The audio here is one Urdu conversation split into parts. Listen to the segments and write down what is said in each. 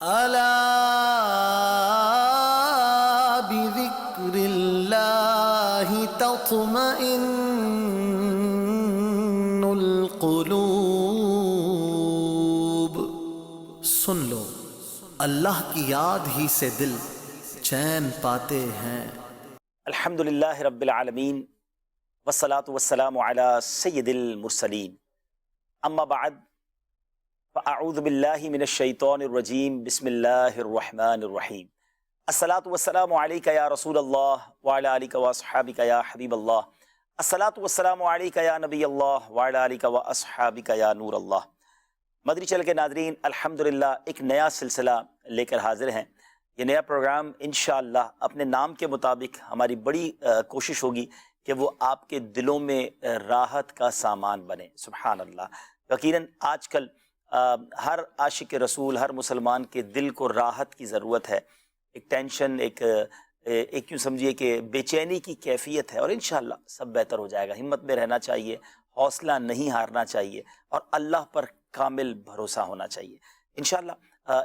الا بذکر اللہ تطمئن القلوب، سن لو اللہ کی یاد ہی سے دل چین پاتے ہیں۔ الحمدللہ رب العالمین والصلاة والسلام علی سید المرسلین، اما بعد فاعوذ باللہ من الشیطان الرجیم، بسم اللہ الرحمن الرحیم۔ الصلاة والسلام علیکہ یا رسول اللہ وعلی آلکہ واصحابکہ یا حبیب اللہ، الصلاة والسلام علیکہ یا نبی اللہ وعلی آلکہ واصحابکہ یا نور اللہ۔ مدری چینل کے ناظرین، الحمدللہ ایک نیا سلسلہ لے کر حاضر ہیں۔ یہ نیا پروگرام انشاءاللہ اپنے نام کے مطابق ہماری بڑی کوشش ہوگی کہ وہ آپ کے دلوں میں راحت کا سامان بنے۔ سبحان اللہ۔ یقیناً آج کل ہر عاشق رسول، ہر مسلمان کے دل کو راحت کی ضرورت ہے۔ ایک ٹینشن، ایک یوں سمجھیے کہ بے چینی کی کیفیت ہے، اور انشاءاللہ سب بہتر ہو جائے گا۔ ہمت میں رہنا چاہیے، حوصلہ نہیں ہارنا چاہیے، اور اللہ پر کامل بھروسہ ہونا چاہیے۔ انشاءاللہ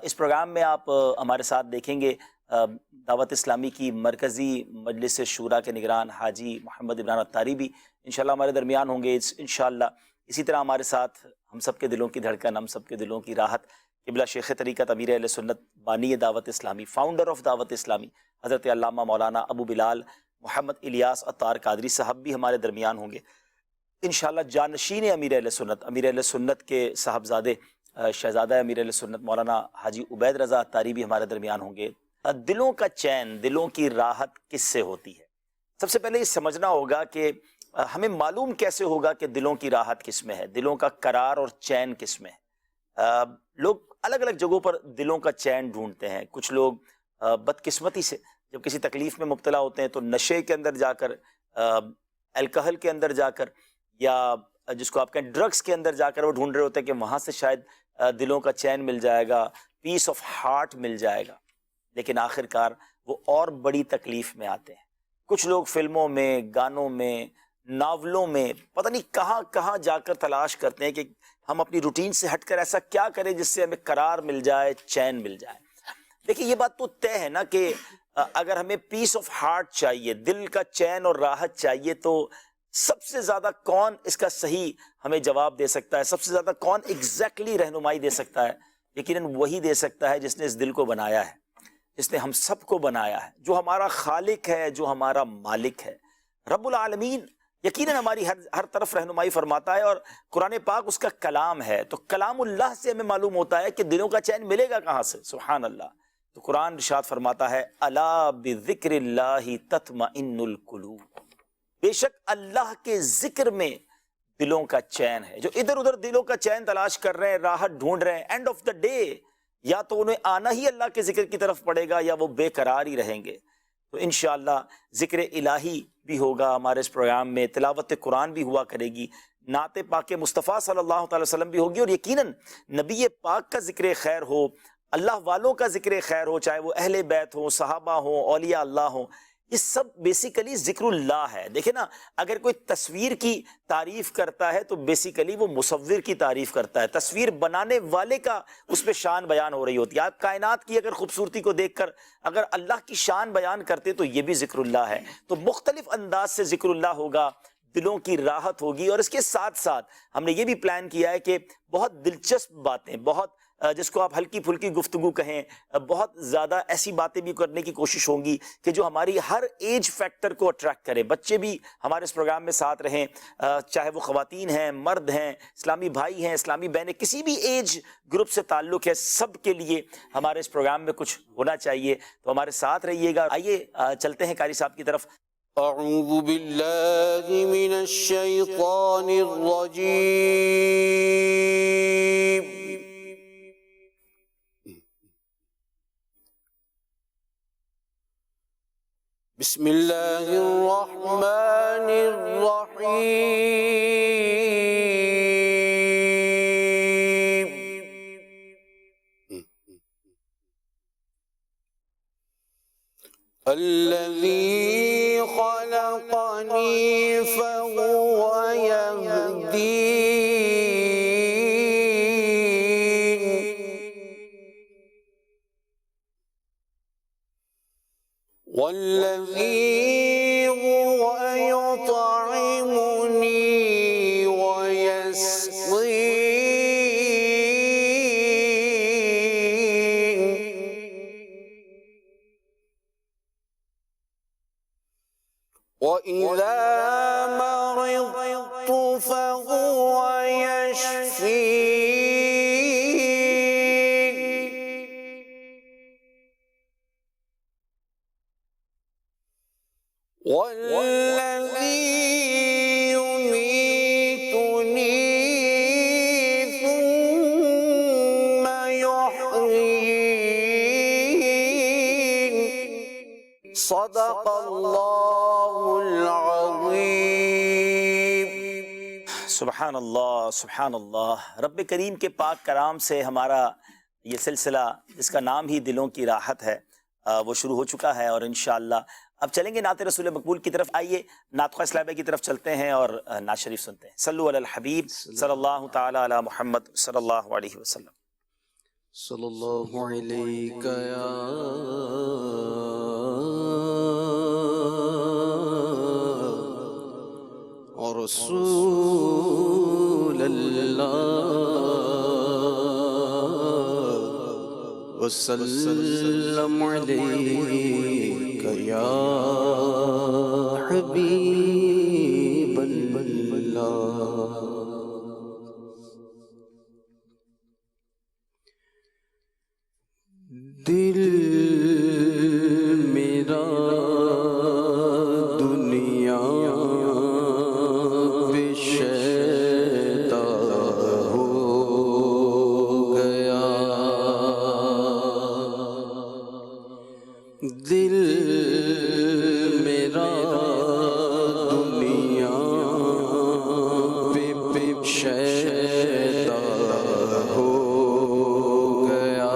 اس پروگرام میں آپ ہمارے ساتھ دیکھیں گے دعوت اسلامی کی مرکزی مجلس شورا کے نگران حاجی محمد عمران اتاری بھی انشاءاللہ ہمارے درمیان ہوں گے انشاءاللہ۔ اسی طرح ہمارے ساتھ ہم سب کے دلوں کی دھڑکن، ہم سب کے دلوں کی راحت، قبلہ شیخ طریقت امیر اہل سنت بانی دعوت اسلامی، فاؤنڈر آف دعوت اسلامی، حضرت علامہ مولانا ابو بلال محمد الیاس عطار قادری صاحب بھی ہمارے درمیان ہوں گے انشاءاللہ۔ جانشین امیر اہل سنت کے صاحبزادے شہزادہ امیر اہل سنت مولانا حاجی عبید رضا اتاری بھی ہمارے درمیان ہوں گے۔ دلوں کا چین، دلوں کی راحت کس سے ہوتی ہے؟ سب سے پہلے یہ سمجھنا ہوگا کہ ہمیں معلوم کیسے ہوگا کہ دلوں کی راحت کس میں ہے، دلوں کا قرار اور چین کس میں ہے۔ لوگ الگ الگ جگہوں پر دلوں کا چین ڈھونڈتے ہیں۔ کچھ لوگ بدقسمتی سے جب کسی تکلیف میں مبتلا ہوتے ہیں تو نشے کے اندر جا کر، الکحل کے اندر جا کر، یا جس کو آپ کہیں ڈرگس کے اندر جا کر وہ ڈھونڈ رہے ہوتے ہیں کہ وہاں سے شاید دلوں کا چین مل جائے گا، پیس آف ہارٹ مل جائے گا، لیکن آخر کار وہ اور بڑی تکلیف میں آتے ہیں۔ کچھ لوگ فلموں میں، گانوں میں، ناولوں میں، پتہ نہیں کہاں کہاں جا کر تلاش کرتے ہیں کہ ہم اپنی روٹین سے ہٹ کر ایسا کیا کریں جس سے ہمیں قرار مل جائے، چین مل جائے۔ دیکھیے یہ بات تو طے ہے نا کہ اگر ہمیں پیس آف ہارٹ چاہیے، دل کا چین اور راحت چاہیے، تو سب سے زیادہ کون اس کا صحیح ہمیں جواب دے سکتا ہے، سب سے زیادہ کون ایگزیکٹلی رہنمائی دے سکتا ہے؟ یقیناً وہی دے سکتا ہے جس نے اس دل کو بنایا ہے، جس نے ہم سب کو بنایا ہے، جو ہمارا خالق ہے، جو ہمارا مالک ہے، رب العالمین۔ یقیناً ہماری ہر طرف رہنمائی فرماتا ہے، اور قرآن پاک اس کا کلام ہے، تو کلام اللہ سے ہمیں معلوم ہوتا ہے کہ دلوں کا چین ملے گا کہاں سے۔ سبحان اللہ۔ تو قرآن ارشاد فرماتا ہے الا بذکر اللہ تطمئن القلوب، بے شک اللہ کے ذکر میں دلوں کا چین ہے۔ جو ادھر ادھر دلوں کا چین تلاش کر رہے ہیں، راحت ڈھونڈ رہے ہیں، اینڈ آف دا ڈے یا تو انہیں آنا ہی اللہ کے ذکر کی طرف پڑے گا، یا وہ بے قرار ہی رہیں گے۔ تو انشاءاللہ ذکر الہی بھی ہوگا ہمارے اس پروگرام میں، تلاوت قرآن بھی ہوا کرے گی، نعت پاک مصطفیٰ صلی اللہ تعالی وسلم بھی ہوگی، اور یقیناً نبی پاک کا ذکر خیر ہو، اللہ والوں کا ذکر خیر ہو، چاہے وہ اہل بیت ہوں، صحابہ ہوں، اولیاء اللہ ہوں، یہ سب بیسیکلی ذکر اللہ ہے۔ دیکھیں نا، اگر کوئی تصویر کی تعریف کرتا ہے تو بیسیکلی وہ مصور کی تعریف کرتا ہے، تصویر بنانے والے کا اس پہ شان بیان ہو رہی ہوتی ہے۔ آپ کائنات کی اگر خوبصورتی کو دیکھ کر اگر اللہ کی شان بیان کرتے تو یہ بھی ذکر اللہ ہے۔ تو مختلف انداز سے ذکر اللہ ہوگا، دلوں کی راحت ہوگی، اور اس کے ساتھ ساتھ ہم نے یہ بھی پلان کیا ہے کہ بہت دلچسپ باتیں، بہت جس کو آپ ہلکی پھلکی گفتگو کہیں، بہت زیادہ ایسی باتیں بھی کرنے کی کوشش ہوں گی کہ جو ہماری ہر ایج فیکٹر کو اٹریکٹ کرے۔ بچے بھی ہمارے اس پروگرام میں ساتھ رہیں، چاہے وہ خواتین ہیں، مرد ہیں، اسلامی بھائی ہیں، اسلامی بہنیں، کسی بھی ایج گروپ سے تعلق ہے، سب کے لیے ہمارے اس پروگرام میں کچھ ہونا چاہیے۔ تو ہمارے ساتھ رہیے گا۔ آئیے چلتے ہیں قاری صاحب کی طرف۔ اعوذ باللہ من الشیطان الرجیم، بسم اللہ الرحمن الرحیم۔ الذی خلقنی فهو یهدین، والذي هو يطعمني ويسقين وإذا مرضت فهو يشفين والذي يميتني ثم يحيين صدق الله العظيم. سبحان اللہ سبحان اللہ. رب کریم کے پاک کلام سے ہمارا یہ سلسلہ جس کا نام ہی دلوں کی راحت ہے وہ شروع ہو چکا ہے، اور انشاءاللہ اب چلیں گے نعت رسول مقبول کی طرف. آئیے نعت خواہ اسلامیہ کی طرف چلتے ہیں اور نعت شریف سنتے ہیں. صلو علی الحبیب صلی اللہ تعالی علی محمد صلی اللہ علیہ وسلم. صلی اللہ علیہ یا رسول اللہ وسلم علیک یا حبیب اللہ. دل میرا دنیا بے شیدا ہو گیا، دل میرا دنیا بے شیدا ہو گیا.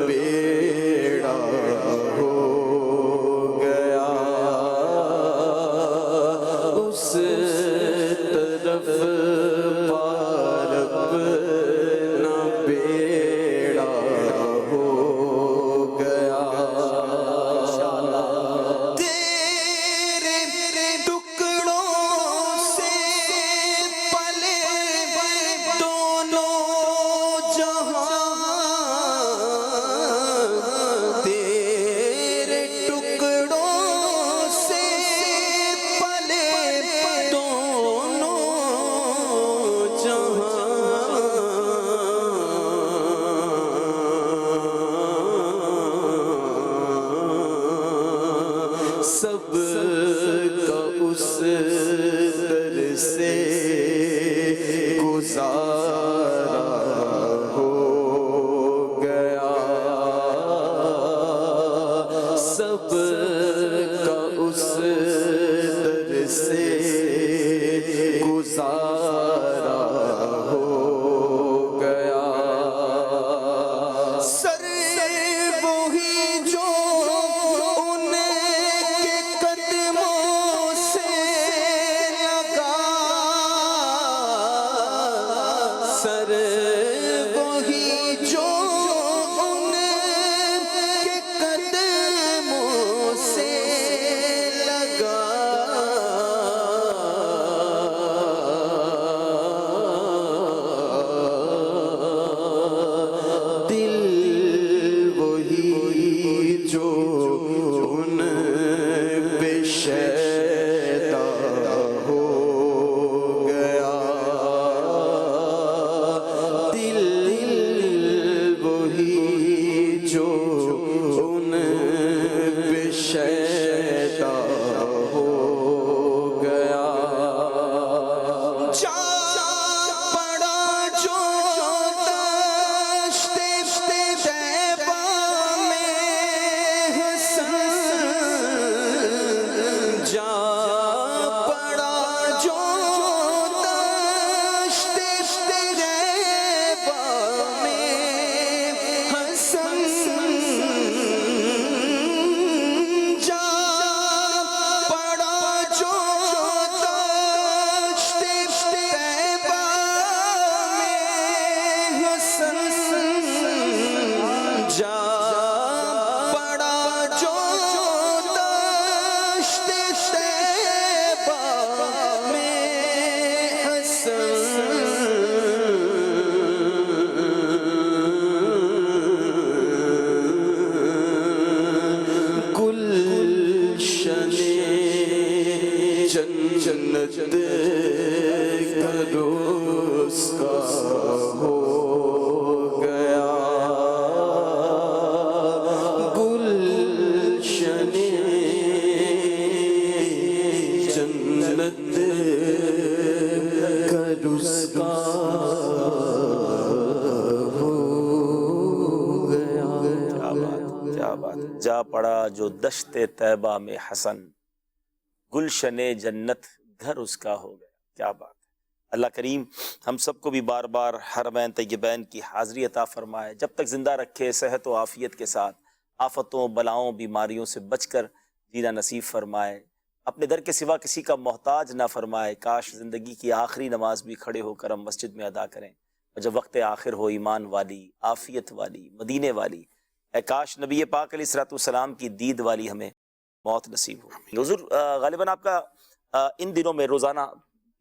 بیڑا ہو گیا، اس طرف پار اپنا بیڑا ہو گیا۔ تیرے ٹکڑوں سے پلے دونوں جہاں، تیرے ٹکڑوں سے پلے دونوں جہاں، سب کا اس در سے گزارا ہو گیا، سب کا اس در سے گزارا ہو گیا۔ سر وہی جو ان کے قدموں سے لگا، سر وہی جو ان کے قدموں سے لگا، دل وہی جو ان پہ شیدا ہو گیا، دل وہی جو ان پہ شیدا ہو گیا۔ جا پڑا جو دشت طیبہ میں حسن، جا پڑا جو دشت طیبہ میں حسن، جا پڑا جو دشت طیبہ میں حسن، جا پڑا جو دشت طیبہ میں حسن، گلشن جنت گروس کا ہو گیا، گلشن جنت گروس کا ہو گیا۔ کیا بات، جا پڑا جو دشت طیبہ میں حسن، گلشن جنت گھر اس کا ہو گیا۔ کیا بات ہے۔ اللہ کریم ہم سب کو بھی بار بار حرمین طیبین کی حاضری عطا فرمائے، جب تک زندہ رکھے صحت و عافیت کے ساتھ، آفتوں بلاؤں بیماریوں سے بچ کر جینا نصیب فرمائے، اپنے در کے سوا کسی کا محتاج نہ فرمائے۔ کاش زندگی کی آخری نماز بھی کھڑے ہو کر ہم مسجد میں ادا کریں، اور جب وقت آخر ہو ایمان والی، عافیت والی، مدینے والی، اے کاش نبی پاک علیہ الصلوۃ والسلام کی دید والی ہمیں موت نصیب ہو۔ حضور غالباً آپ کا ان دنوں میں روزانہ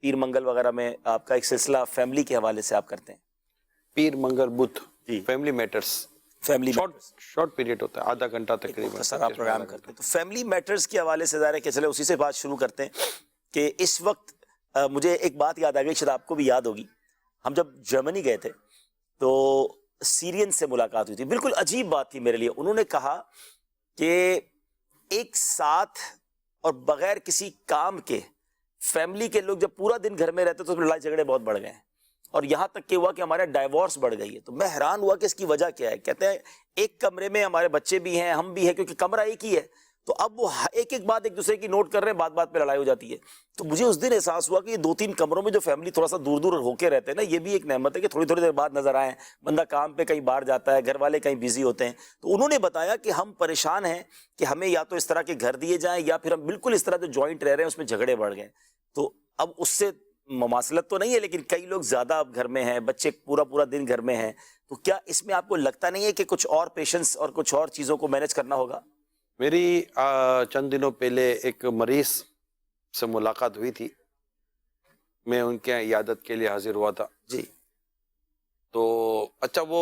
پیر منگل وغیرہ میں آپ کا ایک سلسلہ فیملی کے حوالے سے آپ کرتے ہیں؟ پیر منگل بدھ جی، family matters, family short period ہوتا ہے، آدھا گھنٹہ تقریباً مختصر آپ پروگرام کرتے ہیں۔ تو فیملی میٹرز کے حوالے سے ظاہر ہے کہ چلے اسی سے بات شروع کرتے ہیں کہ اس وقت مجھے ایک بات یاد آ گئی، شاید آپ کو بھی یاد ہوگی، ہم جب جرمنی گئے تھے تو سیرین سے ملاقات ہوئی تھی، بالکل عجیب بات تھی میرے لیے۔ انہوں نے کہا کہ ایک ساتھ اور بغیر کسی کام کے فیملی کے لوگ جب پورا دن گھر میں رہتے تو لڑائی جھگڑے بہت بڑھ گئے ہیں، اور یہاں تک کہ ہوا کہ ہمارے ڈائیورس بڑھ گئی ہے۔ تو میں حیران ہوا کہ اس کی وجہ کیا ہے۔ کہتے ہیں ایک کمرے میں ہمارے بچے بھی ہیں، ہم بھی ہیں، کیونکہ کمرہ ایک ہی ہے، تو اب وہ ایک ایک بات ایک دوسرے کی نوٹ کر رہے ہیں، بات بات پہ لڑائی ہو جاتی ہے. تو مجھے اس دن احساس ہوا کہ یہ 2-3 کمروں میں جو فیملی تھوڑا سا دور دور ہو کے رہتے ہیں نا، یہ بھی ایک نعمت ہے کہ تھوڑی تھوڑی دیر بعد نظر آئیں. بندہ کام پہ کہیں باہر جاتا ہے، گھر والے کہیں بیزی ہوتے ہیں. تو انہوں نے بتایا کہ ہم پریشان ہیں کہ ہمیں یا تو اس طرح کے گھر دیے جائیں یا پھر ہم بالکل اس طرح جو جوائنٹ رہ رہے ہیں اس میں جھگڑے بڑھ گئے. تو اب اس سے مماثلت تو نہیں ہے، لیکن کئی لوگ زیادہ اب گھر میں ہیں، بچے پورا پورا دن گھر میں ہیں. تو کیا اس میں آپ کو لگتا نہیں ہے کہ کچھ اور پیشنس اور کچھ اور چیزوں کو مینیج کرنا ہوگا؟ میری چند دنوں پہلے ایک مریض سے ملاقات ہوئی تھی، میں ان کے عیادت کے لیے حاضر ہوا تھا. جی. تو اچھا وہ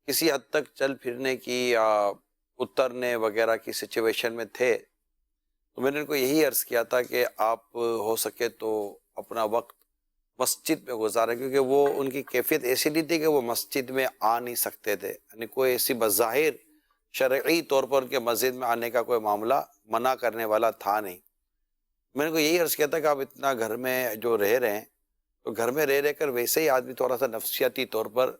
کسی حد تک چل پھرنے کی یا اترنے وغیرہ کی سچویشن میں تھے. تو میں نے ان کو یہی عرض کیا تھا کہ آپ ہو سکے تو اپنا وقت مسجد میں گزاریں، کیونکہ وہ ان کی کیفیت ایسی نہیں تھی کہ وہ مسجد میں آ نہیں سکتے تھے. یعنی کوئی ایسی بظاہر شرعی طور پر کہ مسجد میں آنے کا کوئی معاملہ منع کرنے والا تھا نہیں. میں نے کو یہی عرض کیا تھا کہ آپ اتنا گھر میں جو رہ رہے ہیں، تو گھر میں رہ کر ویسے ہی آدمی تھوڑا سا نفسیاتی طور پر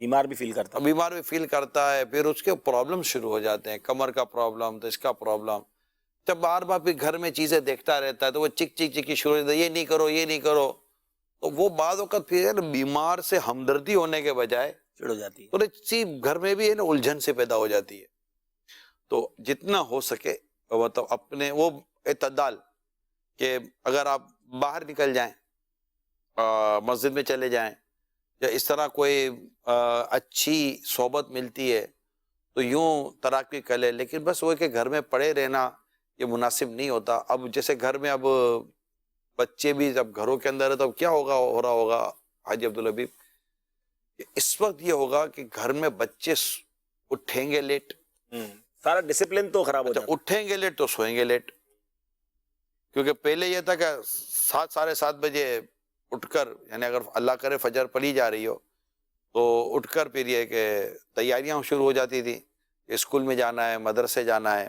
بیمار بھی فیل کرتا ہے. پھر اس کے پرابلم شروع ہو جاتے ہیں، کمر کا پرابلم تو اس کا پرابلم. جب بار بار پھر گھر میں چیزیں دیکھتا رہتا ہے تو وہ چک چک چکی شروع ہو جاتا ہے، یہ نہیں کرو یہ نہیں کرو. تو وہ بعض وقت پھر بیمار سے ہمدردی ہونے کے بجائے چڑ ہو جاتی ہے، تھوڑی سی گھر میں بھی ہے نا الجھن سے پیدا ہو جاتی ہے. تو جتنا ہو سکے مطلب اپنے وہ اعتدال، کہ اگر آپ باہر نکل جائیں، مسجد میں چلے جائیں، یا اس طرح کوئی اچھی صحبت ملتی ہے تو یوں تراکی کر لے. لیکن بس وہ کہ گھر میں پڑے رہنا یہ مناسب نہیں ہوتا. اب جیسے گھر میں اب بچے بھی جب گھروں کے اندر ہے تو اب کیا ہو رہا ہوگا حاجی عبدالحبیب، اس وقت یہ ہوگا کہ گھر میں بچے اٹھیں گے لیٹ، سارا ڈسپلن تو خراب ہو جاتا ہے. اٹھیں گے لیٹ تو سوئیں گے لیٹ. کیونکہ پہلے یہ تھا کہ 7 ساڑھے 7 بجے اٹھ کر، یعنی اگر اللہ کرے فجر پڑھی جا رہی ہو تو اٹھ کر پھر یہ کہ تیاریاں شروع ہو جاتی تھی، اسکول میں جانا ہے، مدرسے جانا ہے.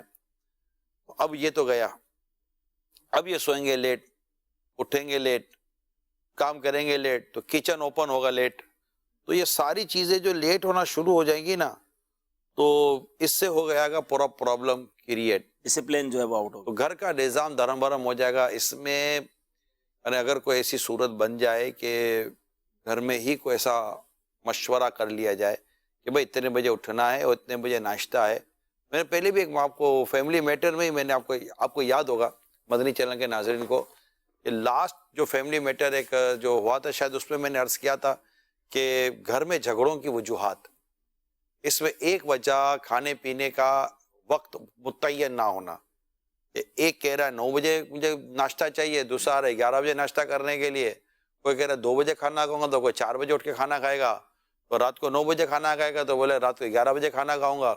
اب یہ تو گیا، اب یہ سوئیں گے لیٹ، اٹھیں گے لیٹ، کام کریں گے لیٹ، تو کچن اوپن ہوگا لیٹ. تو یہ ساری چیزیں جو لیٹ ہونا شروع ہو جائیں گی نا، تو اس سے ہو گیا گا پورا پرابلم کریٹ. ڈسپلن جو ہے وہ آؤٹ ہوگا، تو گھر کا نظام دھرم برم ہو جائے گا. اس میں یعنی اگر کوئی ایسی صورت بن جائے کہ گھر میں ہی کوئی ایسا مشورہ کر لیا جائے کہ بھائی اتنے بجے اٹھنا ہے اور اتنے بجے ناشتہ ہے. میں نے پہلے بھی ایک آپ کو فیملی میٹر میں ہی میں نے آپ کو یاد ہوگا مدنی چینل کے ناظرین کو، کہ لاسٹ جو فیملی میٹر ایک جو ہوا تھا شاید اس میں میں نے عرض کیا تھا کہ گھر میں جھگڑوں کی وجوہات، اس میں ایک وجہ کھانے پینے کا وقت متعین نہ ہونا. ایک کہہ رہا ہے 9 بجے مجھے ناشتہ چاہیے، دوسرا آ رہا ہے 11 بجے ناشتہ کرنے کے لیے، کوئی کہہ رہا ہے 2 بجے کھانا کھاؤں گا، تو کوئی 4 بجے اٹھ کے کھانا کھائے گا، تو رات کو 9 بجے کھانا کھائے گا، تو بولے رات کو 11 بجے کھانا کھاؤں گا.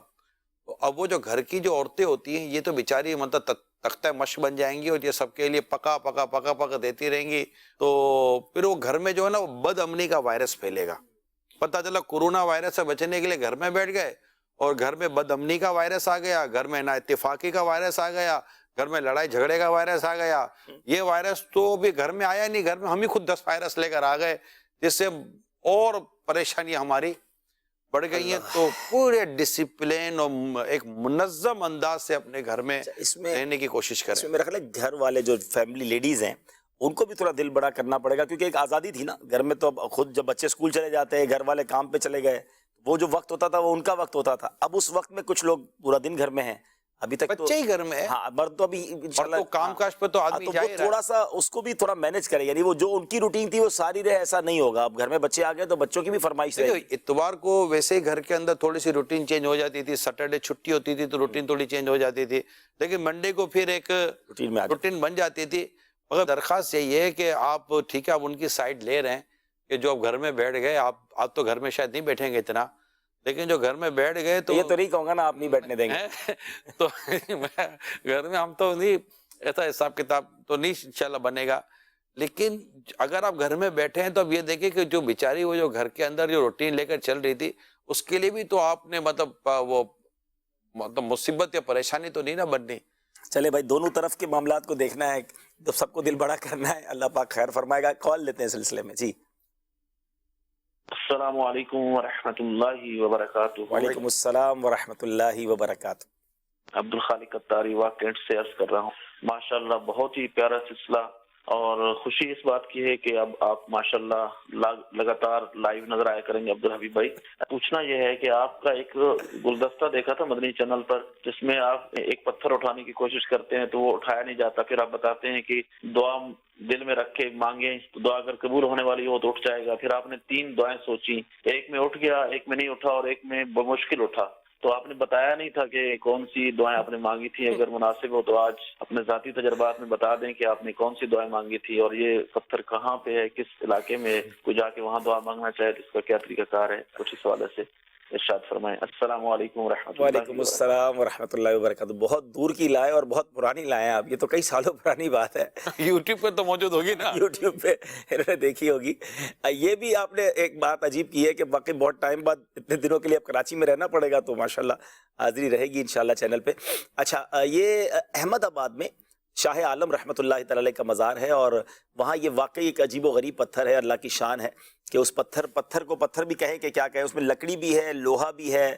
تو اب وہ جو گھر کی جو عورتیں ہوتی ہیں یہ تو بیچاری مطلب تختہ مشق بن جائیں گی اور یہ سب کے لیے پکا پکا پکا پکا دیتی رہیں گی. تو پھر وہ گھر میں جو ہے نا وہ بد امنی کا وائرس پھیلے گا. پتہ چلا کورونا وائرس سے بچنے کے لیے گھر میں بیٹھ گئے اور گھر میں بد امنی کا وائرس آ گیا، گھر میں نا اتفاقی کا وائرس آ گیا، گھر میں لڑائی جھگڑے کا وائرس آ گیا. یہ وائرس تو بھی گھر میں آیا نہیں، گھر میں ہم ہی خود 10 وائرس لے کر آ گئے، جس سے اور پریشانیاں ہماری بڑھ گئی ہیں. تو پورے ڈسپلین اور ایک منظم انداز سے اپنے گھر میں اس میں رہنے کی کوشش کریں. اس میں میرا خیال ہے گھر والے جو فیملی لیڈیز ہیں ان کو بھی تھوڑا دل بڑا کرنا پڑے گا، کیونکہ ایک آزادی تھی نا گھر میں. تو اب خود جب بچے اسکول چلے جاتے ہیں، گھر والے کام پہ چلے گئے، وہ جو وقت ہوتا تھا وہ ان کا وقت ہوتا تھا. اب اس وقت میں کچھ لوگ پورا دن گھر میں ہیں، ابھی تک بچے ہی گھر میں، ہاں مرد تو ابھی اور تو کام کاج پہ تو آدمی جا ہی رہا ہے. تھوڑا سا اس کو بھی تھوڑا مینج کرے، یعنی وہ جو ان کی روٹین تھی وہ ساری رہے، ایسا نہیں ہوگا. اب گھر میں بچے آ گئے تو بچوں کی بھی فرمائش رہے. اتوار کو ویسے ہی گھر کے اندر تھوڑی سی روٹین چینج ہو جاتی تھی، سیٹرڈے چھٹی ہوتی تھی تو روٹین تھوڑی چینج ہو جاتی تھی، لیکن منڈے کو پھر ایک روٹین بن جاتی تھی. مگر درخواست یہی ہے کہ آپ ٹھیک ہے آپ ان کی سائڈ لے رہے ہیں کہ جو آپ گھر میں بیٹھ گئے، آپ تو گھر میں شاید نہیں بیٹھیں گے اتنا، لیکن جو گھر میں بیٹھ گئے تو یہ تو نہیں کہوں گا نا آپ نہیں بیٹھنے دیں گے تو گھر میں ہم تو نہیں ایسا حساب کتاب تو نہیں انشاءاللہ بنے گا. لیکن اگر آپ گھر میں بیٹھے ہیں تو اب یہ دیکھیں کہ جو بیچاری وہ جو گھر کے اندر جو روٹین لے کر چل رہی تھی اس کے لیے بھی تو آپ نے مطلب وہ مطلب مصیبت یا پریشانی تو نہیں نا بننی. چلے بھائی دونوں طرف کے معاملات کو دیکھنا ہے، تو سب کو دل بڑا کرنا ہے. اللہ پاک خیر فرمائے گا. کال لیتے ہیں سلسلے میں. جی السلام علیکم ورحمۃ اللہ وبرکاتہ. وعلیکم السلام ورحمۃ اللہ وبرکاتہ. عبد الخالق اتاری واقع سے عرض کر رہا ہوں۔ ماشاءاللہ بہت ہی پیارا سلسلہ، اور خوشی اس بات کی ہے کہ اب آپ ماشاءاللہ لگاتار لائیو نظر آیا کریں گے عبد الحبیب بھائی۔ پوچھنا یہ ہے کہ آپ کا ایک گلدستہ دیکھا تھا مدنی چینل پر، جس میں آپ ایک پتھر اٹھانے کی کوشش کرتے ہیں تو وہ اٹھایا نہیں جاتا، پھر آپ بتاتے ہیں کہ دعا دل میں رکھ کے مانگیں تو دعا اگر قبول ہونے والی ہو تو اٹھ جائے گا۔ پھر آپ نے 3 دعائیں سوچی، ایک میں اٹھ گیا، ایک میں نہیں اٹھا، اور ایک میں بمشکل اٹھا، تو آپ نے بتایا نہیں تھا کہ کون سی دعائیں آپ نے مانگی تھی۔ اگر مناسب ہو تو آج اپنے ذاتی تجربات میں بتا دیں کہ آپ نے کون سی دعائیں مانگی تھی، اور یہ پتھر کہاں پہ ہے، کس علاقے میں ہے، کوئی جا کے وہاں دعا مانگنا چاہے تو اس کا کیا طریقہ کار ہے، کچھ اس حوالے سے ارشاد فرمائیں۔ السلام علیکم ورحمۃ اللہ وعلیکم السلام ورحمۃ اللہ وبرکاتہ۔ بہت دور کی لائے اور بہت پرانی لائے ہیں آپ، یہ تو کئی سالوں پرانی بات ہے، یوٹیوب پہ تو موجود ہوگی نا، یوٹیوب پہ انہوں نے دیکھی ہوگی۔ یہ بھی آپ نے ایک بات عجیب کی ہے کہ واقعی بہت ٹائم بعد اتنے دنوں کے لیے اب کراچی میں رہنا پڑے گا، تو ماشاءاللہ حاضری رہے گی انشاءاللہ چینل پہ۔ اچھا، یہ احمد آباد میں شاہ عالم رحمۃ اللہ تعالی علیہ کا مزار ہے، اور وہاں یہ واقعی ایک عجیب و غریب پتھر ہے، اللہ کی شان ہے کہ اس پتھر کو پتھر بھی کہیں کہ کیا کہیں، اس میں لکڑی بھی ہے، لوہا بھی ہے،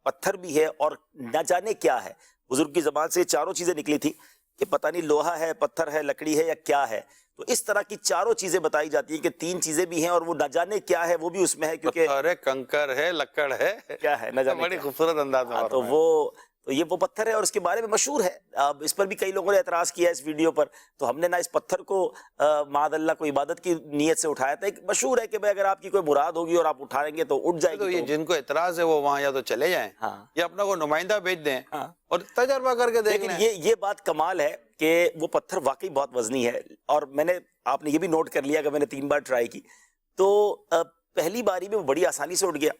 پتھر بھی ہے، اور نہ جانے کیا ہے۔ بزرگ کی زبان سے یہ چاروں چیزیں نکلی تھی کہ پتہ نہیں لوہا ہے، پتھر ہے، لکڑی ہے یا کیا ہے، تو اس طرح کی چاروں چیزیں بتائی جاتی ہیں کہ 3 چیزیں بھی ہیں اور وہ نہ جانے کیا ہے وہ بھی اس میں ہے، کیونکہ پتھر ہے، کنکر ہے، لکڑ ہے، کیا ہے نہ جانے بڑی کیا۔ خوبصورت انداز میں تو یہ وہ پتھر ہے اور اس کے بارے میں مشہور ہے۔ اب اس پر بھی کئی لوگوں نے اعتراض کیا ہے اس ویڈیو پر، تو ہم نے نہ اس پتھر کو معاذ اللہ کو عبادت کی نیت سے اٹھایا تھا۔ ایک مشہور ہے کہ بھائی اگر آپ کی کوئی مراد ہوگی اور آپ اٹھائیں گے تو اٹھ جائے تو گی۔ یہ جن کو اعتراض ہے وہ وہاں یا تو چلے جائیں ہاں، یا اپنا کو نمائندہ بھیج دیں ہاں، اور تجربہ کر کے دیکھ لیکن لیں۔ یہ بات کمال ہے کہ وہ پتھر واقعی بہت وزنی ہے، اور آپ نے یہ بھی نوٹ کر لیا کہ میں نے 3 بار ٹرائی کی، تو پہلی باری میں وہ بڑی آسانی سے اٹھ گیا۔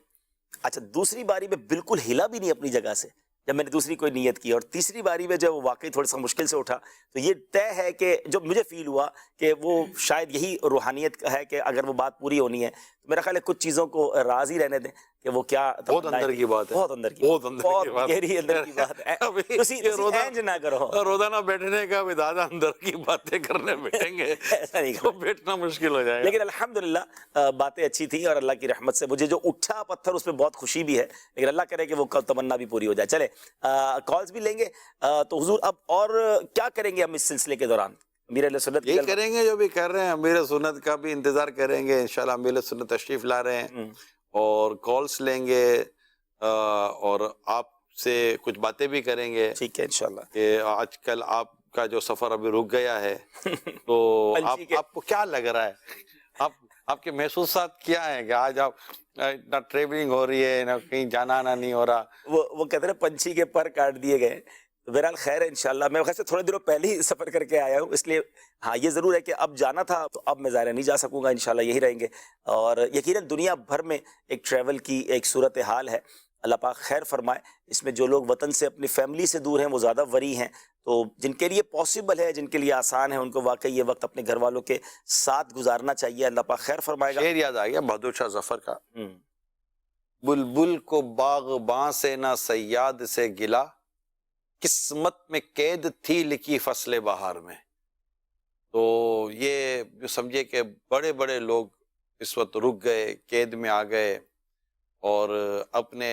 اچھا، دوسری باری میں بالکل ہلا بھی نہیں اپنی جگہ سے جب میں نے دوسری کوئی نیت کی، اور تیسری باری میں جب وہ واقعی تھوڑا سا مشکل سے اٹھا، تو یہ طے ہے کہ جو مجھے فیل ہوا کہ وہ شاید یہی روحانیت ہے کہ اگر وہ بات پوری ہونی ہے تو میرا خیال ہے کچھ چیزوں کو راضی رہنے دیں کہ وہ کیا بہت اندر کی بات ہے، بہت اندر کی بہت اندر کی بات، گہری اندر کی بات ہے، تسی اینج نہ کرو، روزانہ بیٹھنے کا بھی دادا اندر کی باتیں کرنے بیٹھیں گے ایسا نہیں تو بیٹھنا مشکل ہو جائے گا۔ لیکن الحمدللہ باتیں اچھی تھیں، اور اللہ کی رحمت سے مجھے جو اٹھا پتھر اس میں بہت خوشی بھی ہے، لیکن اللہ کرے کہ وہ تمنا بھی پوری ہو جائے۔ چلے کالز بھی لیں گے، تو حضور اب اور کیا کریں گے ہم اس سلسلے کے دوران؟ امیر اہل سنت یہی کریں گے جو بھی کر رہے ہیں، امیر سنت کا بھی انتظار کریں گے، انشاءاللہ امیر سنت تشریف لا رہے ہیں اور کالز لیں گے، اور آپ سے کچھ باتیں بھی کریں گے۔ ٹھیک ہے انشاءاللہ۔ کہ آج کل آپ کا جو سفر ابھی رک گیا ہے تو آپ کو کیا لگ رہا ہے، آپ کے محسوسات کیا ہیں کہ آج آپ نہ ٹریولنگ ہو رہی ہے، نہ کہیں جانا آنا نہیں ہو رہا؟ وہ کہتے ہیں پنچھی کے پر کاٹ دیے گئے، تو بہرحال خیر ہے انشاءاللہ۔ میں ویسے تھوڑے دنوں پہلے ہی سفر کر کے آیا ہوں، اس لیے ہاں یہ ضرور ہے کہ اب جانا تھا تو اب میں ظاہر نہیں جا سکوں گا، انشاءاللہ یہی رہیں گے، اور یقیناً دنیا بھر میں ایک ٹریول کی ایک صورتحال ہے، اللہ پاک خیر فرمائے۔ اس میں جو لوگ وطن سے اپنی فیملی سے دور ہیں وہ زیادہ وری ہیں، تو جن کے لیے پاسبل ہے، جن کے لیے آسان ہے، ان کو واقعی یہ وقت اپنے گھر والوں کے ساتھ گزارنا چاہیے، اللہ پاک خیر فرمائے گا۔ شعر یاد آ گیا بہادر شاہ ظفر کا، بلبل کو باغباں سے نہ صیاد سے گلا، قسمت میں قید تھی لکھی فصل بہار میں۔ تو یہ جو سمجھے کہ بڑے بڑے لوگ اس وقت رک گئے، قید میں آ گئے، اور اپنے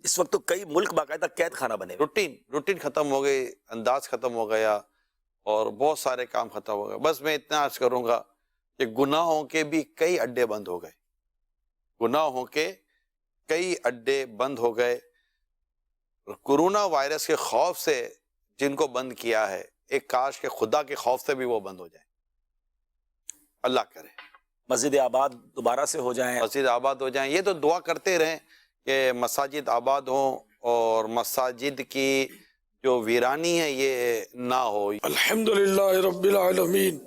اس وقت تو کئی ملک باقاعدہ قید خانہ بنے ہوئے، روٹین ختم ہو گئی، انداز ختم ہو گیا، اور بہت سارے کام ختم ہو گئے۔ بس میں اتنا عرض کروں گا کہ گناہوں کے بھی کئی اڈے بند ہو گئے، گناہوں کے کئی اڈے بند ہو گئے۔ کورونا وائرس کے خوف سے جن کو بند کیا ہے، ایک کاش کہ خدا کے خوف سے بھی وہ بند ہو جائے، اللہ کرے مسجد آباد دوبارہ سے ہو جائیں، مسجد آباد ہو جائیں۔ یہ تو دعا کرتے رہیں کہ مساجد آباد ہوں اور مساجد کی جو ویرانی ہے یہ نہ ہو۔ الحمدللہ رب العالمین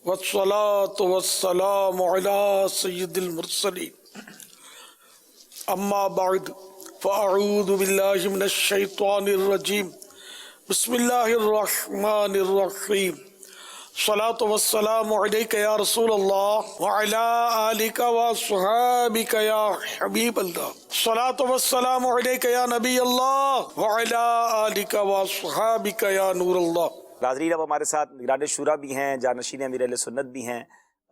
والصلاة والسلام علی سید المرسلین، اما بعد فاعوذ باللہ من الشیطان الرجیم، بسم اللہ الرحمن الرحیم، صلاۃ والسلام علیک یا رسول اللہ وعلی آلک واصحابک یا حبیب اللہ، صلاۃ والسلام علیک یا نبی اللہ وعلی آلک واصحابک یا نور اللہ۔ ناظرین اب ہمارے ساتھ نگران شورا بھی ہیں، جانشین امیر اہل سنت بھی ہیں،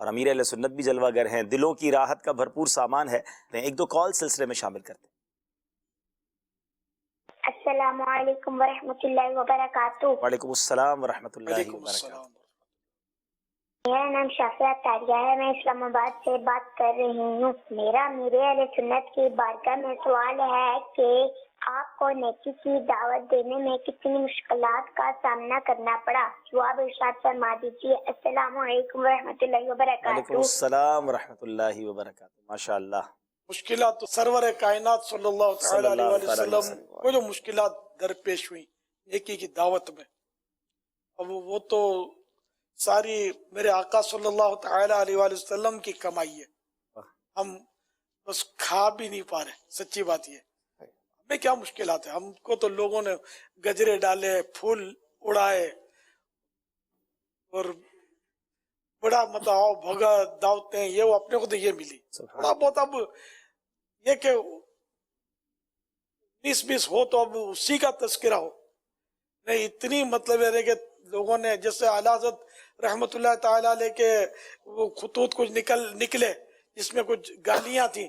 اور امیر اہل سنت بھی جلوہ گر ہیں، دلوں کی راحت کا بھرپور سامان ہے۔ ایک دو کال سلسلے میں شامل کرتے ہیں۔ السلام علیکم ورحمۃ اللہ وبرکاتہ. وعلیکم السلام ورحمۃ اللہ وعلیکم وبرکاتہ. السلام. میرا نام شافیہ تاریہ ہے. میں اسلام آباد سے بات کر رہی ہوں. میرا میرے اہل سنت کی بارگاہ میں سوال ہے کہ آپ کو نیکی کی دعوت دینے میں کتنی مشکلات کا سامنا کرنا پڑا؟ جواب ارشاد فرما دیجیے. السلام علیکم ورحمۃ اللہ وعلیکم وبرکاتہ. السلام ورحمۃ اللہ وبرکاتہ. ماشاء اللہ. مشکلات تو سرور کائنات صلی اللہ تعالی علیہ صلی اللہ وآلہ تعالی وسلم کو جو مشکلات درپیش ہوئی نیکی کی دعوت میں، اب وہ تو ساری میرے آقا صلی اللہ تعالی علیہ وآلہ وسلم کی کمائی ہے. ہم بس کھا بھی نہیں پا رہے. سچی بات یہ ہمیں کیا مشکلات ہے. ہم کو تو لوگوں نے گجرے ڈالے، پھول اڑائے، اور بڑا متاؤ بھگا دعوتیں، یہ وہ اپنے کو تو یہ ملی. تھوڑا بہت اب یہ کہ 19-20 ہو تو اب اسی کا تذکرہ ہو. نہیں اتنی مطلب ہے کہ لوگوں نے جیسے اعلیٰ حضرت رحمت اللہ تعالی علیہ کے وہ خطوط کچھ نکلے جس میں کچھ گالیاں تھیں،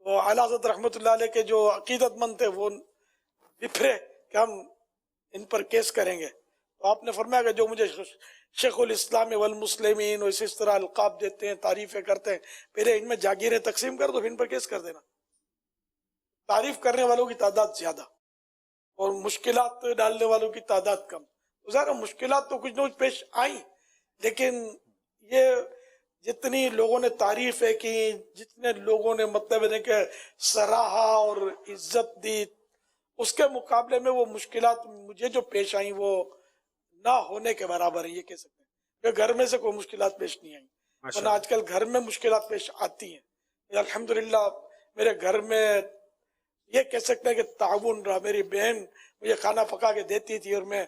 وہ اعلیٰ حضرت رحمت اللہ علیہ کے جو عقیدت مند تھے وہ بفرے کہ ہم ان پر کیس کریں گے. تو آپ نے فرمایا کہ جو مجھے شیخ الاسلام والمسلمین اور اس طرح القاب دیتے ہیں، تعریفیں کرتے ہیں، پہلے ان میں جاگیریں تقسیم کر دو، پھر ان پر کیس کر دینا. تعریف کرنے والوں کی تعداد زیادہ اور مشکلات ڈالنے والوں کی تعداد کم. ظاہر مشکلات تو کچھ نہ کچھ پیش آئیں، لیکن یہ جتنی لوگوں نے تعریفیں کی، جتنے لوگوں نے مطلب ہے کہ سراہا اور عزت دی، اس کے مقابلے میں وہ مشکلات مجھے جو پیش آئیں وہ نہ ہونے کے برابر ہے. یہ کہہ سکتے ہیں کہ گھر میں سے کوئی مشکلات پیش نہیں آئیں، ورنہ آج کل گھر میں مشکلات پیش آتی ہیں. الحمدللہ میرے گھر میں یہ کہہ سکتے ہیں کہ تعاون رہا. میری بہن مجھے کھانا پکا کے دیتی تھی اور میں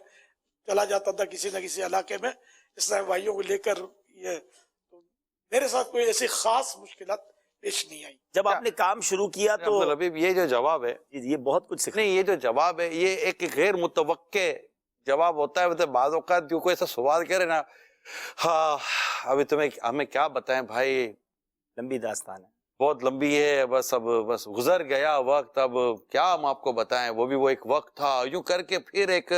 چلا جاتا تھا کسی نہ کسی علاقے میں اسلامی بھائیوں کو لے کر. یہ تو میرے ساتھ کوئی ایسی خاص مشکلات پیش نہیں آئی. جب آپ نے کام شروع کیا تو عبدالحبیب یہ جو جواب ہے، یہ بہت کچھ سیکھنے. نہیں یہ جو جواب ہے یہ ایک غیر متوقع جواب ہوتا ہے. مطلب بعض اوقات جو کوئی ایسا سوال کرے نا، ہاں ابھی ہمیں کیا بتائیں بھائی، لمبی داستان ہے، بہت لمبی ہے، بس اب بس گزر گیا وقت، اب کیا ہم آپ کو بتائیں، وہ بھی وہ ایک وقت تھا. یوں کر کے پھر ایک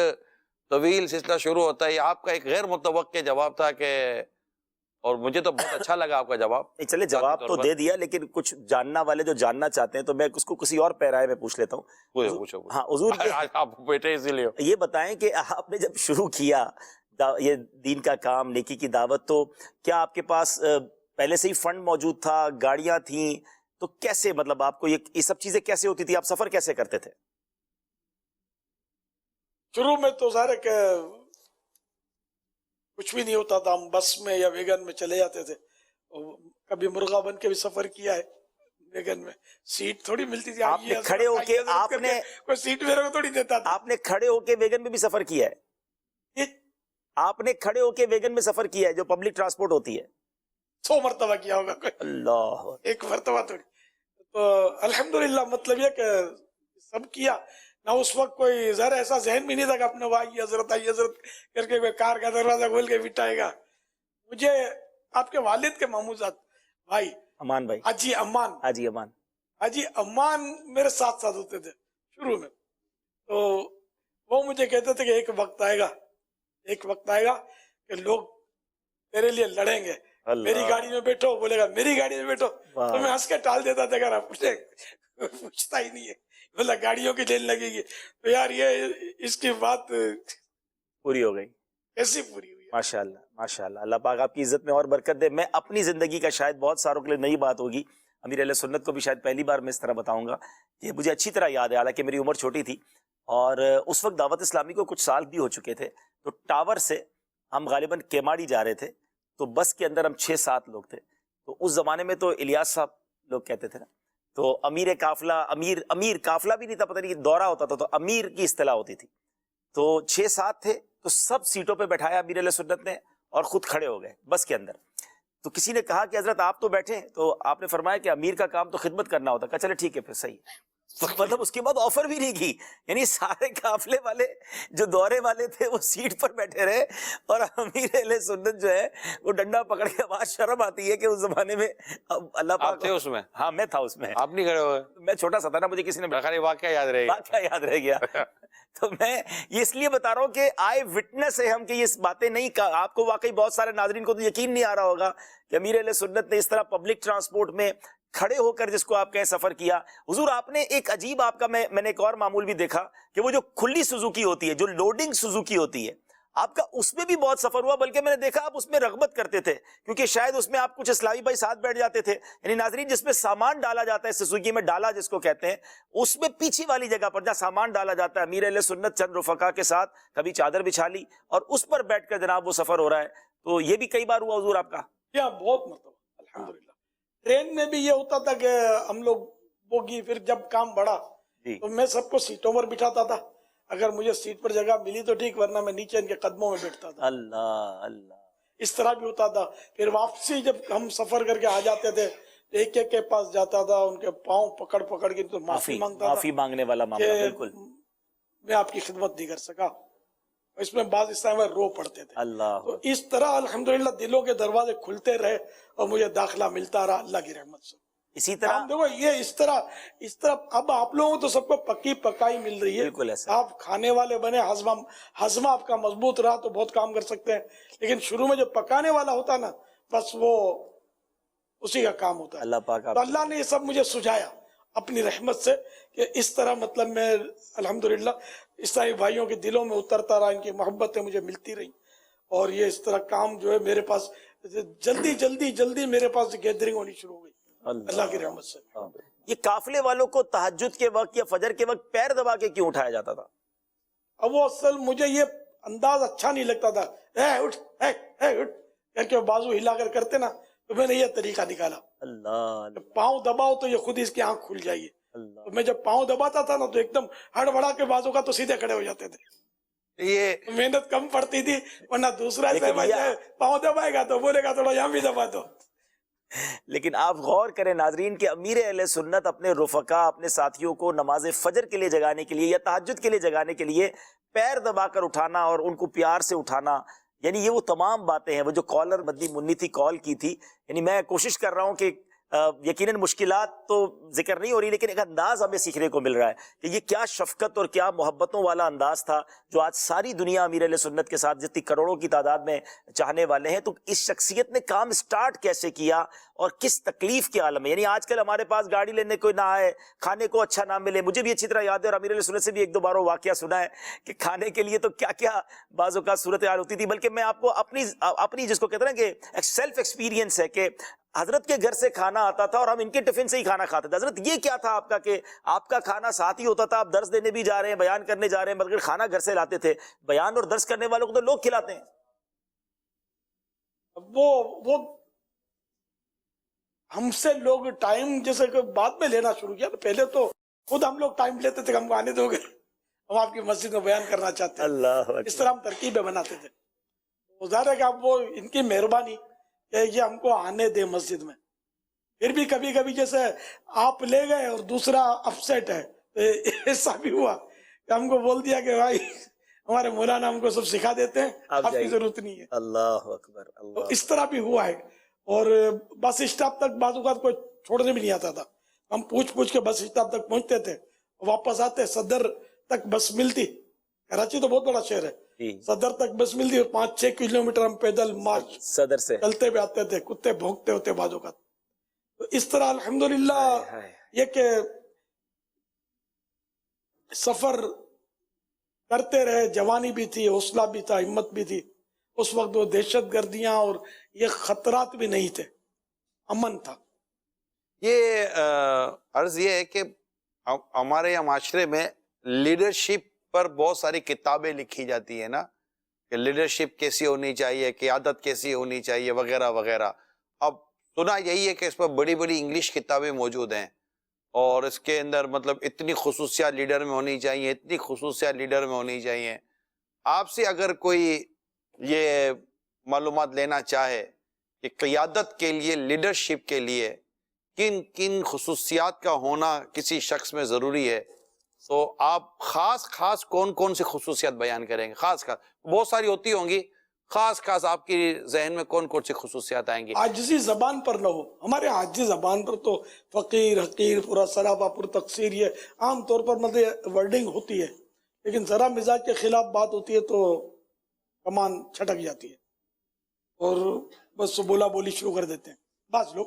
طویل سلسلہ شروع ہوتا ہے. یہ آپ کا ایک غیر متوقع جواب تھا کہ، اور مجھے تو بہت اچھا لگا آپ کا جواب. چلے جواب تو دے دیا، لیکن کچھ جاننا والے جو جاننا چاہتے ہیں تو میں اس کو کسی اور پیرائے میں پوچھ لیتا ہوں. پوچھو. ہاں حضور آپ بیٹے اسی لیے یہ بتائیں کہ آپ نے جب شروع کیا یہ دین کا کام، نیکی کی دعوت، تو کیا آپ کے پاس پہلے سے ہی فنڈ موجود تھا، گاڑیاں تھیں؟ تو کیسے مطلب آپ کو یہ سب چیزیں کیسے ہوتی تھی؟ آپ سفر کیسے کرتے تھے؟ شروع میں تو ظاہر ہے کہ کچھ بھی نہیں ہوتا تھا. ہم بس میں یا ویگن میں چلے جاتے تھے. کبھی مرغا بن کے بھی سفر کیا ہے ویگن میں. سیٹ تھوڑی ملتی تھی. آپ نے کھڑے ہو کے کوئی سیٹ میرے کو تھوڑی دیتا تھا. آپ نے کھڑے ہو کے ویگن میں بھی سفر کیا ہے؟ آپ نے کھڑے ہو کے ویگن میں سفر کیا ہے جو پبلک ٹرانسپورٹ ہوتی ہے؟ 100 مرتبہ کیا ہوگا کوئی. اللہ، ایک مرتبہ تھوڑی. تو الحمدللہ مطلب یہ کہ سب کیا نہ. اس وقت کوئی ذرا ایسا ذہن بھی نہیں تھا کہ اپنے بھائی حضرت آئی حضرت کر کے کوئی کار کا دروازہ کھول کے بٹھائے گا. مجھے آپ کے والد کے ماموزاد بھائی امان بھائی، حاجی امان، حاجی امان میرے ساتھ ساتھ ہوتے تھے شروع میں. تو وہ مجھے کہتے تھے کہ ایک وقت آئے گا کہ لوگ تیرے لیے لڑیں گے. میری گاڑی میں بیٹھو، بولے گا میری گاڑی میں بیٹھو. تو میں ہنس کے ٹال دیتا تھا کہ پوچھتا ہی نہیں ہے، بولا گاڑیوں کی لین لگے گی. تو یار یہ اس کی بات پوری ہو گئی. کیسی پوری ہوئی؟ ماشاءاللہ ماشاءاللہ. اللہ پاک آپ کی عزت میں اور برکت دے. میں اپنی زندگی کا شاید بہت ساروں کے لیے نئی بات ہوگی، امیر اہل سنت کو بھی شاید پہلی بار میں اس طرح بتاؤں گا کہ مجھے اچھی طرح یاد ہے، حالانکہ میری عمر چھوٹی تھی اور اس وقت دعوت اسلامی کو کچھ سال بھی ہو چکے تھے. تو ٹاور سے ہم غالباً کیماڑی جا رہے تھے، تو بس کے اندر ہم 6-7 لوگ تھے. تو اس زمانے میں تو الیاس صاحب لوگ کہتے تھے نا، تو امیر قافلہ، امیر قافلہ بھی نہیں تھا، پتہ نہیں دورہ ہوتا تھا، تو امیر کی اصطلاح ہوتی تھی. تو 6-7 تھے، تو سب سیٹوں پہ بٹھایا امیر علیہ سنت نے اور خود کھڑے ہو گئے بس کے اندر. تو کسی نے کہا کہ حضرت آپ تو بیٹھے ہیں، تو آپ نے فرمایا کہ امیر کا کام تو خدمت کرنا ہوتا. کہا چلے ٹھیک ہے پھر صحیح. مطلب اس کے بعد آفر بھی نہیں کی، یعنی سارے قافلے والے جو دورے والے تھے وہ سیٹ پر بیٹھے رہے، اور امیر اہل سنت جو ہے وہ ڈنڈا پکڑ کے، آواز شرم آتی ہے کہ اس زمانے میں اللہ پاک، آپ تھے اس میں؟ ہاں میں تھا اس میں، آپ نہیں کھڑے ہوئے؟ میں چھوٹا سا تھا نا، مجھے کسی نے خالی واقعہ یاد رہے گا. بات کیا یاد رہ گیا. تو میں یہ اس لیے بتا رہا ہوں کہ آئے وٹنس ہے ہم، کہ یہ باتیں نہیں، آپ کو واقعی بہت سارے ناظرین کو تو یقین نہیں آ رہا ہوگا کہ امیر اہل سنت نے اس طرح پبلک ٹرانسپورٹ میں کھڑے ہو کر، جس کو آپ کہیں سفر کیا. حضور آپ نے ایک عجیب، آپ کا میں نے ایک اور معمول بھی دیکھا کہ وہ جو کھلی سوزوکی ہوتی ہے، جو لوڈنگ سوزوکی ہوتی ہے، آپ کا اس میں بھی بہت سفر ہوا، بلکہ میں نے دیکھا آپ اس میں رغبت کرتے تھے، کیونکہ شاید اس میں آپ کچھ اسلامی بھائی ساتھ بیٹھ جاتے تھے. یعنی ناظرین جس میں سامان ڈالا جاتا ہے، سوزوکی میں ڈالا جس کو کہتے ہیں، اس میں پیچھے والی جگہ پر جہاں سامان ڈالا جاتا ہے، امیر اہل سنت چند رفقا کے ساتھ کبھی چادر بچھا لی اور اس پر بیٹھ کر جناب وہ سفر ہو رہا ہے. تو یہ بھی کئی بار ہوا حضور آپ کا؟ کیا بہت مطلب الحمدللہ. ٹرین میں بھی یہ ہوتا تھا کہ ہم لوگ بوگی، پھر جب کام بڑھا تو میں سب کو سیٹوں پر بٹھاتا تھا، اگر مجھے سیٹ پر جگہ ملی تو ٹھیک، ورنہ میں نیچے ان کے قدموں میں بیٹھتا تھا. اللہ اللہ، اس طرح بھی ہوتا تھا. پھر واپسی جب ہم سفر کر کے آ جاتے تھے، ایک ایک کے پاس جاتا تھا، ان کے پاؤں پکڑ پکڑ کے تو معافی مانگتا تھا معافی مانگنے والا معاملہ، کہ بالکل. میں آپ کی خدمت نہیں کر سکا. اس میں بعض اس طرح رو پڑتے تھے. اللہ، تو اس طرح الحمدللہ دلوں کے دروازے کھلتے رہے اور مجھے داخلہ ملتا رہا اللہ کی رحمت سے. اسی طرح ہم دیکھو یہ اس طرح اب آپ لوگوں کو تو سب کو پکی پکائی مل رہی ہے. بالکل ایسا. آپ کھانے والے بنے، ہضمہ آپ کا مضبوط رہا تو بہت کام کر سکتے ہیں، لیکن شروع میں جو پکانے والا ہوتا نا، بس وہ اسی کا کام ہوتا ہے. اللہ پاک تو اللہ نے یہ سب مجھے سجایا اپنی رحمت سے کہ اس طرح مطلب میں الحمدللہ عیسائی بھائیوں کے دلوں میں اترتا رہا، ان کی محبتیں مجھے ملتی رہی، اور یہ اس طرح کام جو ہے میرے پاس جلدی میرے پاس گیدرنگ ہونی شروع ہو گئی اللہ کی رحمت سے. یہ قافلے والوں کو تہجد کے وقت یا فجر کے وقت پیر دبا کے کیوں اٹھایا جاتا تھا؟ اب وہ اصل مجھے یہ انداز اچھا نہیں لگتا تھا، اٹھ کر کے بازو ہلا کر کرتے نا، تو میں نے یہ طریقہ نکالا، اللہ پاؤں دباؤ تو یہ خود اس کی آنکھ کھل جائیے. اللہ، تو میں جب پاؤں دباتا تھا نا تو ایک دم ہڑبڑا کے بازو کا تو سیدھے کھڑے ہو جاتے تھے. یہ محنت کم پڑتی تھی، ورنہ دوسرا لیکن پاؤں دبائے گا تو بولے گا تھوڑا یہاں بھی دبا دو. لیکن آپ غور کریں ناظرین کہ امیر اہل سنت اپنے رفقا، اپنے ساتھیوں کو نماز فجر کے لیے جگانے کے لیے یا تہجد کے لیے جگانے کے لیے پیر دبا کر اٹھانا اور ان کو پیار سے اٹھانا، یعنی یہ وہ تمام باتیں ہیں. وہ جو کالر مدی منی تھی کال کی تھی، یعنی میں کوشش کر رہا ہوں کہ یقیناً مشکلات تو ذکر نہیں ہو رہی، لیکن ایک انداز ہمیں سیکھنے کو مل رہا ہے کہ یہ کیا شفقت اور کیا محبتوں والا انداز تھا جو آج ساری دنیا امیر اہل سنت کے ساتھ جتنی کروڑوں کی تعداد میں چاہنے والے ہیں. تو اس شخصیت نے کام سٹارٹ کیسے کیا اور کس تکلیف کے عالم میں، یعنی آج کل ہمارے پاس گاڑی لینے کو نہ آئے، کھانے کو اچھا نہ ملے. مجھے بھی اچھی طرح یاد ہے اور امیر اہل سنت سے بھی ایک دو بار واقعہ سنا ہے کہ کھانے کے لیے تو کیا کیا بعض اوقات صورتحال ہوتی تھی. بلکہ میں آپ کو اپنی جس کو کہتے ہیں نا کہ سیلف ایکسپیرینس ہے کہ حضرت کے گھر سے کھانا آتا تھا اور ہم ان کے ٹفن سے ہی کھانا کھاتے تھے. حضرت یہ کیا تھا آپ کا کہ آپ کا کھانا ساتھ ہی ہوتا تھا، آپ درس دینے بھی جا رہے ہیں، بیان کرنے جا رہے ہیں، مگر کھانا گھر سے لاتے تھے. بیان اور درس کرنے والوں کو تو لوگ کھلاتے ہیں. وہ ہم سے لوگ ٹائم جیسے کہ بعد میں لینا شروع کیا، پہلے تو خود ہم لوگ ٹائم لیتے تھے کہ ہم کو آنے دو گے، ہم آپ کی مسجد میں بیان کرنا چاہتے ہیں. اللہ اس طرح ہم ترکیبیں بناتے تھے. ظاہر ہے کہ اب وہ ان کی مہربانی کہ یہ ہم کو آنے دے مسجد میں. پھر بھی کبھی کبھی جیسے آپ لے گئے اور دوسرا اپسیٹ ہے، ایسا بھی ہوا کہ ہم کو بول دیا کہ بھائی ہمارے مولانا ہم کو سب سکھا دیتے ہیں، آپ کی ضرورت نہیں ہے. اللہ اکبر، تو اللہ. اس طرح بھی ہوا ہے. اور بس اسٹاپ تک بعض اوقات کوئی چھوڑنے بھی نہیں آتا تھا، ہم پوچھ کے بس اسٹاپ تک پہنچتے تھے، واپس آتے صدر تک بس ملتی. کراچی تو بہت بڑا شہر ہے، صدر تک بس ملتی اور 5-6 کلومیٹر ہم پیدل مارچ صدر سے چلتے بھی آتے تھے، کتے بھونکتے ہوتے بعض اوقات. تو اس طرح الحمدللہ یہ کہ سفر کرتے رہے، جوانی بھی تھی، حوصلہ بھی تھا، ہمت بھی تھی. اس وقت وہ دہشت گردیاں اور یہ خطرات بھی نہیں تھے، امن تھا. یہ عرض یہ ہے کہ ہمارے یہاں معاشرے میں لیڈرشپ پر بہت ساری کتابیں لکھی جاتی ہیں نا، کہ لیڈرشپ کیسی ہونی چاہیے، قیادت کیسی ہونی چاہیے وغیرہ وغیرہ. اب سنا یہی ہے کہ اس پر بڑی بڑی انگلش کتابیں موجود ہیں اور اس کے اندر مطلب اتنی خصوصیات لیڈر میں ہونی چاہیے، اتنی خصوصیات لیڈر میں ہونی چاہیے. آپ سے اگر کوئی یہ معلومات لینا چاہے کہ قیادت کے لیے، لیڈرشپ کے لیے کن کن خصوصیات کا ہونا کسی شخص میں ضروری ہے، تو آپ خاص کون کون سی خصوصیات بیان کریں گے؟ خاص بہت ساری ہوتی ہوں گی، خاص آپ کی ذہن میں کون کون سی خصوصیات آئیں گی؟ عاجزی زبان پر نہ ہو. ہمارے عاجزی زبان پر تو فقیر، حقیر، پورا سرابا، پر تقصیر، یہ عام طور پر مطلب ورڈنگ ہوتی ہے، لیکن ذرا مزاج کے خلاف بات ہوتی ہے تو کمان چھٹک جاتی ہے اور بس بولا بولی شروع کر دیتے ہیں بعض لوگ.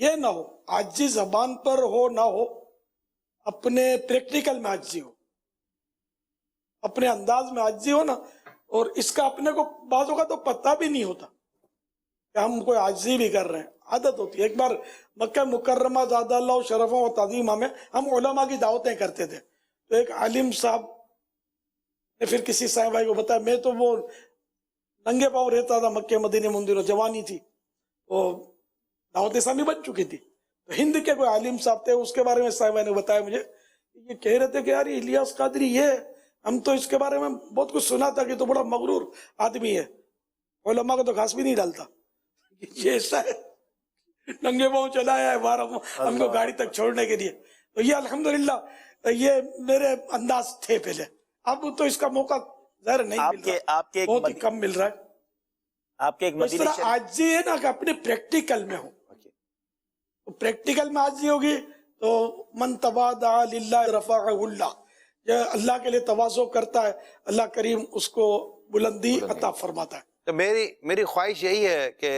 یہ نہ ہو، عاجزی زبان پر ہو نہ ہو، اپنے پریکٹیکل میں عاجزی ہو، اپنے انداز میں عاجزی ہو نا. اور اس کا اپنے کو بعضوں کا تو پتہ بھی نہیں ہوتا کہ ہم کوئی عاجزی بھی کر رہے ہیں، عادت ہوتی ہے. ایک بار مکہ مکرمہ زادہ اللہ شرفوں و تعظیمہ میں ہم علماء کی دعوتیں کرتے تھے، تو ایک عالم صاحب نے پھر کسی صاحب بھائی کو بتایا، میں تو وہ ننگے پاؤں رہتا تھا مکہ مدینے مندروں، جوانی تھی، وہ دعوت اسلامی بن چکی تھی. تو ہند کے کوئی عالم صاحب تھے، اس کے بارے میں صاحب بھائی نے بتایا مجھے، یہ کہہ رہے تھے کہ یار الیاس قادری، یہ ہم تو اس کے بارے میں بہت کچھ سنا تھا کہ تو بڑا مغرور آدمی ہے، علماء کو تو گھاس بھی نہیں ڈالتا، یہ ایسا ہے ننگے پاؤں چلا ہے بارہ ہم کو گاڑی تک چھوڑنے کے لیے. تو یہ الحمدللہ یہ میرے انداز تھے پہلے، اب تو اس کا موقع ظاہر نہیں مل رہا، آپ کے بہت ہی کم مل رہا ہے. آپ کے ایک اس طرح عاجزی ہے نا کہ اپنے پریکٹیکل میں ہو، تو پریکٹیکل میں عاجزی ہوگی تو من تواضع للہ رفعہ اللہ، یہ اللہ کے لیے تواضع کرتا ہے اللہ کریم اس کو بلندی عطا فرماتا ہے. تو میری خواہش یہی ہے کہ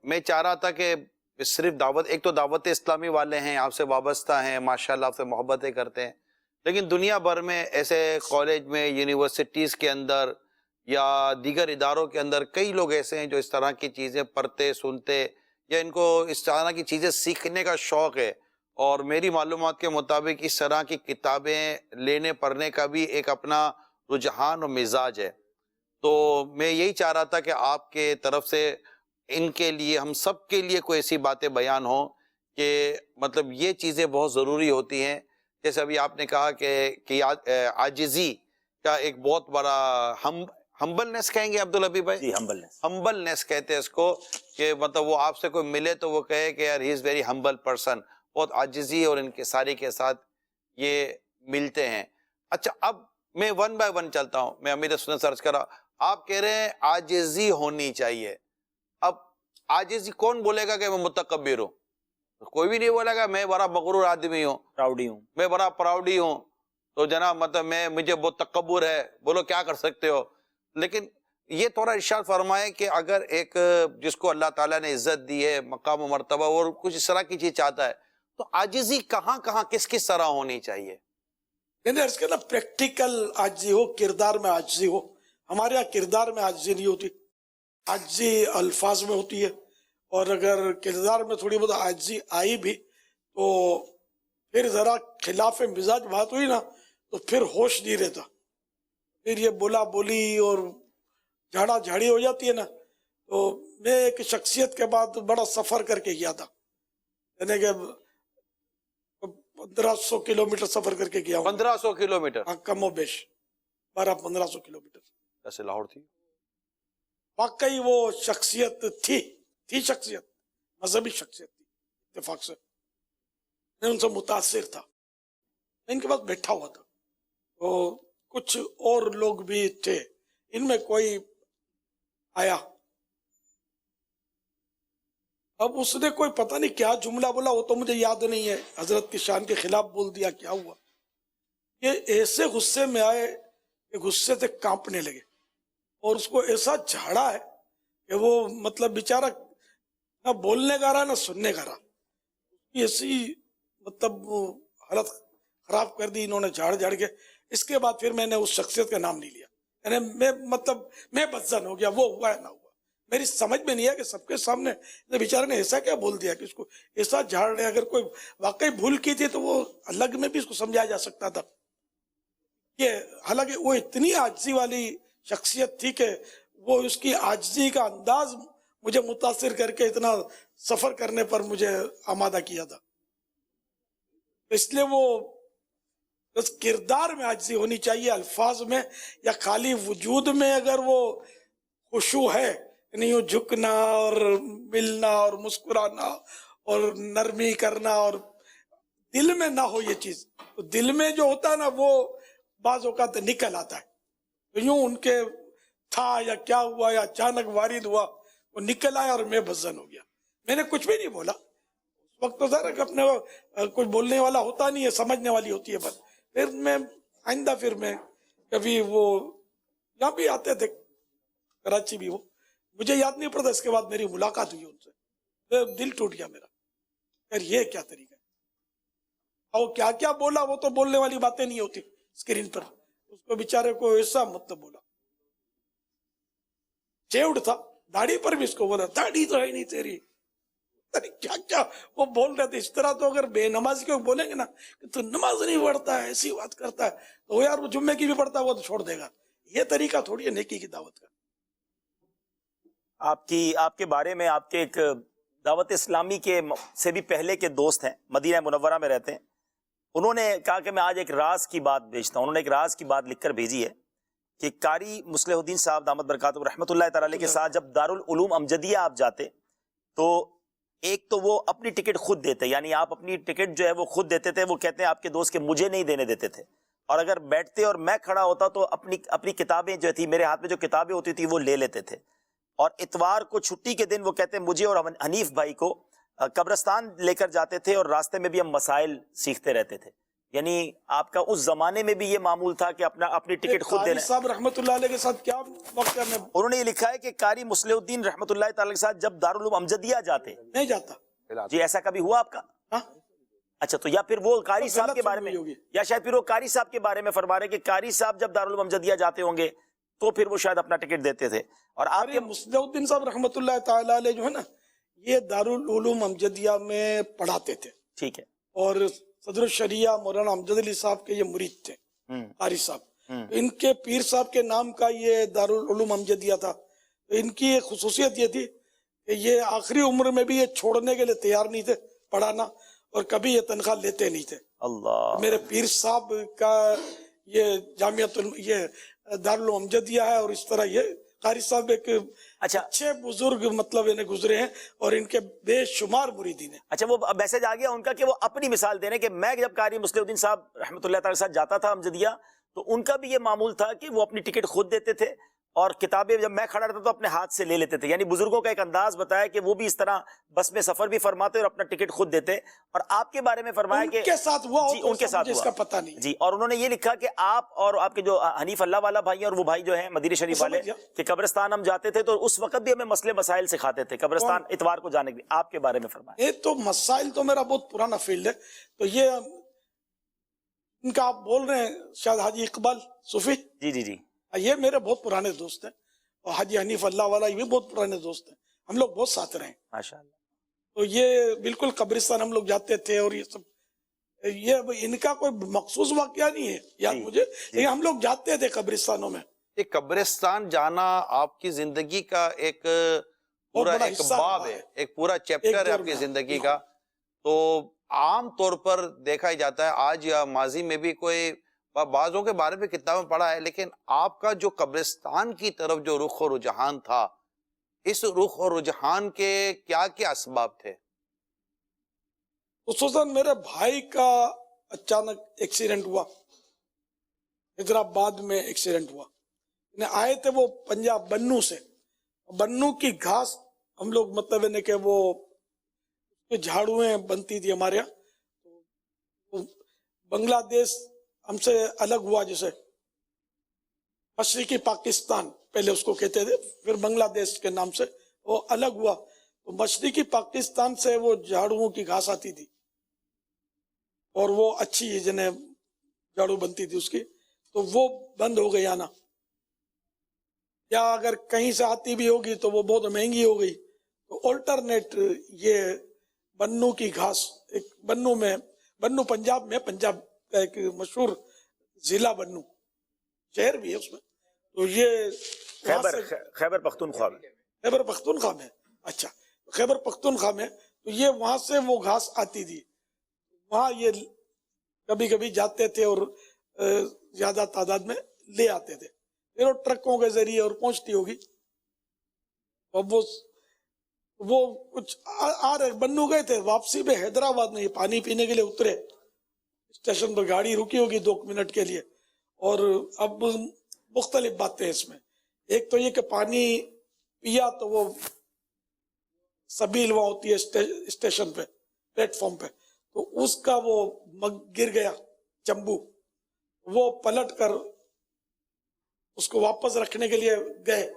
میں چاہ رہا تھا کہ صرف دعوت، ایک تو دعوت اسلامی والے ہیں، آپ سے وابستہ ہیں، ماشاءاللہ آپ سے محبتیں کرتے ہیں، لیکن دنیا بھر میں ایسے کالج میں، یونیورسٹیز کے اندر یا دیگر اداروں کے اندر کئی لوگ ایسے ہیں جو اس طرح کی چیزیں پڑھتے سنتے یا ان کو اس طرح کی چیزیں سیکھنے کا شوق ہے، اور میری معلومات کے مطابق اس طرح کی کتابیں لینے پڑھنے کا بھی ایک اپنا رجحان اور مزاج ہے. تو میں یہی چاہ رہا تھا کہ آپ کے طرف سے ان کے لیے، ہم سب کے لیے کوئی ایسی باتیں بیان ہوں کہ مطلب یہ چیزیں بہت ضروری ہوتی ہیں. جیسے ابھی آپ نے کہا کہ عاجزی کا ایک بہت بڑا ہمبلنس کہیں گے عبدالحبیب بھائی؟ جی، ہمبلنس کہتے ہیں اس کو، کہ مطلب وہ آپ سے کوئی ملے تو وہ کہے کہ یار ہی از ویری ہمبل پرسن، بہت عاجزی اور انکساری کے ساتھ یہ ملتے ہیں. اچھا، اب میں ون بائی ون چلتا ہوں. میں امیر سنت سرچ کرا، آپ کہہ رہے ہیں عاجزی ہونی چاہیے. اب عاجزی کون بولے گا کہ میں متکبر ہوں؟ کوئی بھی نہیں بولے گا میں بڑا مغرور آدمی ہوں، پراؤڈی ہوں، میں بڑا پراؤڈی ہوں، تو جناب مطلب مجھے بہت تکبر ہے، بولو کیا کر سکتے ہو. لیکن یہ تھوڑا ارشاد فرمائے کہ اگر ایک جس کو اللہ تعالیٰ نے عزت دی ہے، مقام و مرتبہ، اور کچھ اس طرح کی چیز چاہتا ہے، تو عاجزی کہاں کس طرح ہونی چاہیے؟ یعنی اس کے نا پریکٹیکل عاجزی ہو، کردار میں عاجزی ہو. ہمارے یہاں کردار میں عاجزی نہیں ہوتی، عاجزی الفاظ میں ہوتی ہے، اور اگر کردار میں تھوڑی بہت عاجزی آئی بھی تو پھر ذرا خلاف مزاج بات ہوئی نا تو پھر ہوش نہیں رہتا، پھر یہ بولا بولی اور جھاڑا جھاڑی ہو جاتی ہے نا. تو میں ایک شخصیت کے بعد بڑا سفر کر کے گیا تھا، یعنی کہ 1500 کلومیٹر سفر کر کے گیا ہوں. 1500 کلومیٹر؟ ہاں، کم و بیش 1500 کلومیٹر. ایسے لاہور تھی؟ واقعی وہ شخصیت تھی شخصیت، مذہبی شخصیت تھی. اتفاق سے میں ان سے متاثر تھا. میں ان کے پاس بیٹھا ہوا تھا تو کچھ اور لوگ بھی تھے، ان میں کوئی آیا، اب اس نے کوئی پتہ نہیں کیا جملہ بولا، وہ تو مجھے یاد نہیں ہے، حضرت کی شان کے خلاف بول دیا، کیا ہوا. یہ ایسے غصے میں آئے کہ غصے سے کانپنے لگے، اور اس کو ایسا جھاڑا ہے کہ وہ مطلب بیچارہ نہ بولنے کا رہا نہ سننے کا رہا. ایسی مطلب حالت خراب کر دی انہوں نے جھاڑ کے. اس کے بعد پھر میں نے اس شخصیت کا نام نہیں لیا، یعنی میں بدزن ہو گیا، وہ ہوا ہے نہ ہوا میری سمجھ میں نہیں ہے کہ سب کے سامنے بیچارے نے ایسا کیا بول دیا کہ اس کو ایسا جھاڑ رہے. اگر کوئی واقعی بھول کی تھی تو وہ الگ میں بھی اس کو سمجھایا جا سکتا تھا. یہ حالانکہ وہ اتنی عاجزی والی شخصیت تھی کہ وہ اس کی عاجزی کا انداز مجھے متاثر کر کے اتنا سفر کرنے پر مجھے آمادہ کیا تھا. اس لیے وہ بس کردار میں عاجزی ہونی چاہیے، الفاظ میں یا خالی وجود میں اگر وہ خشوع ہے، یعنی یوں جھکنا اور ملنا اور مسکرانا اور نرمی کرنا اور دل میں نہ ہو یہ چیز. تو دل میں جو ہوتا ہے نا وہ بعض اوقات نکل آتا ہے. تو یوں ان کے تھا یا کیا ہوا یا اچانک وارد ہوا وہ نکل آیا اور میں بزن ہو گیا. میں نے کچھ بھی نہیں بولا اس وقت. تو ذرا اپنے کچھ بولنے والا ہوتا نہیں ہے, سمجھنے والی ہوتی ہے بس. پھر میں آئندہ پھر میں کبھی وہ یہاں بھی آتے تھے کراچی بھی, وہ مجھے یاد نہیں پڑتا. اس کے بعد میری ملاقات ہوئی ان سے, دل ٹوٹ گیا میرا. یار یہ کیا طریقہ ہے, اور کیا کیا بولا وہ تو بولنے والی باتیں نہیں ہوتی اسکرین پر. اس کو بیچارے کو ایسا مطلب بولا, چیوڑ تھا, داڑھی پر بھی اس کو بولا داڑھی تو ہے نہیں تیری, کیا کیا وہ بول رہے تھے. اس طرح تو اگر بے نمازی کو بولیں گے نا کہ تو نماز نہیں پڑھتا ہے, ایسی بات کرتا ہے, تو وہ یار وہ جمعے کی بھی پڑھتا ہے وہ تو چھوڑ دے گا. یہ طریقہ تھوڑی ہے نیکی کی دعوت کا. آپ کے بارے میں آپ کے ایک دعوت اسلامی کے سے بھی پہلے کے دوست ہیں, مدینہ منورہ میں رہتے ہیں, انہوں نے کہا کہ میں آج ایک راز کی بات بھیجتا ہوں. انہوں نے ایک راز کی بات لکھ کر بھیجی ہے کہ قاری مصلح الدین صاحب دامت برکاتہ رحمۃ اللہ تعالی علیہ کے ساتھ جب دارالعلوم امجدیہ آپ جاتے تو ایک تو وہ اپنی ٹکٹ خود دیتے, یعنی آپ اپنی ٹکٹ جو ہے وہ خود دیتے تھے. وہ کہتے ہیں آپ کے دوست کے مجھے نہیں دینے دیتے تھے, اور اگر بیٹھتے اور میں کھڑا ہوتا تو اپنی کتابیں جو تھی میرے ہاتھ میں جو کتابیں ہوتی تھی وہ لے لیتے تھے. اور اتوار کو چھٹی کے دن وہ کہتے ہیں مجھے اور حنیف بھائی کو قبرستان لے کر جاتے تھے, اور راستے میں بھی ہم مسائل سیکھتے رہتے تھے. یعنی آپ کا اس زمانے میں بھی یہ معمول تھا کہ اپنی ٹکٹ خود دینا. صاحب رحمۃ اللہ علیہ کے ساتھ کیا وقت ہے, انہوں نے یہ لکھا ہے کہ قاری مصلح الدین رحمۃ اللہ تعالی کے ساتھ جب دارالعلوم امجدیہ جاتے. نہیں جاتا. جی ایسا کبھی ہوا آپ کا؟ اچھا, تو یا پھر وہ قاری صاحب کے بارے میں, یا شاید پھر وہ قاری صاحب کے بارے میں فرما رہے کہ قاری صاحب جب دارالعلوم امجدیہ جاتے ہوں گے تو پھر وہ شاید اپنا ٹکٹ دیتے تھے. اور آپ کے مصلح الدین صاحب رحمۃ اللہ تعالی علیہ جو ہے نا یہ دارالعلوم امجدیہ میں پڑھاتے تھے. ٹھیک ہے. اور صدر الشریعہ مولانا امجد علی صاحب کے یہ مرید تھے قاری صاحب. ان کے پیر صاحب کے نام کا یہ دارالعلوم امجدیہ تھا. ان کی ایک خصوصیت یہ تھی کہ یہ آخری عمر میں بھی یہ چھوڑنے کے لیے تیار نہیں تھے پڑھانا, اور کبھی یہ تنخواہ لیتے نہیں تھے. اللہ, میرے پیر صاحب کا یہ جامعۃ یہ دارالعلوم امجدیہ ہے, اور اس طرح یہ قاری صاحب ایک اچھے بزرگ مطلب انہیں گزرے ہیں, اور ان کے بے شمار مریدین ہیں. اچھا, وہ میسج آ گیا ان کا کہ وہ اپنی مثال دے رہے ہیں کہ میں جب قاری مصلح الدین صاحب رحمۃ اللہ تعالی کے ساتھ جاتا تھا امجدیہ تو ان کا بھی یہ معمول تھا کہ وہ اپنی ٹکٹ خود دیتے تھے, اور کتابیں جب میں کھڑا رہتا تو اپنے ہاتھ سے لے لیتے تھے. یعنی بزرگوں کا ایک انداز بتایا کہ وہ بھی اس طرح بس میں سفر بھی فرماتے اور اپنا ٹکٹ خود دیتے. اور آپ کے بارے میں فرمایا کہ ان کے ساتھ ہوا, جی ان کے ساتھ اس کا پتہ نہیں. جی, اور انہوں نے یہ لکھا کہ آپ اور آپ کے جو حنیف اللہ والا بھائی ہیں اور وہ بھائی جو ہیں مدینہ شریف والے, کہ قبرستان ہم جاتے تھے تو اس وقت بھی ہمیں مسئلے مسائل سکھاتے تھے قبرستان اتوار کو جانے کے لیے. آپ کے بارے میں فرمایا. یہ تو مسائل تو میرا بہت پرانا فیلڈ ہے. تو یہ ان کا آپ بول رہے ہیں شاید حاجی اقبال صوفی, جی جی جی, یہ میرے بہت پرانے دوست ہیں, اور حاجی حنیف اللہ والا یہ بھی بہت پرانے دوست ہیں. ہم لوگ بہت ساتھ رہے ہیں ماشاءاللہ. تو یہ بالکل قبرستان ہم لوگ جاتے تھے, اور یہ سب یہ ان کا کوئی مخصوص واقعہ نہیں ہے یاد مجھے, لیکن ہم لوگ جاتے تھے قبرستانوں میں. یہ قبرستان جانا آپ کی زندگی کا ایک پورا ایک باب ہے, ایک پورا چیپٹر ہے آپ کی زندگی کا. تو عام طور پر دیکھا ہی جاتا ہے آج یا ماضی میں بھی کوئی بعضوں کے بارے میں کتابیں پڑھا ہے, لیکن آپ کا جو قبرستان کی طرف جو رخ اور رجحان تھا, اس رخ اور رجحان کے کیا کیا اسباب تھے؟ خصوصاً میرے بھائی کا اچانک ایکسیڈنٹ ہوا, حیدرآباد میں ایکسیڈنٹ ہوا. آئے تھے وہ پنجاب بنو سے, بنو کی گھاس ہم لوگ مطلب ہے کہ وہ جھاڑویں بنتی تھی ہمارے یہاں. بنگلہ دیش ہم سے الگ ہوا, جیسے مشرقی پاکستان پہلے اس کو کہتے تھے, پھر بنگلہ دیش کے نام سے وہ الگ ہوا. تو مشرقی پاکستان سے وہ جھاڑوؤں کی گھاس آتی تھی, اور وہ اچھی جنہیں جھاڑو بنتی تھی اس کی, تو وہ بند ہو گئی آنا, یا اگر کہیں سے آتی بھی ہوگی تو وہ بہت مہنگی ہو گئی. تو آلٹرنیٹ یہ بنو کی گھاس, ایک بنو میں, بنو پنجاب میں, پنجاب کا ایک مشہور ضلع بنو, شہر بھی ہے اس میں. تو یہ خیبر پختونخوا میں, خیبر پختونخوا میں, اچھا خیبر پختونخوا میں. تو یہ وہاں سے وہ گھاس آتی تھی, وہاں یہ کبھی کبھی جاتے تھے اور زیادہ تعداد میں لے آتے تھے, پھر وہ ٹرکوں کے ذریعے اور پہنچتی ہوگی. اب وہ وہ کچھ آ رہے بنو گئے تھے، واپسی میں حیدرآباد میں یہ پانی پینے کے لیے اترے، اسٹیشن پر گاڑی رکی ہوگی 2 منٹ کے لیے، اور اب مختلف باتیں اس میں، ایک تو یہ کہ پانی پیا تو وہ سبیل وہاں ہوتی ہے اسٹیشن پہ، پلیٹ فارم پہ، تو اس کا وہ مگ گر گیا چمبو، وہ پلٹ کر اس کو واپس رکھنے کے لیے گئے،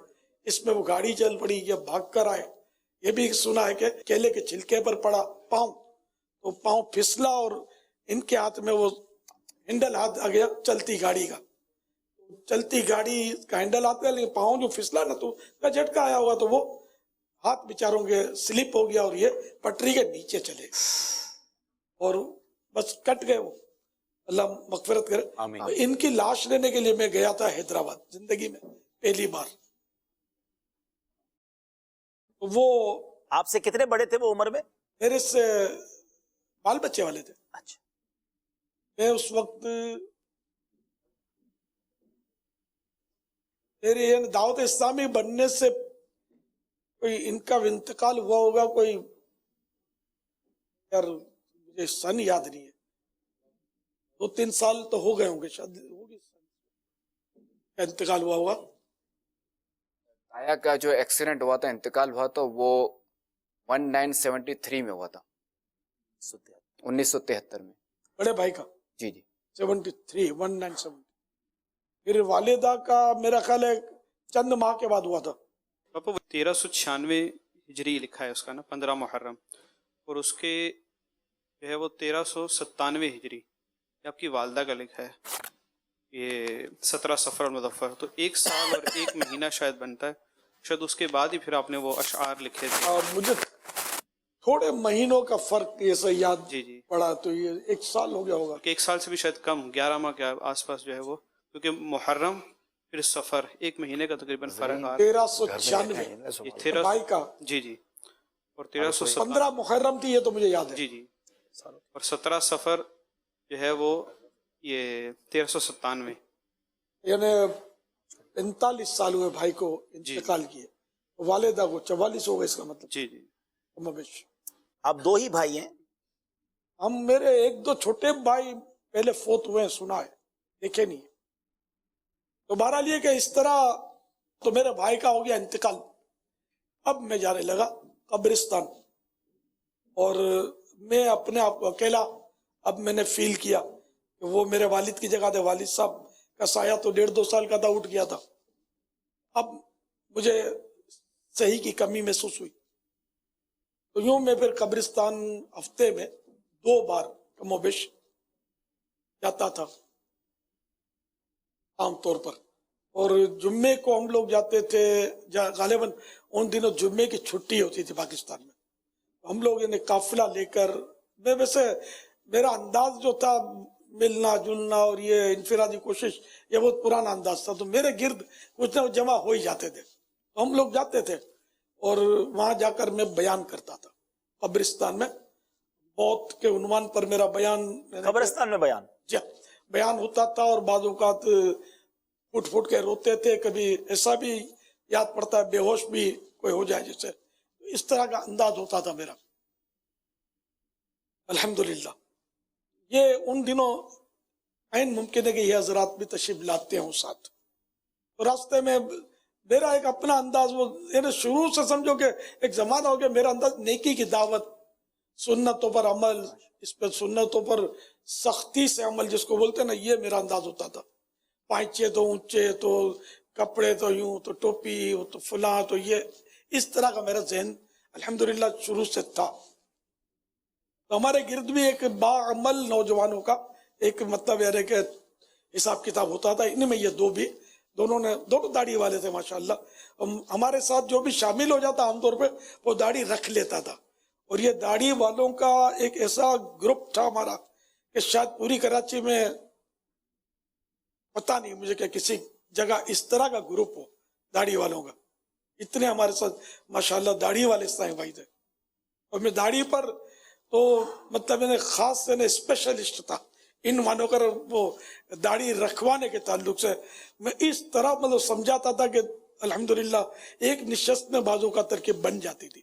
اس میں وہ گاڑی چل پڑی، یہ بھاگ کر آئے۔ یہ بھی سنا ہے کہ کیلے کے چھلکے پر پڑا پاؤں، تو پاؤں پھسلا اور ان کے ہاتھ میں وہ ہینڈل ہاتھ آ گیا چلتی گاڑی کا، چلتی گاڑی کا ہینڈل ہاتھ گیا، لیکن پاؤں جو پھسلا نا تو کا جھٹکا آیا ہوگا، تو وہ ہاتھ بیچاروں کے سلپ ہو گیا اور یہ پٹری کے نیچے چلے اور بس کٹ گئے وہ، اللہ مغفرت کرے۔ آمین۔ ان کی لاش لینے کے لیے میں گیا تھا حیدرآباد، زندگی میں پہلی بار۔ وہ آپ سے کتنے بڑے تھے وہ عمر میں؟ میرے سے بال بچے والے تھے، اچھا، میں اس وقت میرے یعنی دعوت اسلامی بننے سے کوئی ان کا انتقال ہوا ہوگا، کوئی یار مجھے سن یاد نہیں ہے، 2-3 سال تو ہو گئے ہوں گے، شاید ہوگی انتقال ہوا ہوگا۔ آیا کا جو ایکسیڈنٹ ہوا تھا، انتقال ہوا تو وہ 1973 میں ہوا تھا، 1973 میں۔ بڑے بھائی کا جی جی 1973 پھر والدہ کا میرا خیال ہے چند ماہ کے بعد ہوا تھا۔ پاپا وہ 1396 ہجری لکھا ہے اس کا نا، 15 محرم، اور اس کے جو ہے وہ 1397 ہجری، یہ آپ کی والدہ کا لکھا ہے، یہ 17 صفر المظفر، تو 1 سال اور 1 مہینہ شاید بنتا ہے، شاید اس کے بعد ہی پھر آپ نے وہ اشعار لکھے تھے۔ اور مجھے تھوڑے مہینوں کا فرق ایسا یاد جی جی، پڑا، تو یہ 1 سال ہو گیا ہوگا۔ کہ 1 سال سے بھی شاید کم، 11 ماہ کے آس پاس جو ہے وہ، کیونکہ محرم پھر سفر 1 مہینے کا تقریباً فرق آ رہا 1396 ہے، 1300 بھائی کا، جی جی، اور 1397 15 محرم تھی، یہ تو مجھے یاد ہے۔ جی جی، اور 17 سفر جو ہے وہ یہ 1397۔ یعنی 45 سال ہوئے بھائی کو انتقال کیے، والدہ کو 44 ہو گئے، اس کا مطلب جی جی۔ کم و بیش۔ آپ 2 ہی بھائی ہیں؟ ہم میرے 1-2 چھوٹے بھائی پہلے فوت ہوئے ہیں، سنا ہے، دیکھے نہیں۔ تو بہرحال یہ کہ اس طرح تو میرے بھائی کا ہو گیا انتقال، اب میں جانے لگا قبرستان، اور میں اپنے آپ کو اکیلا، اب میں نے فیل کیا کہ وہ میرے والد کی جگہ تھے، والد صاحب کا سایہ تو 1.5-2 سال کا تھا، اٹھ گیا تھا، اب مجھے صحیح کی کمی محسوس ہوئی، تو یوں میں پھر قبرستان ہفتے میں 2 بار کم و بیش جاتا تھا عام طور پر، اور جمعے کو ہم لوگ جاتے تھے، غالباً ان دنوں جمعے کی چھٹی ہوتی تھی پاکستان میں، ہم لوگ انہیں قافلہ لے کر، میں ویسے میرا انداز جو تھا ملنا جلنا اور یہ انفرادی کوشش، یہ بہت پرانا انداز تھا، تو میرے گرد کچھ نہ جمع ہو ہی جاتے تھے، تو ہم لوگ جاتے تھے اور وہاں جا کر میں بیان کرتا تھا قبرستان میں، موت کے عنوان پر میرا بیان، قبرستان میں بیان؟ جی بیان ہوتا تھا، اور بعض اوقات پھٹ پھٹ کے روتے تھے، کبھی ایسا بھی یاد پڑتا ہے بے ہوش بھی کوئی ہو جائے جیسے، اس طرح کا انداز ہوتا تھا میرا۔ الحمدللہ یہ ان دنوں عین ممکن ہے کہ یہ حضرات بھی تشریف لاتے ہوں ساتھ، تو راستے میں میرا ایک اپنا انداز، وہ یعنی شروع سے سمجھو کہ ایک زمانہ ہو گیا میرا انداز نیکی کی دعوت، سنتوں پر عمل، اس پر سنتوں پر سختی سے عمل جس کو بولتے ہیں نا، یہ میرا انداز ہوتا تھا، پائچے تو اونچے، تو کپڑے تو یوں، تو ٹوپی تو فلاں، تو یہ اس طرح کا میرا ذہن الحمدللہ شروع سے تھا۔ تو ہمارے گرد بھی ایک باعمل نوجوانوں کا ایک مطلب ہے کہ حساب کتاب ہوتا تھا، ان میں یہ دونوں داڑھی والے تھے ماشاءاللہ، ہمارے ساتھ جو بھی شامل ہو جاتا عام طور پہ وہ داڑھی رکھ لیتا تھا، اور یہ داڑھی والوں کا ایک ایسا گروپ تھا ہمارا کہ شاید پوری کراچی میں پتہ نہیں مجھے کہ کسی جگہ اس طرح کا گروپ ہو داڑھی والوں کا، اتنے ہمارے ساتھ ماشاءاللہ داڑھی والے اسلامی بھائی تھے، اور میں داڑھی پر تو مطلب میں نے خاص اسپیشلسٹ تھا ان مانو کر، وہ داڑھی رکھوانے کے تعلق سے میں اس طرح مطلب سمجھاتا تھا کہ الحمدللہ ایک نشست میں بازوں کا ترکیب بن جاتی تھی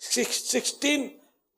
16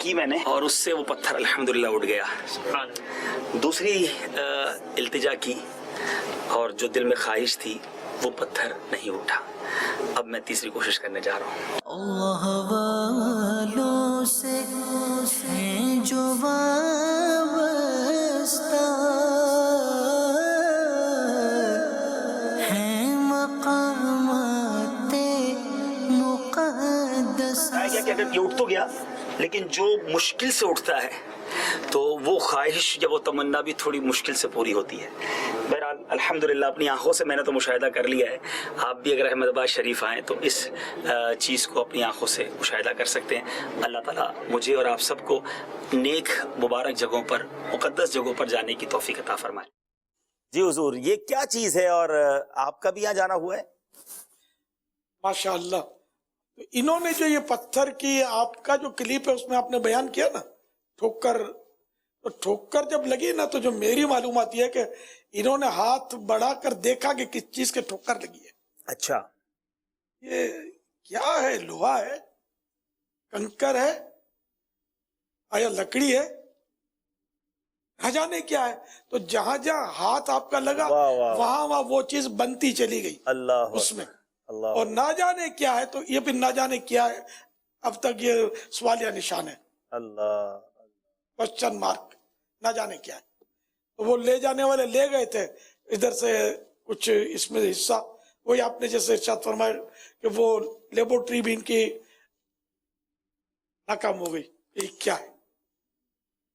کی میں نے اور اس سے وہ پتھر الحمدللہ اٹھ گیا. دوسری التجا کی اور جو دل میں خواہش تھی وہ پتھر نہیں اٹھا. اب میں تیسری کوشش کرنے جا رہا ہوں. اللہ والوں سے ہیں جو وابستہ ہیں مقامات مقدس. کہ اگر یہ اٹھ تو گیا لیکن جو مشکل سے اٹھتا ہے تو وہ خواہش یا وہ تمنا بھی تھوڑی مشکل سے پوری ہوتی ہے. بہرحال الحمدللہ اپنی آنکھوں سے میں نے تو مشاہدہ کر لیا ہے. آپ بھی اگر احمد آباد شریف آئیں تو اس چیز کو اپنی آنکھوں سے مشاہدہ کر سکتے ہیں. اللہ تعالیٰ مجھے اور آپ سب کو نیک مبارک جگہوں پر مقدس جگہوں پر جانے کی توفیق عطا فرمائے. جی حضور یہ کیا چیز ہے اور آپ کا بھی یہاں جانا ہوا ہے؟ ماشاء اللہ. انہوں نے جو یہ پتھر کی آپ کا جو کلپ ہے اس میں آپ نے بیان کیا نا ٹھوکر، تو ٹھوکر جب لگی نا تو جو میری معلومات یہ ہے کہ انہوں نے ہاتھ بڑھا کر دیکھا کہ کس چیز کے ٹھوکر لگی ہے. اچھا یہ کیا ہے؟ لوہا ہے، کنکر ہے، آیا لکڑی ہے، نہ جانے کیا ہے. تو جہاں جہاں ہاتھ آپ کا لگا وہاں وہ چیز بنتی چلی گئی اللہ اس میں. اور نہ جانے کیا ہے تو یہ بھی نہ جانے کیا ہے، اب تک یہ سوالیہ نشان ہے، اللہ کوسچن مارک، نہ جانے کیا ہے. تو وہ لے جانے والے لے گئے تھے ادھر سے کچھ اس میں حصہ، وہی آپ نے جیسے ارشاد فرمایا کہ وہ لیبورٹری بھی ان کی ناکام ہو گئی. یہ کیا ہے؟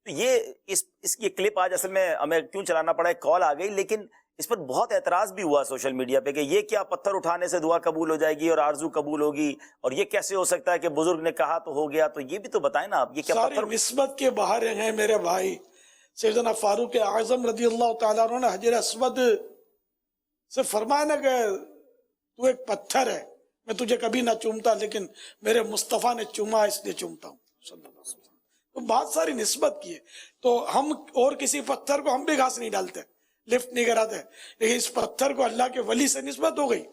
یہ اس کی کلپ آج اصل میں ہمیں کیوں چلانا پڑا ہے، کال آ گئی لیکن اس پر بہت اعتراض بھی ہوا سوشل میڈیا پہ کہ یہ کیا پتھر اٹھانے سے دعا قبول ہو جائے گی اور آرزو قبول ہوگی، اور یہ کیسے ہو سکتا ہے کہ بزرگ نے کہا تو ہو گیا. تو یہ بھی تو بتائیں نا آپ، یہ کیا ساری پتھر نسبت کے باہر ہیں میرے بھائی. سیدنا فاروق اعظم رضی اللہ تعالیٰ عنہ نے حجر اسود سے فرمایا نا کہ تو ایک پتھر ہے، میں تجھے کبھی نہ چومتا لیکن میرے مصطفیٰ نے چوما اس لیے چومتا ہوں. تو بہت ساری نسبت کی ہے. تو ہم اور کسی پتھر کو ہم بھی گھاس نہیں ڈالتے، لفٹ نہیں کراتے، لیکن اس پتھر کو اللہ کے ولی سے نسبت ہو گئی،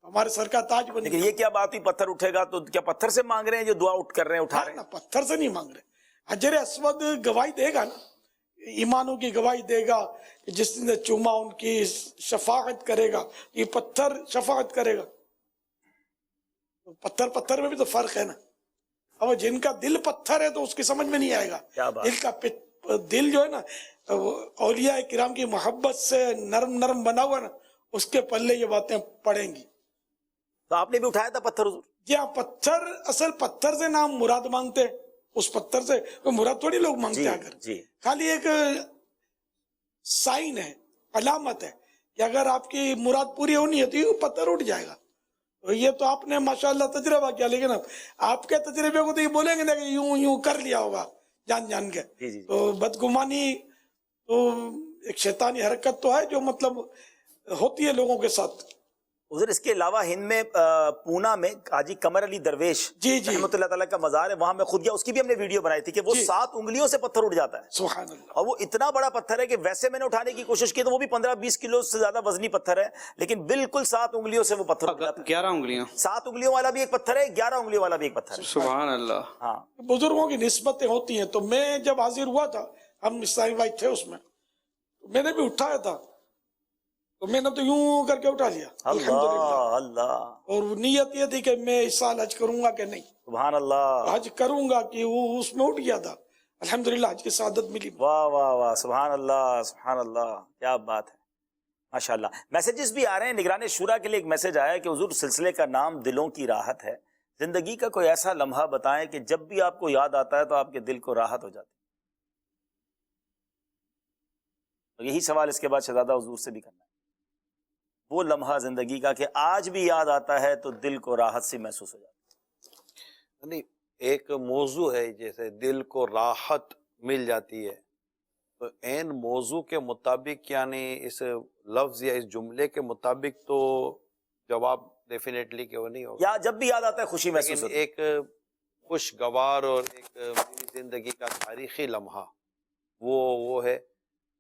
ہمارے سر کا تاج بن لیکن گیا. یہ کیا بات ہوئی پتھر اٹھے گا تو کیا پتھر سے مانگ رہے ہیں جو دعا اٹھ کر رہے ہیں اٹھا رہے ہیں؟ پتھر سے نہیں مانگ رہے. حجر اسود گواہی دے گا نا، ایمانوں کی گواہی دے گا کہ جس نے چوما ان کی شفاعت کرے گا. یہ پتھر شفاعت کرے گا. پتھر پتھر میں بھی تو فرق ہے نا. اب جن کا دل پتھر ہے تو اس کی سمجھ میں نہیں آئے گا. دل کا دل جو ہے نا اولیاء کرام کی محبت سے نرم نرم بنا ہوا نا، اس کے پلے یہ باتیں پڑیں گی. تو آپ نے بھی اٹھایا تھا پتھر حضور؟ جی ہاں، پتھر اصل پتھر سے نام مراد مانگتے ہیں. اس پتھر سے مراد تھوڑی لوگ مانگتے ہیں. جی خالی ایک سائن ہے، علامت ہے کہ اگر آپ کی مراد پوری ہونی ہے تو یہ پتھر اٹھ جائے گا. یہ تو آپ نے ماشاءاللہ تجربہ کیا، لیکن آپ کے تجربے کو تو یہ بولیں گے نا کہ یوں یوں کر لیا ہوگا جان جان کے. تو بدگمانی تو ایک شیطانی حرکت تو ہے جو مطلب ہوتی ہے لوگوں کے ساتھ. حضور اس کے علاوہ ہند میں پونا میں حاجی قمر علی درویش رحمۃ اللہ تعالیٰ کا مزار ہے، وہاں میں خود گیا، اس کی بھی ہم نے ویڈیو بنائی تھی کہ وہ 7 انگلیوں سے پتھر اٹھ جاتا ہے. سبحان اللہ. اور وہ اتنا بڑا پتھر ہے کہ ویسے میں نے اٹھانے کی کوشش کی تو وہ بھی 15-20 کلو سے زیادہ وزنی پتھر ہے، لیکن بالکل 7 انگلیوں سے وہ پتھر اٹھ جاتا ہے. 11 انگلیاں، 7 انگلیوں والا بھی ایک پتھر ہے، 11 انگلیوں والا بھی ایک پتھر ہے. سبحان اللہ. ہاں بزرگوں کی نسبتیں ہوتی ہیں. تو میں جب حاضر ہوا تھا، ہم اسلامی بھائی تھے اس میں نے بھی اٹھایا تھا، تو میں نے تو یوں کر کے اٹھا لیا. اللہ اللہ. اور نیت یہ تھی کہ میں اس سال حج کروں گا کہ نہیں. سبحان اللہ. حج کروں گا کہ وہ اس میں اٹھ گیا تھا. الحمدللہ حج کی سعادت ملی. واہ واہ واہ، سبحان اللہ سبحان اللہ، کیا بات ہے ماشاءاللہ. میسیجز بھی آ رہے ہیں. نگران شورا کے لیے ایک میسج آیا ہے کہ حضور سلسلے کا نام دلوں کی راحت ہے، زندگی کا کوئی ایسا لمحہ بتائیں کہ جب بھی آپ کو یاد آتا ہے تو آپ کے دل کو راحت ہو جاتی ہے. یہی سوال اس کے بعد شہزادہ حضور سے بھی کرنا ہے. وہ لمحہ زندگی کا کہ آج بھی یاد آتا ہے تو دل کو راحت سی محسوس ہو جاتی ہے. ایک موضوع ہے جیسے دل کو راحت مل جاتی ہے، تو این موضوع کے مطابق یعنی اس لفظ یا اس جملے کے مطابق تو جواب ڈیفینیٹلی کہ وہ نہیں ہوگا. یا جب بھی یاد آتا ہے خوشی محسوس ہوتی ہے. ایک خوشگوار اور ایک میری زندگی کا تاریخی لمحہ وہ ہے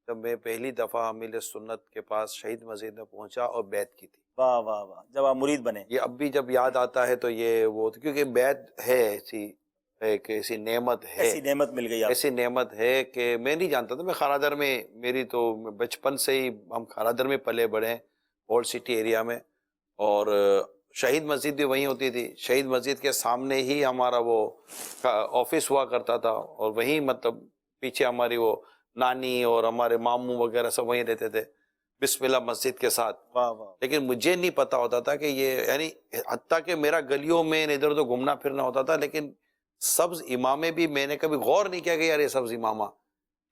جب میں پہلی دفعہ حامل سنت کے پاس شہید مسجد میں پہنچا اور بیعت کی تھی. واہ واہ واہ، جب آپ مرید بنے. یہ اب بھی جب یاد آتا ہے تو یہ وہ، کیونکہ بیعت ہے ایسی ایک ایسی نعمت ہے، ایسی نعمت مل گئی آپ ایسی نعمت ہے کہ میں نہیں جانتا تھا. میں خارادر میں، میری تو بچپن سے ہی ہم خارادر میں پلے بڑے ہیں، اولڈ سٹی ایریا میں، اور شہید مسجد بھی وہیں ہوتی تھی. شہید مسجد کے سامنے ہی ہمارا وہ آفس ہوا کرتا تھا، اور وہیں مطلب پیچھے ہماری وہ نانی اور ہمارے ماموں وغیرہ سب وہیں رہتے تھے بسم اللہ مسجد کے ساتھ. واہ واہ. لیکن مجھے نہیں پتا ہوتا تھا کہ یہ، یعنی حتیٰ کہ میرا گلیوں میں ادھر ادھر گھومنا پھرنا ہوتا تھا، لیکن سبز امامے بھی میں نے کبھی غور نہیں کیا کہ یار یہ سبز امامہ،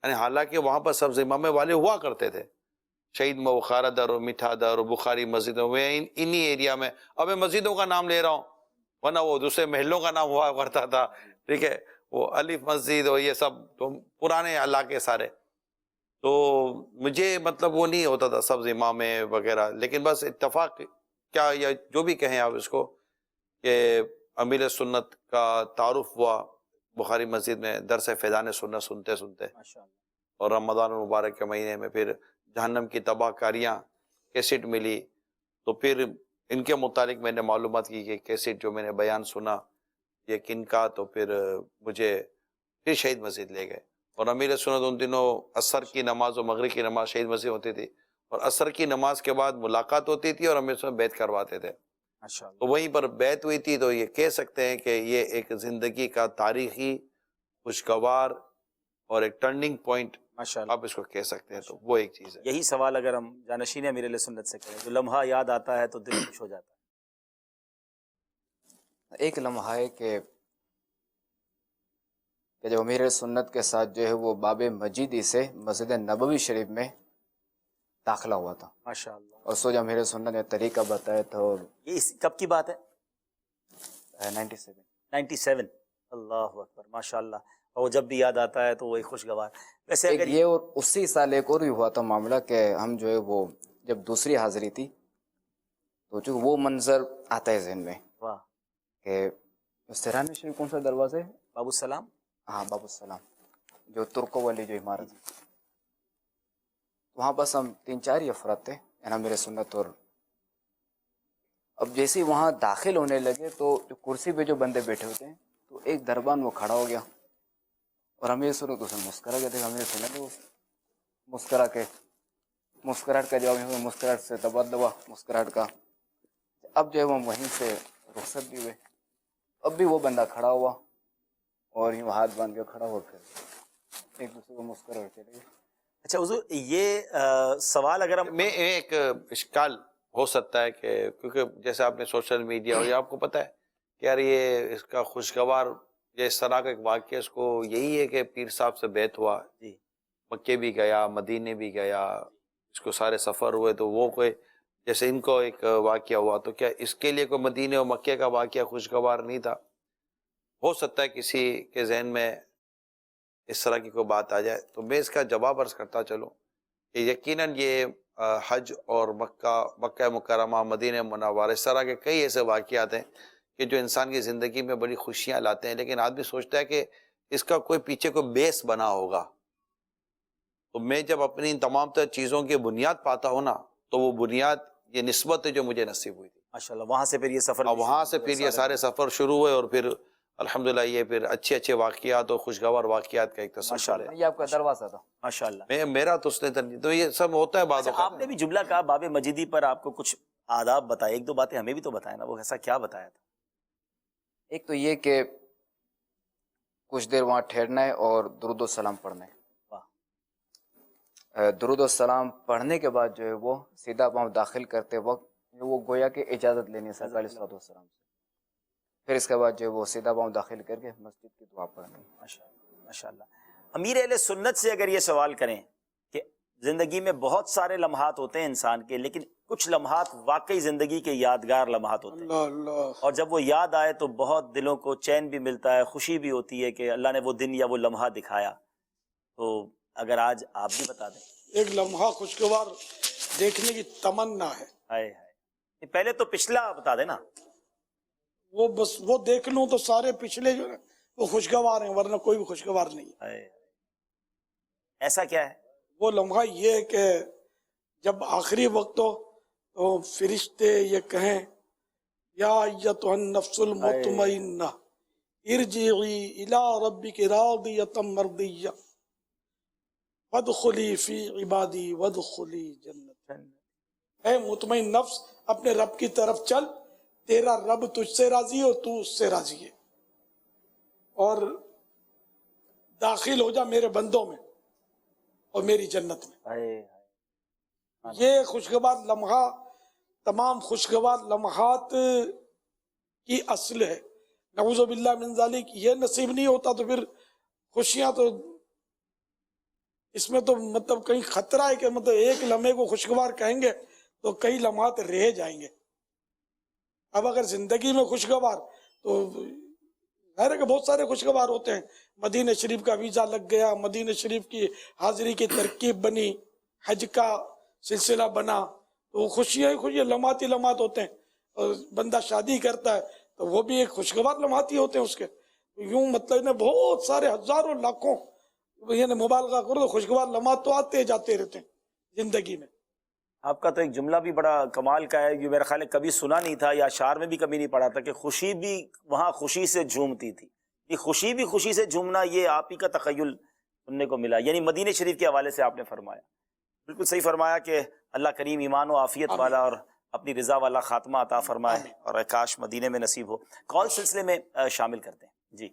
یعنی حالانکہ وہاں پر سبز امامے والے ہوا کرتے تھے. شہید خارا در اور میٹھا در اور بخاری مسجد میں انہی ایریا میں. اب میں مسجدوں کا نام لے رہا ہوں، ورنہ وہ دوسرے محلوں کا نام ہوا کرتا تھا. ٹھیک ہے، وہ الف مسجد اور یہ سب تو پرانے علاقے سارے. تو مجھے مطلب وہ نہیں ہوتا تھا سبز امامے وغیرہ. لیکن بس اتفاق کیا یا جو بھی کہیں آپ اس کو، کہ امیر سنت کا تعارف ہوا بخاری مسجد میں درس فیضان سنت سنتے سنتے، اور رمضان المبارک کے مہینے میں پھر جہنم کی تباہ کاریاں کیسٹ ملی. تو پھر ان کے متعلق میں نے معلومات کی کہ کیسٹ جو میں نے بیان سنا یہ کن کا. تو پھر مجھے پھر شہید مسجد لے گئے، اور امیر سنت ان دنوں عصر کی نماز اور مغرب کی نماز شہید مسجد ہوتی تھی، اور عصر کی نماز کے بعد ملاقات ہوتی تھی اور امیر سنت بیعت کرواتے تھے. تو وہیں پر بیعت ہوئی تھی. تو یہ کہہ سکتے ہیں کہ یہ ایک زندگی کا تاریخی خوشگوار اور ایک ٹرننگ پوائنٹ آپ اس کو کہہ سکتے ہیں. تو وہ ایک چیز ہے. یہی سوال اگر ہم جانشین امیر علیہ سنت سے کریں، جو لمحہ یاد آتا ہے تو دل خوش ہو جاتا ہے. ایک لمحہ ہے کہ جب امیر علیہ سنت کے ساتھ جو ہے وہ باب مجیدی سے مسجد نبوی شریف میں داخلہ ہوا تھا. ماشاءاللہ. اور سو جب امیر علیہ سنت نے طریقہ بتایا تو یہ کب کی بات ہے؟ 97. اللہ اکبر، ماشاءاللہ. اور وہ جب بھی یاد آتا ہے تو وہی خوشگوار. ویسے ایک اگر یہ، اور اسی سال ایک اور بھی ہوا تھا معاملہ کہ ہم جو ہے وہ جب دوسری حاضری تھی تو چونکہ وہ منظر آتا ہے ذہن میں واہ، کہ سرحان شریف کون سا دروازہ ہے؟ باب السلام. ہاں، باب السلام، جو ترکوں والی جو عمارت ہے. وہاں بس ہم 3-4 ہی افراد تھے، امیر سنت. اور اب جیسے وہاں داخل ہونے لگے تو جو کرسی پہ جو بندے بیٹھے ہوتے ہیں تو ایک دربان وہ کھڑا ہو گیا، اور امیر سنت اسے مسکرا کے دیکھا. امیر سنت وہ مسکرا کے، مسکراہٹ کا جواب ہے، مسکراہٹ سے دبا مسکراہٹ کا. اب جو ہے وہ وہیں سے رخصت بھی ہوئے. اب بھی وہ بندہ کھڑا ہوا اور یوں ہاتھ باندھ کے کھڑا ہوا، پھر ایک دوسرے کو مسکرا چلے گئے. اچھا حضور، یہ سوال اگر ہم میں ایک اشکال ہو سکتا ہے کہ کیونکہ جیسے آپ نے سوشل میڈیا اور یہ آپ کو پتہ ہے کہ یار یہ اس کا خوشگوار یہ اس طرح کا ایک واقعہ، اس کو یہی ہے کہ پیر صاحب سے بیعت ہوا، جی مکے بھی گیا، مدینے بھی گیا، اس کو سارے سفر ہوئے. تو وہ کوئی جیسے ان کو ایک واقعہ ہوا، تو کیا اس کے لیے کوئی مدینے اور مکے کا واقعہ خوشگوار نہیں تھا؟ ہو سکتا ہے کسی کے ذہن میں اس طرح کی کوئی بات آ جائے. تو میں اس کا جواب عرض کرتا چلوں کہ یقیناً یہ حج اور مکہ مکرمہ، مدینہ منورہ، اس طرح کے کئی ایسے واقعات ہیں کہ جو انسان کی زندگی میں بڑی خوشیاں لاتے ہیں. لیکن آدمی سوچتا ہے کہ اس کا کوئی پیچھے کوئی بیس بنا ہوگا. تو میں جب اپنی ان تمام تر چیزوں کی بنیاد پاتا ہوں نا، تو وہ بنیاد یہ نسبت ہے جو مجھے نصیب ہوئی تھی. ماشاءاللہ، وہاں سے پھر یہ سفر، اور وہاں سے پھر یہ سارے سفر شروع ہوئے، اور پھر الحمدللہ یہ پھر اچھے واقعات اور خوشگوار واقعات کا ایک تسلسل ہے. یہ آپ کا دروازہ تھا. ماشاءاللہ. میرا تو اس نے تو یہ سب ہوتا ہے بعض اچھا، آپ نے بھی جملہ کہا باب مجیدی پر، آپ کو کچھ آداب بتائے، 1-2 باتیں ہمیں بھی تو بتائیں نا، وہ ایسا کیا بتایا تھا؟ ایک تو یہ کہ کچھ دیر وہاں ٹھہرنا ہے اور درود و سلام پڑھنا ہے. درود و سلام پڑھنے کے بعد جو ہے وہ سیدھا پاؤں داخل کرتے وقت وہ گویا کہ اجازت لینی ہے سرکار علیہ الصلوۃ والسلام سے. پھر اس کے بعد جو ہے وہ سیدھا پاؤں داخل کر کے مسجد کی دعا پڑھنی. ماشاءاللہ. امیر اہل سنت سے اگر یہ سوال کریں کہ زندگی میں بہت سارے لمحات ہوتے ہیں انسان کے، لیکن کچھ لمحات واقعی زندگی کے یادگار لمحات ہوتے ہیں، اور جب وہ یاد آئے تو بہت دلوں کو چین بھی ملتا ہے، خوشی بھی ہوتی ہے کہ اللہ نے وہ دن یا وہ لمحہ دکھایا. تو اگر آج آپ بھی بتا دیں. ایک لمحہ خوشگوار دیکھنے کی تمنا ہے. پہلے تو پچھلا بتا دیں نا. وہ بس وہ دیکھ لوں تو سارے پچھلے جو ہے وہ خوشگوار ہیں، ورنہ کوئی بھی خوشگوار نہیں. ایسا کیا ہے؟ وہ لمحہ یہ ہے کہ جب آخری وقت ہو تو فرشتے یہ کہیں یا ایتھا النفس المطمئنہ ارجعی الی ربک راضیۃ مرضیہ وادخلی فی عبادی وادخلی جنت. اے مطمئن نفس اپنے رب کی طرف چل، تیرا رب تجھ سے راضی ہے اور تو اس سے راضی ہے، اور داخل ہو جا میرے بندوں میں اور میری جنت میں. یہ خوشگوار لمحہ تمام خوشگوار لمحات کی اصل ہے. نعوذ باللہ من ذالک یہ نصیب نہیں ہوتا تو پھر خوشیاں تو اس میں تو مطلب کہیں خطرہ ہے کہ مطلب ایک لمحے کو خوشگوار کہیں گے تو کئی لمحات رہ جائیں گے. اب اگر زندگی میں خوشگوار تو ظاہر ہے کہ بہت سارے خوشگوار ہوتے ہیں. مدینہ شریف کا ویزا لگ گیا، مدینہ شریف کی حاضری کی ترکیب بنی، حج کا سلسلہ بنا، تو خوشیاں ہی خوشیاں لمحات ہی لمحات ہوتے ہیں. اور بندہ شادی کرتا ہے تو وہ بھی ایک خوشگوار لمحات ہی ہوتے ہیں اس کے. یوں مطلب بہت سارے ہزاروں لاکھوں یعنی مبالغہ کرو تو خوشگوار لمحات تو آتے جاتے رہتے ہیں زندگی میں. آپ کا تو ایک جملہ بھی بڑا کمال کا ہے، جو میرا خیال ہے کبھی سنا نہیں تھا یا اشعار میں بھی کبھی نہیں پڑھا تھا، کہ خوشی بھی وہاں خوشی سے جھومتی تھی. یہ خوشی بھی خوشی سے جھومنا یہ آپ ہی کا تخیل سننے کو ملا، یعنی مدینہ شریف کے حوالے سے آپ نے فرمایا. بالکل صحیح فرمایا کہ اللہ کریم ایمان و عافیت والا اور اپنی رضا والا خاتمہ عطا فرمائے، اور کاش مدینے میں نصیب ہو. کال سلسلے میں شامل کرتے ہیں. جی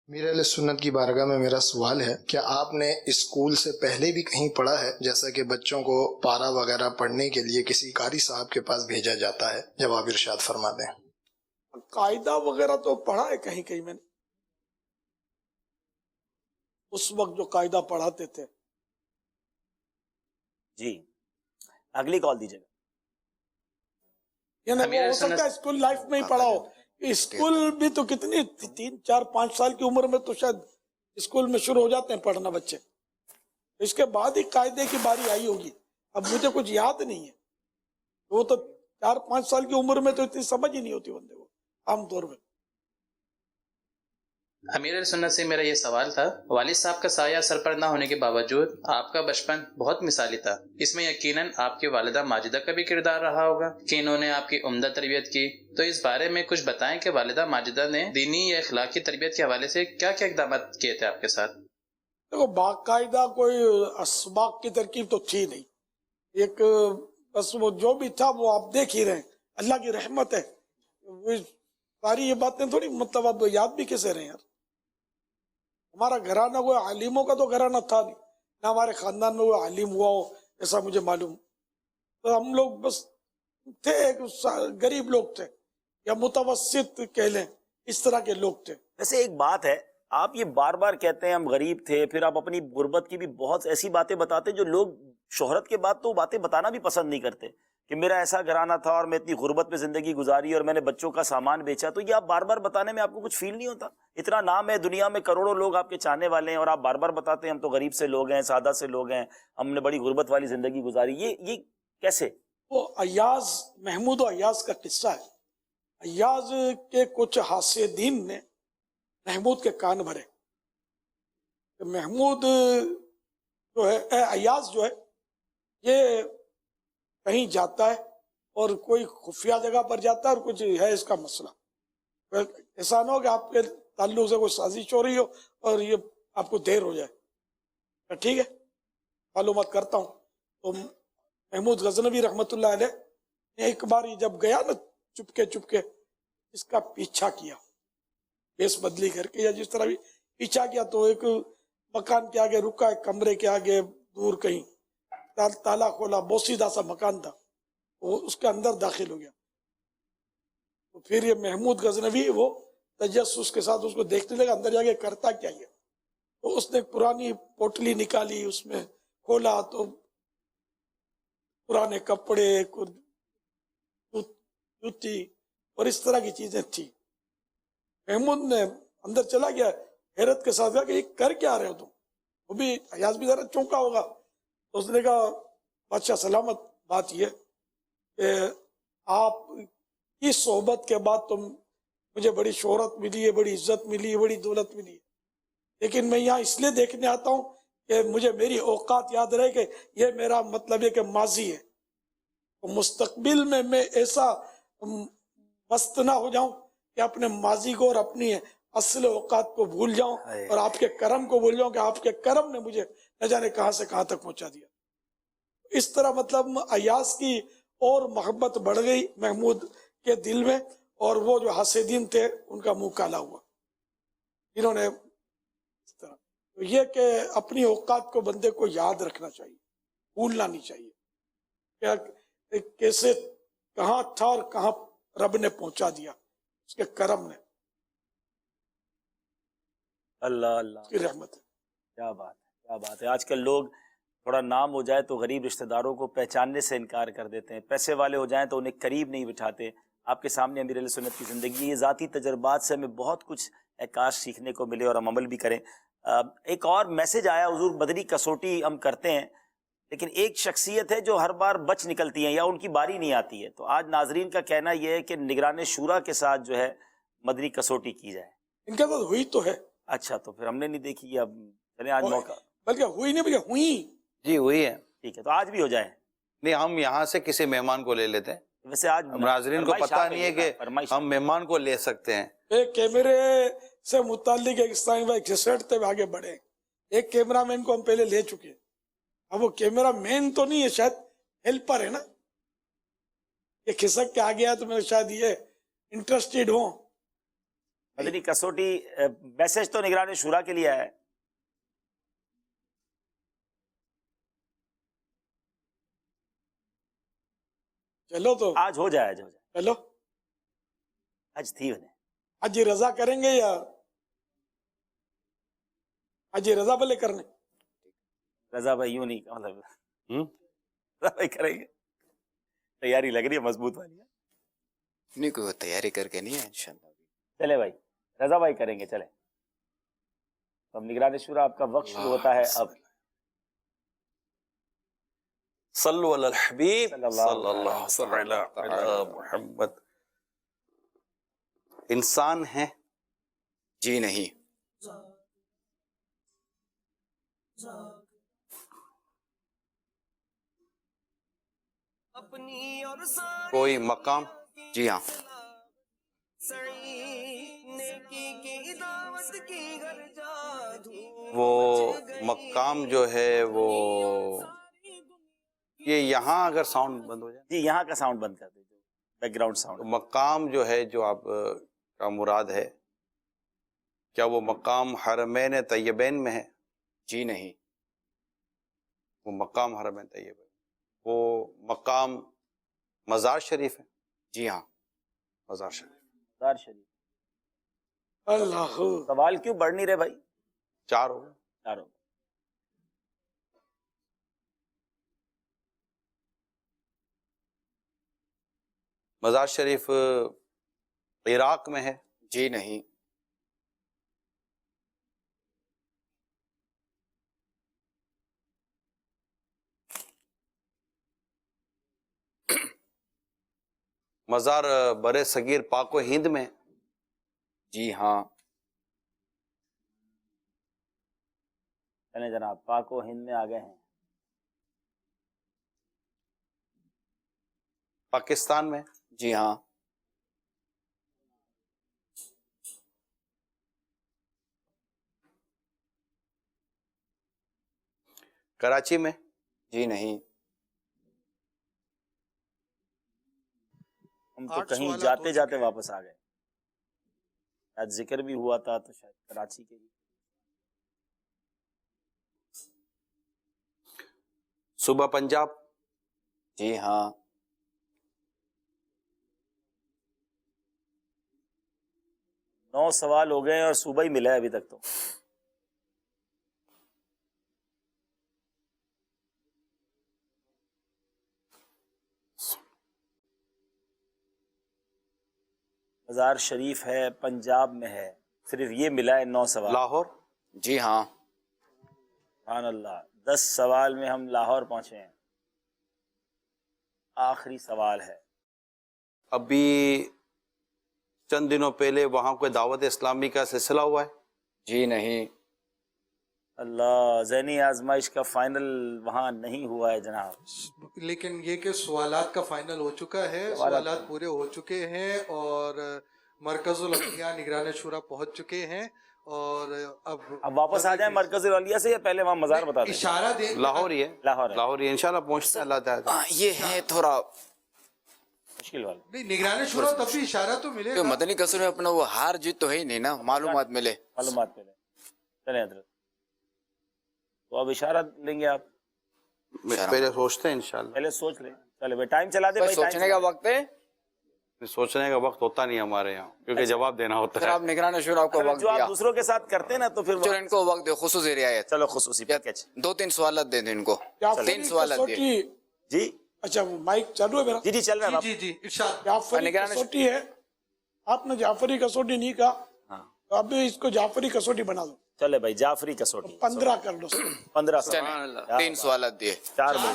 میر علیہ سنت کی بارگاہ میں میرا سوال ہے، کیا آپ نے اسکول سے پہلے بھی کہیں پڑھا ہے جیسا کہ بچوں کو پارا وغیرہ پڑھنے کے لیے کسی قاری صاحب کے پاس بھیجا جاتا ہے؟ جواب ارشاد فرما دیں. قاعدہ وغیرہ تو پڑھا ہے کہیں کہیں میں نے، اس وقت جو قاعدہ پڑھاتے تھے. جی اگلی کال دیجیے گا. یعنی وہ ہو سکتا ہے اسکول لائف میں ہی پڑھا ہو. اسکول بھی تو کتنی 3 4 5 سال کی عمر میں تو شاید اسکول میں شروع ہو جاتے ہیں پڑھنا بچے. اس کے بعد ہی قاعدے کی باری آئی ہوگی. اب مجھے کچھ یاد نہیں ہے. وہ تو 4 5 سال کی عمر میں تو اتنی سمجھ ہی نہیں ہوتی بندے کو عام طور پہ. امیر علیہ سنت سے میرا یہ سوال تھا، والد صاحب کا سایہ سر پر نہ ہونے کے باوجود آپ کا بچپن بہت مثالی تھا. اس میں یقیناً آپ کی والدہ ماجدہ کا بھی کردار رہا ہوگا کہ انہوں نے آپ کی عمدہ تربیت کی. تو اس بارے میں کچھ بتائیں کہ والدہ ماجدہ نے دینی یا اخلاقی تربیت کے حوالے سے کیا کیا اقدامات کیے تھے آپ کے ساتھ؟ دیکھو باقاعدہ کوئی اسباق کی ترکیب تو تھی نہیں. ایک بس وہ جو بھی تھا وہ آپ دیکھ ہی رہے ہیں، اللہ کی رحمت ہے. وہ ساری یہ باتیں تھوڑی مطلب اب یاد بھی کیسے رہے یار. ہمارا گھرانہ کوئی عالموں کا تو گھرانہ تھا نہیں، نہ ہمارے خاندان میں کوئی عالم ہوا ہو ایسا مجھے معلوم. تو ہم لوگ بس تھے، غریب لوگ تھے یا متوسط کہہ لیں، اس طرح کے لوگ تھے. ویسے ایک بات ہے، آپ یہ بار بار کہتے ہیں ہم غریب تھے، پھر آپ اپنی غربت کی بھی بہت ایسی باتیں بتاتے جو لوگ شہرت کے بعد تو باتیں بتانا بھی پسند نہیں کرتے، کہ میرا ایسا گھرانہ تھا اور میں اتنی غربت میں زندگی گزاری اور میں نے بچوں کا سامان بیچا. تو یہ آپ بار بار بتانے میں آپ کو کچھ فیل نہیں ہوتا؟ اتنا نام ہے دنیا میں، کروڑوں لوگ آپ کے چاہنے والے ہیں، اور آپ بار بار بتاتے ہیں ہم تو غریب سے لوگ ہیں، سادہ سے لوگ ہیں، ہم نے بڑی غربت والی زندگی گزاری. یہ کیسے؟ وہ ایاز، محمود و ایاز کا قصہ ہے. ایاز کے کچھ حاسدین نے محمود کے کان بھرے. محمود جو ہے، ایاز جو ہے، یہ کہیں جاتا ہے اور کوئی خفیہ جگہ پر جاتا ہے اور کچھ ہے اس کا مسئلہ. ایسا نہ ہو کہ آپ کے تعلق سے کوئی سازش ہو رہی ہو اور یہ آپ کو دیر ہو جائے. ٹھیک ہے، معلومات کرتا ہوں. تو محمود غزنوی رحمۃ اللہ علیہ نے ایک بار جب گیا نا چپکے اس کا پیچھا کیا، بیس بدلی کر کے یا جس طرح بھی پیچھا کیا، تو ایک مکان کے آگے رکا، ایک کمرے کے آگے دور کہیں تالا کھولا، بوسیدہ سا مکان تھا، وہ اس کے اندر داخل ہو گیا. تو پھر یہ محمود غزنوی وہ تجسس کے ساتھ اس کو دیکھنے لگا اندر جا کے کرتا کیا ہے. تو اس نے پرانی پوٹلی نکالی، اس میں کھولا تو پرانے کپڑے، جوتی اور اس طرح کی چیزیں تھی. محمود نے اندر چلا گیا، حیرت کے ساتھ کہا کہ یہ کر کیا رہے ہو تم؟ وہ بھی ایاز بھی ذرا چونکا ہوگا. تو اس نے کہا بادشاہ سلامت، بات یہ کہ آپ کی صحبت کے بعد تم مجھے بڑی شہرت ملی ہے، بڑی عزت ملی ہے، بڑی دولت ملی ہے، لیکن میں یہاں اس لیے دیکھنے آتا ہوں کہ مجھے میری اوقات یاد رہے کہ یہ میرا مطلب ہے کہ ماضی ہے، مستقبل میں ایسا مست نہ ہو جاؤں کہ اپنے ماضی کو اور اپنی اصل اوقات کو بھول جاؤں اور آپ کے کرم کو بھول جاؤں کہ آپ کے کرم نے مجھے نہ جانے کہاں سے کہاں تک پہنچا دیا. اس طرح مطلب ایاز کی اور محبت بڑھ گئی محمود کے دل میں، اور وہ جو حاسدین تھے ان کا منہ کالا ہوا. انہوں نے اس طرح تو یہ کہ اپنی اوقات کو بندے کو یاد رکھنا چاہیے، بھولنا نہیں چاہیے کہ کیسے کہاں تھا اور کہاں رب نے پہنچا دیا اس کے کرم نے. اللہ اللہ کی رحمت ہے. کیا بات ہے، کیا بات ہے. آج کل لوگ تھوڑا نام ہو جائے تو غریب رشتہ داروں کو پہچاننے سے انکار کر دیتے ہیں، پیسے والے ہو جائیں تو انہیں قریب نہیں بٹھاتے. آپ کے سامنے امیر علیہ سنت کی زندگی، یہ ذاتی تجربات سے ہمیں بہت کچھ کاش سیکھنے کو ملے اور ہم عمل بھی کریں. ایک اور میسج آیا، حضور بدری کسوٹی ہم کرتے ہیں لیکن ایک شخصیت ہے جو ہر بار بچ نکلتی ہیں یا ان کی باری نہیں آتی ہے. تو آج ناظرین کا کہنا یہ ہے کہ نگران شورا کے ساتھ جو ہے مدنی کسوٹی کی جائے. ان کے ساتھ ہوئی تو ہے. اچھا تو پھر ہم نے نہیں دیکھی، اب چلیں آج موقع. بلکہ ہوئی نہیں بلکہ ہوئی. جی ہوئی ہے. ٹھیک ہے تو آج بھی ہو جائے. نہیں ہم یہاں سے کسی مہمان کو لے لیتے ہیں. ویسے آج ناظرین کو پتہ نہیں ہے کہ ہم مہمان کو لے سکتے ہیں. ایک کیمرے سے متعلق ایک اسلامی بھائی گھسٹتے ہوئے آگے بڑھے. ایک کیمرہ مین کو ہم پہلے لے چکے ہیں، اب وہ کیمرہ مین تو نہیں ہے، شاید ہیلپر ہے نا. یہ کھسک کے آگے آیا تو میں شاید یہ انٹرسٹیڈ ہوں. مدنی کسوٹی میسج تو نگران شورا کے لیے ہے. چلو تو آج ہو جائے، آج ہو جائے. چلو آج تھی انہیں آج یہ رضا کریں گے یا آج یہ رضا بلے کرنے؟ رضا بھائی یوں نہیں مطلب رضا بھائی کریں گے. تیاری لگ رہی ہے مضبوط والی. نہیں کوئی تیاری کر کے نہیں ہے انشاءاللہ. چلے بھائی رضا بھائی کریں گے. چلے اب نگران شورا آپ کا وقت شروع ہوتا ہے. اب صلو علی الحبیب صلی اللہ علیہ محمد. انسان ہے؟ جی نہیں. کوئی مقام؟ جی ہاں. وہ مقام جو ہے وہ یہ یہاں اگر ساؤنڈ بند ہو جائے. جی یہاں کا ساؤنڈ بند کر دیجیے، بیک گراؤنڈ ساؤنڈ. مقام جو ہے جو آپ کا مراد ہے، کیا وہ مقام حرمین طیبین میں ہے؟ جی نہیں. وہ مقام حرمین طیبین، وہ مقام مزار شریف ہے؟ جی ہاں مزار شریف. مزار شریف. اللہ سوال کیوں بڑھ نہیں رہے بھائی؟ 4 ہو گئے. 4 ہو گئے. مزار شریف عراق میں ہے؟ جی نہیں. مزار بر صغیر پاک و ہند میں؟ جی ہاں. چلیں جناب پاک و ہند میں آ گئے ہیں. پاکستان میں؟ جی ہاں. کراچی میں؟ جی نہیں. ہم تو کہیں جاتے جاتے واپس آ گئے. آج ذکر بھی ہوا تھا تو شاید کراچی کے. صوبہ پنجاب؟ جی ہاں. 9 سوال ہو گئے ہیں اور صوبہ ہی ملا ہے ابھی تک. تو مزار شریف ہے، پنجاب میں ہے، صرف یہ ملا ہے 9 سوال. لاہور؟ جی ہاں. سبحان اللہ، 10 سوال میں ہم لاہور پہنچے ہیں. آخری سوال ہے. ابھی چند دنوں پہلے وہاں کوئی دعوت اسلامی کا سلسلہ ہوا ہے؟ جی نہیں. اللہ، ذہنی آزمائش کا فائنل وہاں نہیں ہوا ہے جناب. لیکن یہ کہ سوالات کا فائنل ہو چکا ہے، سوالات پورے ہو چکے ہیں اور مرکز الانبیاء نگران شورا پہنچ چکے ہیں اور اب واپس آ جائیں مرکز الاولیاء سے یا پہلے وہاں مزار بتا دیں؟ اشارہ دیں. لاہور ہی ہے، لاہور ہی انشاءاللہ پہنچتے ہیں اللہ تعالیٰ. یہ ہے تھوڑا مشکل والا. نہیں نگران شورا تب بھی اشارہ تو ملے گا. مدنی قصور میں اپنا وہ ہار جیت تو ہے ہی نہیں نا، معلومات ملے. معلومات پہلے چلیں حضرت، تو اب اشارہ لیں گے آپ؟ پہلے سوچتے ہیں انشاءاللہ. پہلے سوچ لیں. چلے بھائی ٹائم چلا دے. سوچنے کا وقت ہے، سوچنے کا وقت ہوتا نہیں ہمارے یہاں کیونکہ جواب دینا ہوتا پھر ہے. آپ نگران شورا آپ کو وقت جو آپ دیا، دوسروں کے ساتھ کرتے ہیں نا تو پھر چلو ان کو وقت دے، خصوصی رعایت. چلو خصوصی پیکج 2-3 سوالات دے دیں ان کو. 3 سوالات دے. جی اچھا مائک چالو ہے میرا؟ جی جی چل رہا ہے. جی جی ارشاد. جعفری کسوٹی ہے، آپ نے جعفری کسوٹی نہیں کہا، اب اس کو جعفری کسوٹی بنا دو. چلے بھائی جعفری کسوٹی 15 کر دو. 15 3 سوالات دیے. 4 مل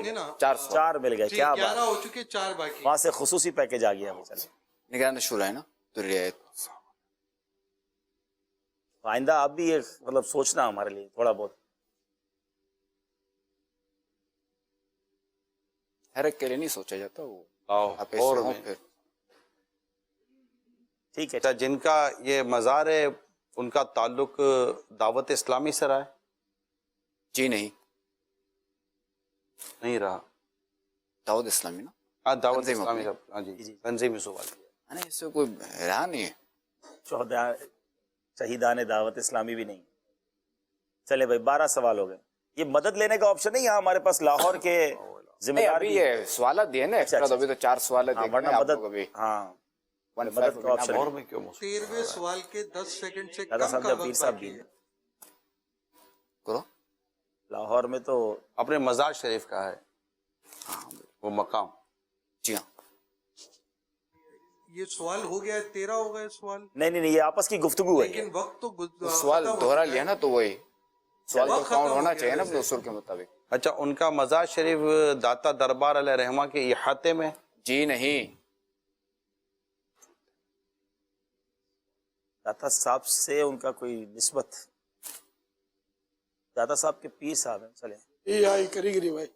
گئے. 4 مل گئے. کیا 11 بات، ہو چکے، 4 باقی. وہاں سے خصوصی پیکج آ گیا. چلے نگران شورا ہے نا تو رعایت. آئندہ آپ بھی یہ مطلب سوچنا ہمارے لیے تھوڑا بہت. ہر ایک کے لیے نہیں سوچا جاتا وہ. آپ اور ایسے ہوں پھر ٹھیک ہے. اچھا جن کا یہ مزار ہے ان کا تعلق دعوت اسلامی سے رہا ہے؟ جی نہیں رہا. دعوت اسلامی نا. ہاں دعوت تنظیم اسلامی اپنی. ہاں جی تنظیمی سوال. نہیں اس سے کوئی رہا نہیں ہے. شہیدان دعوت اسلامی بھی نہیں. چلے بھائی 12 سوال ہو گئے. یہ مدد لینے کا آپشن نہیں. یہاں ہمارے پاس لاہور کے ذمہ دار ابھی یہ سوالات دیے نا ایکسٹرا، تو ابھی تو 4 سوالات دیے ورنہ ہیں آپ مدد. کو. ابھی ہاں 1 مدد کا آپشن لاہور میں کیوں 13ویں سوال کے 10 سیکنڈ سے دادا کم صاحب کا جب پیر وقت صاحب باقی بھی ہے. کرو. لاہور میں تو اپنے مزار شریف کا ہے وہ مقام. جی ہاں یہ سوال ہو گیا ہے، 13 ہو گئے سوال. نہیں یہ آپس کی گفتگو ہے. لیکن وقت تو سوال دوہرا لیا نا تو وہی سوال تو وقت کاؤنٹ ختم ہونا ہو گیا چاہیے نا ویسے. اپنے اصول کے مطابق. اچھا ان کا مزار شریف داتا دربار علیہ رحمہ کے احاطے میں؟ جی نہیں. داتا صاحب سے ان کا کوئی نسبت؟ داتا صاحب کے پیر صاحب ہیں. چلے یہ آئی کری گری بھائی.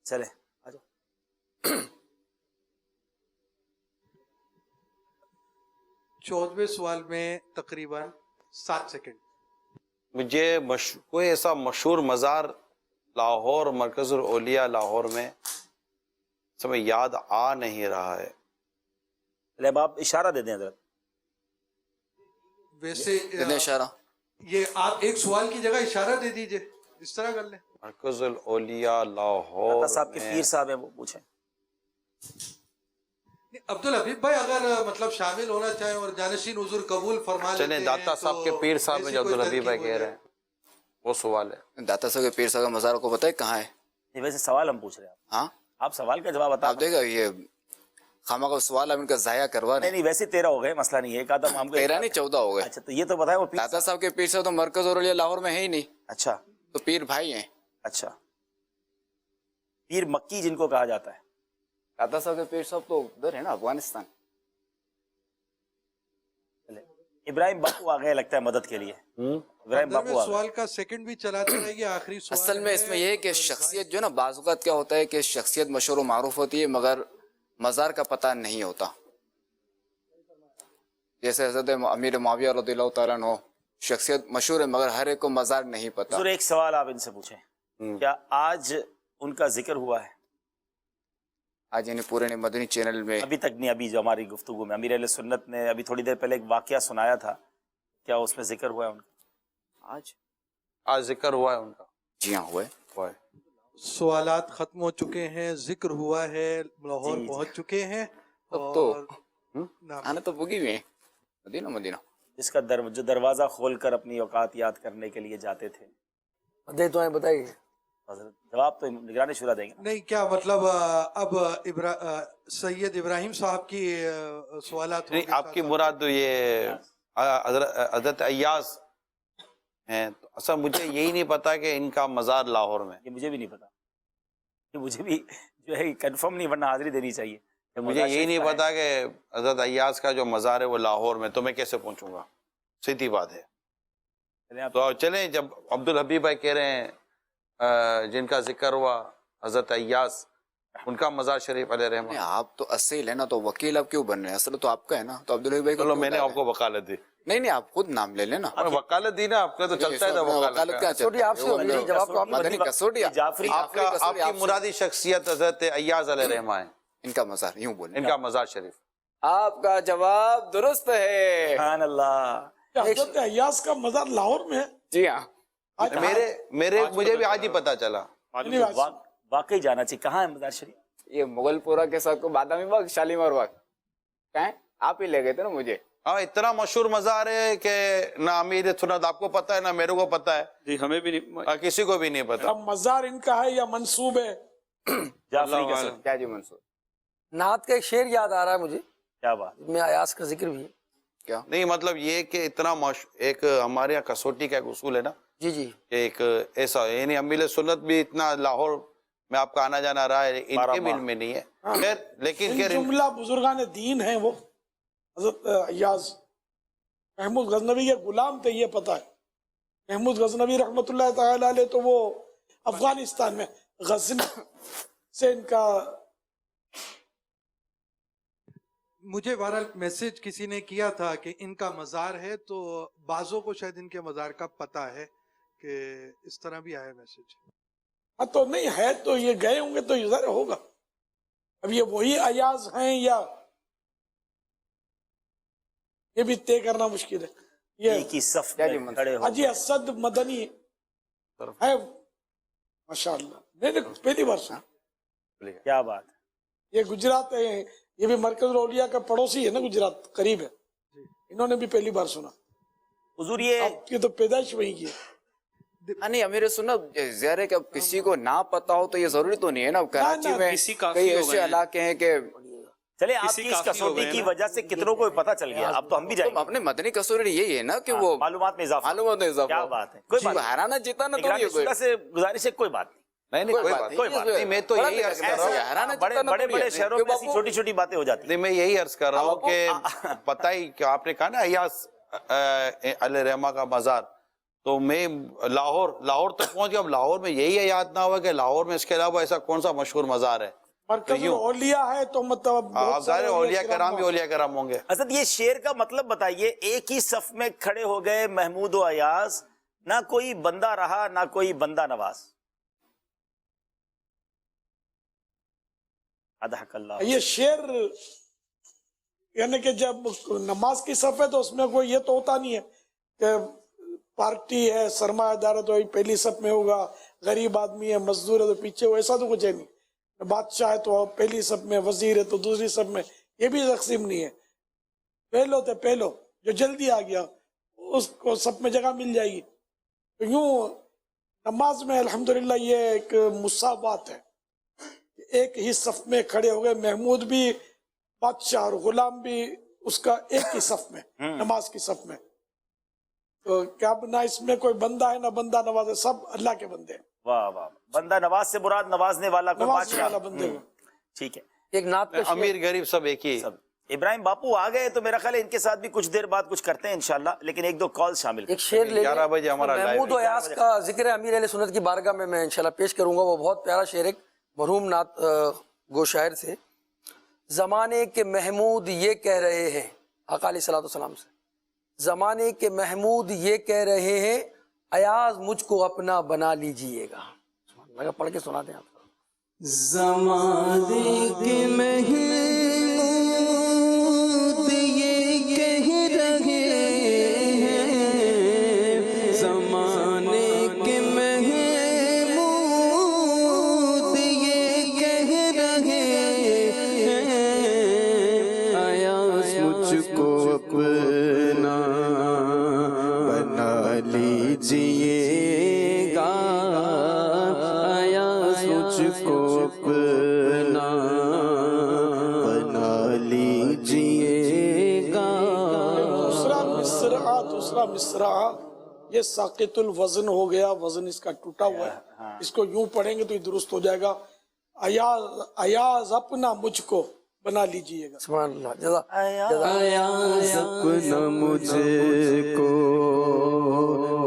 چلے آ جاؤ. 14ویں سوال میں تقریباً 7 سیکنڈ. مجھے کوئی ایسا مشہور مزار لاہور مرکز الاولیاء لاہور میں سمجھ یاد آ نہیں رہا ہے. اب آپ اشارہ دے دیں حضرت. ویسے کتنے اشارہ؟ یہ آپ ایک سوال کی جگہ اشارہ دے دیجئے، اس طرح کر لیں. مرکز الاولیاء لاہور داتا صاحب کے پیر صاحب ہیں، وہ پوچھیں. عبدالحبیب بھائی اگر مطلب شامل ہونا چاہیں اور جانشین حضور قبول فرما لیتے چلیں ہیں داتا صاحب کے پیر صاحب میں جو عبدالحبیب بھائی کہہ رہے ہیں وہ سوال ہے. داتا صاحب کے پیر صاحب کا مزار کو پتہ ہے کہاں ہے؟ نہیں ویسے سوال ہم پوچھ رہے ہیں. ہاں آپ سوال کا جواب بتا. آپ دیکھا یہ خامہ کا سوال آپ ان کا ضائع کروا رہے ہیں. نہیں ویسے 13 ہو گئے، مسئلہ نہیں ہے. ایک آدم ہم کو 13 نہیں 14 ہو گئے. اچھا تو یہ تو بتائیں وہ پیر داتا صاحب کے پیر صاحب تو مرکز اور لاہور میں ہے ہی نہیں. اچھا تو پیر بھائی ہیں. اچھا پیر مکی جن کو کہا جاتا ہے. داتا صاحب کے پیر صاحب تو ادھر ہے نا افغانستان. ابراہیم باپو آ گئے لگتا ہے مدد کے لیے. ابراہیم باپو آ گئے. سوال کا سیکنڈ بھی چلاتے رہیے، آخری سوال. اصل میں اس میں یہ ہے کہ شخصیت جو نا بعض اوقات کیا ہوتا ہے کہ شخصیت مشہور و معروف ہوتی ہے مگر مزار کا پتہ نہیں ہوتا. جیسے حضرت امیر معاویہ رضی اللہ تعالیٰ عنہ شخصیت مشہور ہے مگر ہر ایک کو مزار نہیں پتا. حضور ایک سوال آپ ان سے پوچھیں، کیا آج ان کا ذکر ہوا ہے؟ آج یعنی پورے مدنی چینل میں ابھی تک نہیں. ابھی جو ہماری گفتگو میں امیر اہل سنت نے ابھی تھوڑی دیر پہلے ایک واقعہ سنایا تھا، کیا اس میں ذکر ہوا ہے ان کا؟ آج ذکر ہوا ہے ان کا؟ جی ہاں ہوا ہے. سوالات ختم ہو چکے ہیں، ذکر ہوا ہے، لاہور پہنچ چکے ہیں. اب تو آنا تو بگی ہوئے ہیں مدینہ جس کا جو دروازہ کھول کر اپنی اوقات یاد کرنے کے لیے جاتے تھے. بتائیے جواب تو نگران شورا دیں گے. نہیں کیا مطلب اب سید ابراہیم صاحب کی سوالات نہیں آپ کی مراد تو یہ حضرت ایاز ہیں. اصل مجھے یہی نہیں پتا کہ ان کا مزار لاہور میں. یہ مجھے بھی نہیں پتا، یہ مجھے بھی جو ہے کنفرم نہیں، ورنہ حاضری دینی چاہیے. مجھے یہی نہیں پتا کہ حضرت ایاز کا جو مزار ہے وہ لاہور میں، تو میں کیسے پہنچوں گا؟ سیدھی بات ہے. تو چلیں جب عبدالحبیب بھائی کہہ رہے ہیں جن کا ذکر ہوا حضرت ایاز، ان کا مزار شریف علیہ رحمہ. آپ تو اصیل ہے نا, تو وکیل اب کیوں بن رہے ہیں؟ اصل تو آپ کا ہے نا, تو عبدالحبیب بھائی چلو میں نے آپ کو وکالت دی. نہیں آپ خود نام لے لینا. وکالت دی نا آپ کا, تو چلتا ہے نا وکالت کا. کسوٹی آپ کی مرادی شخصیت حضرت ایاز علیہ رحمہ ہے. ان کا مزار یوں بولے, ان کا مزار شریف. آپ کا جواب درست ہے. سبحان اللہ. حضرت ایاز کا مزار لاہور میں ہے؟ جی ہاں, مجھے بھی آج ہی پتا چلا. واقعی جانا چاہیے. کہاں ہے مزار شریف؟ یہ مغل پورہ کے ساتھ کو بادامی باغ, شالیمار باغ. کہیں آپ ہی لے گئے تھے نا مجھے. ہاں, اتنا مشہور مزار ہے کہ نہ امیر سنت آپ کو پتا ہے, نہ میرے کو پتا ہے. جی ہمیں بھی نہیں, کسی کو بھی نہیں پتا. اب مزار ان کا ہے یا منسوب ہے؟ کیا جی منصور, نعت کا ایک شعر یاد آ رہا ہے مجھے. کیا بات, میں ایاز کا ذکر بھی ہے. کیا نہیں, مطلب یہ کہ اتنا ایک ہمارے یہاں کسوٹی کا ایک اصول ہے نا, جی جی, ایک ایسا, یعنی امیر سنت بھی اتنا لاہور میں آپ کا آنا جانا رہا ہے, ان کے بھی علم میں نہیں ہے. لیکن جملہ بزرگان دین ہیں وہ. حضرت ایاز محمود غزنوی کے غلام تھے, یہ پتا ہے. محمود غزنوی رحمت اللہ تعالی علیہ تو وہ افغانستان میں غزنی سے ان کا. مجھے بہرحال میسج کسی نے کیا تھا کہ ان کا مزار ہے, تو بعضوں کو شاید ان کے مزار کا پتہ ہے, کہ اس طرح بھی آیا میسج. ہاں تو نہیں ہے, تو یہ گئے ہوں گے تو ظاہر ہوگا. اب یہ وہی ایاز ہیں یا یہ بھی طے کرنا مشکل ہے. یہ صف میں کھڑے ہو. حاجی اسد مدنی ہے ماشاءاللہ, میں نے پہلی بار سنا. کیا بات. یہ گجرات ہے, یہ بھی مرکز الاولیاء کا پڑوسی ہے نا, گجرات قریب ہے. انہوں نے بھی پہلی بار سنا. حضور یہ آپ کی تو پیدائش وہیں کی ہے. نہیں امیر سنت ظاہر ہے کہ اب کسی کو نہ پتا ہو تو یہ ضروری تو نہیں ہے نا. کراچی میں کئی ایسے علاقے ہیں کہ چلے آپ کی اس کسوٹی کی وجہ سے کتنوں کو پتہ چل گیا. اب تو ہم بھی جائیں گے. اپنے مدنی کسوٹی یہی ہے نا کہ وہ معلومات میں اضافہ. کیا بات ہے. کوئی ہرانا جیتانا تو سے گزارش ہے, کوئی بات نہیں. نہیں کوئی بات نہیں. میں تو یہی عرض کر رہا ہوں, بڑے بڑے شہروں میں ایسی چھوٹی چھوٹی باتیں ہو جاتی ہیں. میں یہی عرض کر رہا ہوں کہ پتہ ہی کہ آپ نے کہا نا ایاز علیہ رحمہ کا مزار, تو میں لاہور تک پہنچ گیا. اب لاہور میں یہی یاد نہ ہوا کہ لاہور میں اس کے علاوہ ایسا کون سا مشہور مزار ہے. مرکز اولیاء ہے تو مطلب آپ ظاہر اولیاء کرام بھی اولیاء کرام ہوں گے. حضرت یہ شعر کا مطلب بتائیے. ایک ہی صف میں کھڑے ہو گئے محمود و ایاز, نہ کوئی بندہ رہا نہ کوئی بندہ نواز. اضحک اللہ. یہ شعر یعنی کہ جب نماز کی صف ہے تو اس میں کوئی یہ تو ہوتا نہیں ہے کہ پارٹی ہے, سرمایہ دار ہے تو پہلی صف میں ہوگا, غریب آدمی ہے, مزدور ہے تو پیچھے ہو, ایسا تو کچھ ہے نہیں. بادشاہ ہے تو پہلی صف میں, وزیر ہے تو دوسری صف میں, یہ بھی تقسیم نہیں ہے. پہلو تے پہلو جو جلدی آ گیا اس کو صف میں جگہ مل جائے گی. تو یوں نماز میں الحمدللہ یہ ایک مساوات ہے. ایک ہی صف میں کھڑے ہو گئے, محمود بھی بادشاہ اور غلام بھی اس کا ایک ہی صف میں, نماز کی صف میں. تو کیا نہ اس میں کوئی بندہ ہے نہ بندہ نواز ہے, سب اللہ کے بندے ہیں. واہ واہ. بندہ نواز سے مراد نوازنے والا کوئی نوازنے والا بادشاہ. بندے. ٹھیک ہے. ایک نعت کا امیر غریب سب ایک ہی. ابراہیم باپو آ گئے تو میرا خیال ہے ان کے ساتھ بھی کچھ دیر بعد کچھ کرتے ہیں انشاءاللہ, لیکن ایک دو کال شامل. ایک شعر لے 11 بجے ہمارا محمود و ایاز کا ذکر ہے امیر اہل سنت کی بارگاہ میں انشاءاللہ پیش کروں گا. وہ بہت پیارا شعر ہے, مرحوم نعت گو شاعر سے. زمانے کے محمود یہ کہہ رہے ہیں, آقا علیہ الصلوۃ والسلام سے, زمانے کے محمود یہ کہہ رہے ہیں ایاز مجھ کو اپنا بنا لیجئے گا. پڑھ کے سنا دیں آپ. زمانے کے محمود یہ کہہ رہے ہیں, زمانے کے محمود یہ کہہ رہے ہیں ایاز مجھ کو اپنا بنا لیجئے گا, مجھ کو اپنا بنا لیجئے گا. دوسرا مصرع یہ ساقط الوزن ہو گیا, وزن اس کا ٹوٹا ہوا ہے. اس کو یوں پڑھیں گے تو یہ درست ہو جائے گا. ایاز اپنا مجھ کو بنا لیجئے گا. سبحان اللہ. ایاز اپنا مجھ کو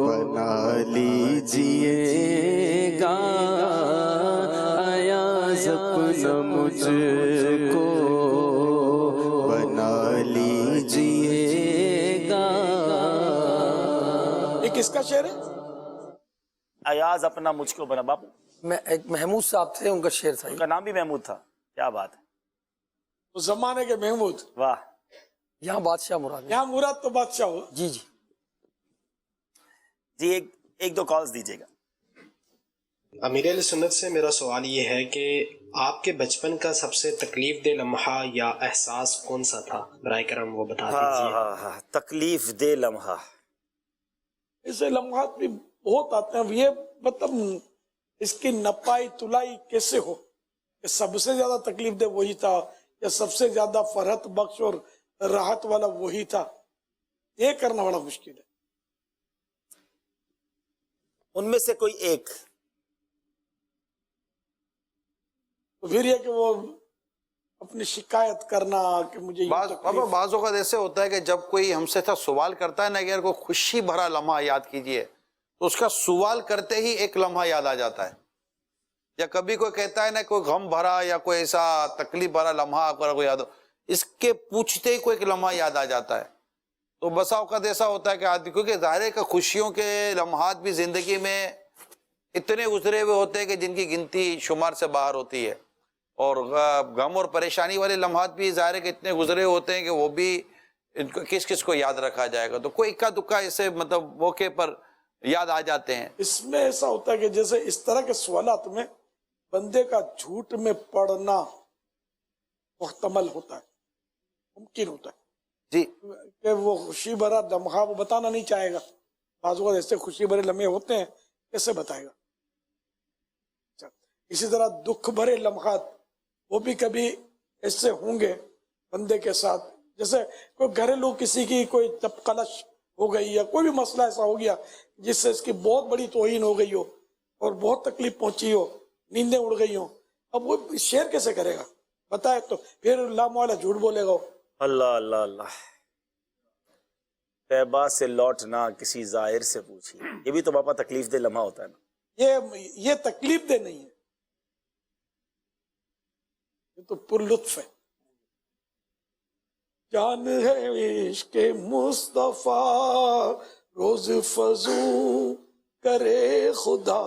بنا لیجئے گا, ایاز اپنا مجھ کو بنا لیجئے گا. یہ کس کا شعر ہے؟ ایاز اپنا مجھ کو بنا. باپو میں ایک محمود صاحب تھے، ان کا شعر تھا. ان کا نام بھی محمود تھا. کیا بات ہے. اس زمانے کے محمود. واہ. یہاں بادشاہ مراد. یہاں مراد تو بادشاہ ہو. جی جی جی ایک دو کالز دیجیے گا. امیر اہل سنت سے میرا سوال یہ ہے کہ آپ کے بچپن کا سب سے تکلیف دہ لمحہ یا احساس کون سا تھا؟ برائے کرم وہ بتا دیجیے. ہاں تکلیف دہ لمحہ. ایسے لمحات بھی بہت آتے ہیں. یہ مطلب اس کی نپائی تلائی کیسے ہو کہ سب سے زیادہ تکلیف دہ وہی تھا یا سب سے زیادہ فرحت بخش اور راحت والا وہی تھا، یہ کرنا بڑا مشکل ہے. ان میں سے کوئی ایک. تو پھر یہ کہ وہ اپنی شکایت کرنا کہ مجھے بعض اوقات ایسے ہوتا ہے کہ جب کوئی ہم سے سوال کرتا ہے نا کہ اگر کوئی خوشی بھرا لمحہ یاد کیجئے تو اس کا سوال کرتے ہی ایک لمحہ یاد آ جاتا ہے. یا کبھی کوئی کہتا ہے نا کوئی غم بھرا یا کوئی ایسا تکلیف بھرا لمحہ اگر کوئی یاد ہو، اس کے پوچھتے ہی کوئی ایک لمحہ یاد آ جاتا ہے. تو بسا اوقات ایسا ہوتا ہے کہ آدمی، کیونکہ ظاہر ہے کہ خوشیوں کے لمحات بھی زندگی میں اتنے گزرے ہوئے ہوتے ہیں کہ جن کی گنتی شمار سے باہر ہوتی ہے، اور غم اور پریشانی والے لمحات بھی ظاہر ہے کہ اتنے گزرے ہوتے ہیں کہ وہ بھی کس کس کو یاد رکھا جائے گا. تو کوئی اکا دکا ایسے مطلب موقع پر یاد آ جاتے ہیں. اس میں ایسا ہوتا ہے کہ جیسے اس طرح کے سوالات میں بندے کا جھوٹ میں پڑنا محتمل ہوتا ہے، ممکن ہوتا ہے جی کہ وہ خوشی بھرا لمحہ وہ بتانا نہیں چاہے گا. بعض اوقات ایسے خوشی بھرے لمحے ہوتے ہیں، کیسے بتائے گا. اسی طرح دکھ بھرے لمحات وہ بھی کبھی ایسے ہوں گے بندے کے ساتھ، جیسے کوئی گھریلو کسی کی کوئی تپکلش ہو گئی یا کوئی بھی مسئلہ ایسا ہو گیا جس سے اس کی بہت بڑی توہین ہو گئی ہو اور بہت تکلیف پہنچی ہو، نیندیں اڑ گئی ہوں. اب وہ شیئر کیسے کرے گا؟ بتائے تو پھر لامحالہ جھوٹ بولے گا. اللہ اللہ اللہ. طیبہ سے لوٹنا کسی زائر سے پوچھی، یہ بھی تو باپا تکلیف دہ لمحہ ہوتا ہے نا. یہ تکلیف دہ نہیں ہے، یہ تو پر لطف ہے. جان ہے عشق مصطفیٰ روز فزوں کرے خدا،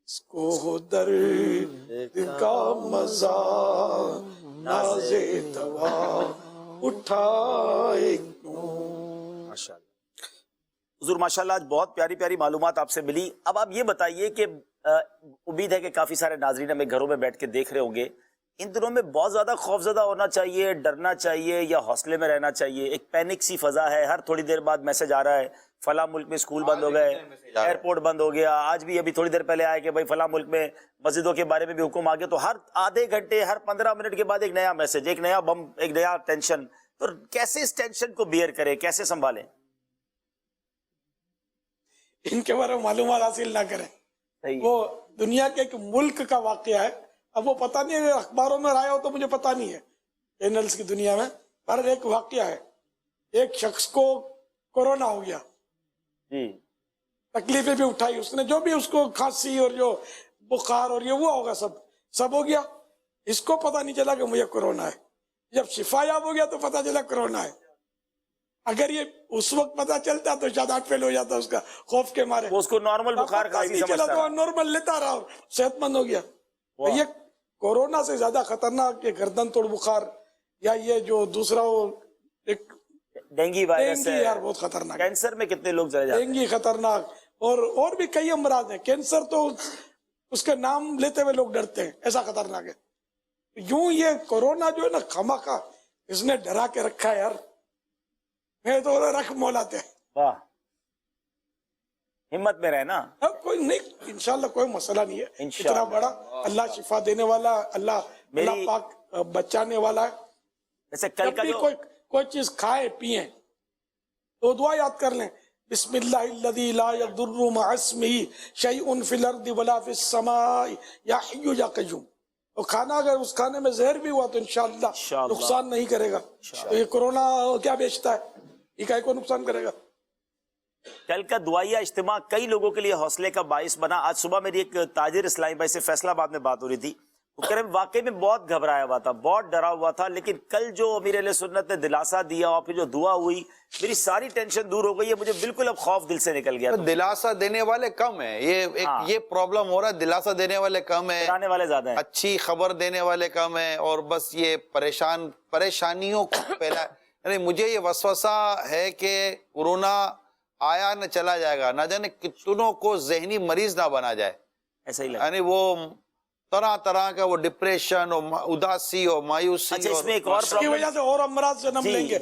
اس کو درد کا مزہ ناز دوا اٹھائے کیوں. ماشاءاللہ حضور ماشاءاللہ آج بہت پیاری پیاری معلومات آپ سے ملی. اب آپ یہ بتائیے کہ امید ہے کہ کافی سارے ناظرین ہمیں گھروں میں بیٹھ کے دیکھ رہے ہوں گے، ان دنوں میں بہت زیادہ خوفزدہ ہونا چاہیے، ڈرنا چاہیے یا حوصلے میں رہنا چاہیے؟ ایک پینک سی فضا ہے، ہر تھوڑی دیر بعد میسج آ رہا ہے فلاں ملک میں اسکول بند ہو گئے، ایئرپورٹ بند ہو گیا. آج بھی ابھی تھوڑی دیر پہلے آیا کہ بھائی فلاں ملک میں مسجدوں کے بارے میں بھی حکم آ گیا. تو ہر آدھے گھنٹے، ہر 15 منٹ کے بعد ایک نیا میسج، ایک نیا بم، ایک نیا ٹینشن. تو کیسے اس ٹینشن کو بیئر کریں، کیسے سنبھالیں؟ ان کے بارے میں معلومات حاصل نہ کریں. وہ دنیا کے ایک ملک کا واقعہ ہے. اب وہ پتہ نہیں ہے، اخباروں میں آیا ہو تو مجھے پتہ نہیں ہے، چینلز کی دنیا میں. پر ایک واقعہ ہے، ایک شخص کو کورونا ہو گیا، تکلیفیں بھی اٹھائی اس نے، جو بھی اس کو کھانسی اور جو بخار اور یہ وہ ہوگا سب ہو گیا. اس کو پتہ نہیں چلا کہ مجھے کورونا ہے. جب شفا یاب ہو گیا تو پتہ چلا کورونا ہے. اگر یہ اس وقت پتہ چلتا تو شاید ہارٹ فیل ہو جاتا اس کا، خوف کے مارے. اس کو نارمل بخار کھانسی سمجھتا تو نارمل لیتا رہا اور صحت مند ہو گیا. یہ کورونا سے زیادہ خطرناک یہ گردن توڑ بخار یا یہ جو دوسرا وہ ایک ڈینگی وائرس ہے، یار بہت خطرناک. کینسر میں کتنے لوگ چلے جاتے ہیں. ڈینگی خطرناک، اور بھی کئی امراض ہیں. کینسر تو اس کے نام لیتے ہوئے لوگ ڈرتے ہیں، ایسا خطرناک ہے. یوں یہ کورونا جو ہے نا خامخواہ اس نے ڈرا کے رکھا ہے یار. میں تو رکھ مولاتے ہیں. واہ، ہمت میں رہنا. اب کوئی نہیں، انشاءاللہ کوئی مسئلہ نہیں ہے. اتنا بڑا اللہ شفا دینے والا، اللہ پاک بچانے والا ہے. جیسے کل کا جو کوئی چیز کھائے پیئیں تو دعا یاد کر لیں، بسم اللہ الذی لا یضر مع اسمہ شیء فی الارض ولا فی السماء یا حی یا قیوم. اور کھانا اگر اس کھانے میں زہر بھی ہوا تو انشاءاللہ نقصان نہیں کرے گا. تو یہ کورونا کیا بیچتا ہے، یہ کائے کو نقصان کرے گا. کل کا دعائیہ اجتماع کئی لوگوں کے لیے حوصلے کا باعث بنا. آج صبح میری ایک تاجر اسلامی بھائی سے فیصلہ آباد میں بات ہو رہی تھی. کریم واقعی میں بہت گھبرایا ہوا تھا, بہت ڈرا ہوا تھا, لیکن کل جو امیر اہل سنت نے دلاسا دیا اور پھر جو دعا ہوئی, میری ساری ٹینشن دور ہو گئی ہے, مجھے بالکل اب خوف دل سے نکل گیا. دلاسا دینے والے کم ہیں, یہ پرابلم ہو رہا ہے, دلاسا دینے والے کم ہیں, ڈرانے والے زیادہ ہیں, اچھی خبر دینے والے کم ہیں, اور بس یہ پریشانیوں کو پھیلا. یعنی مجھے یہ وسوسہ ہے کہ کورونا آیا نہ چلا جائے گا, نہ جانے کتنوں کو ذہنی مریض نہ بنا جائے. ایسا ہی لگا. یعنی وہ طرح طرح کا وہ ڈپریشن اور اداسی اور مایوسی. اچھا اس میں ایک اور کی وجہ سے اور امراض جنم لیں گے.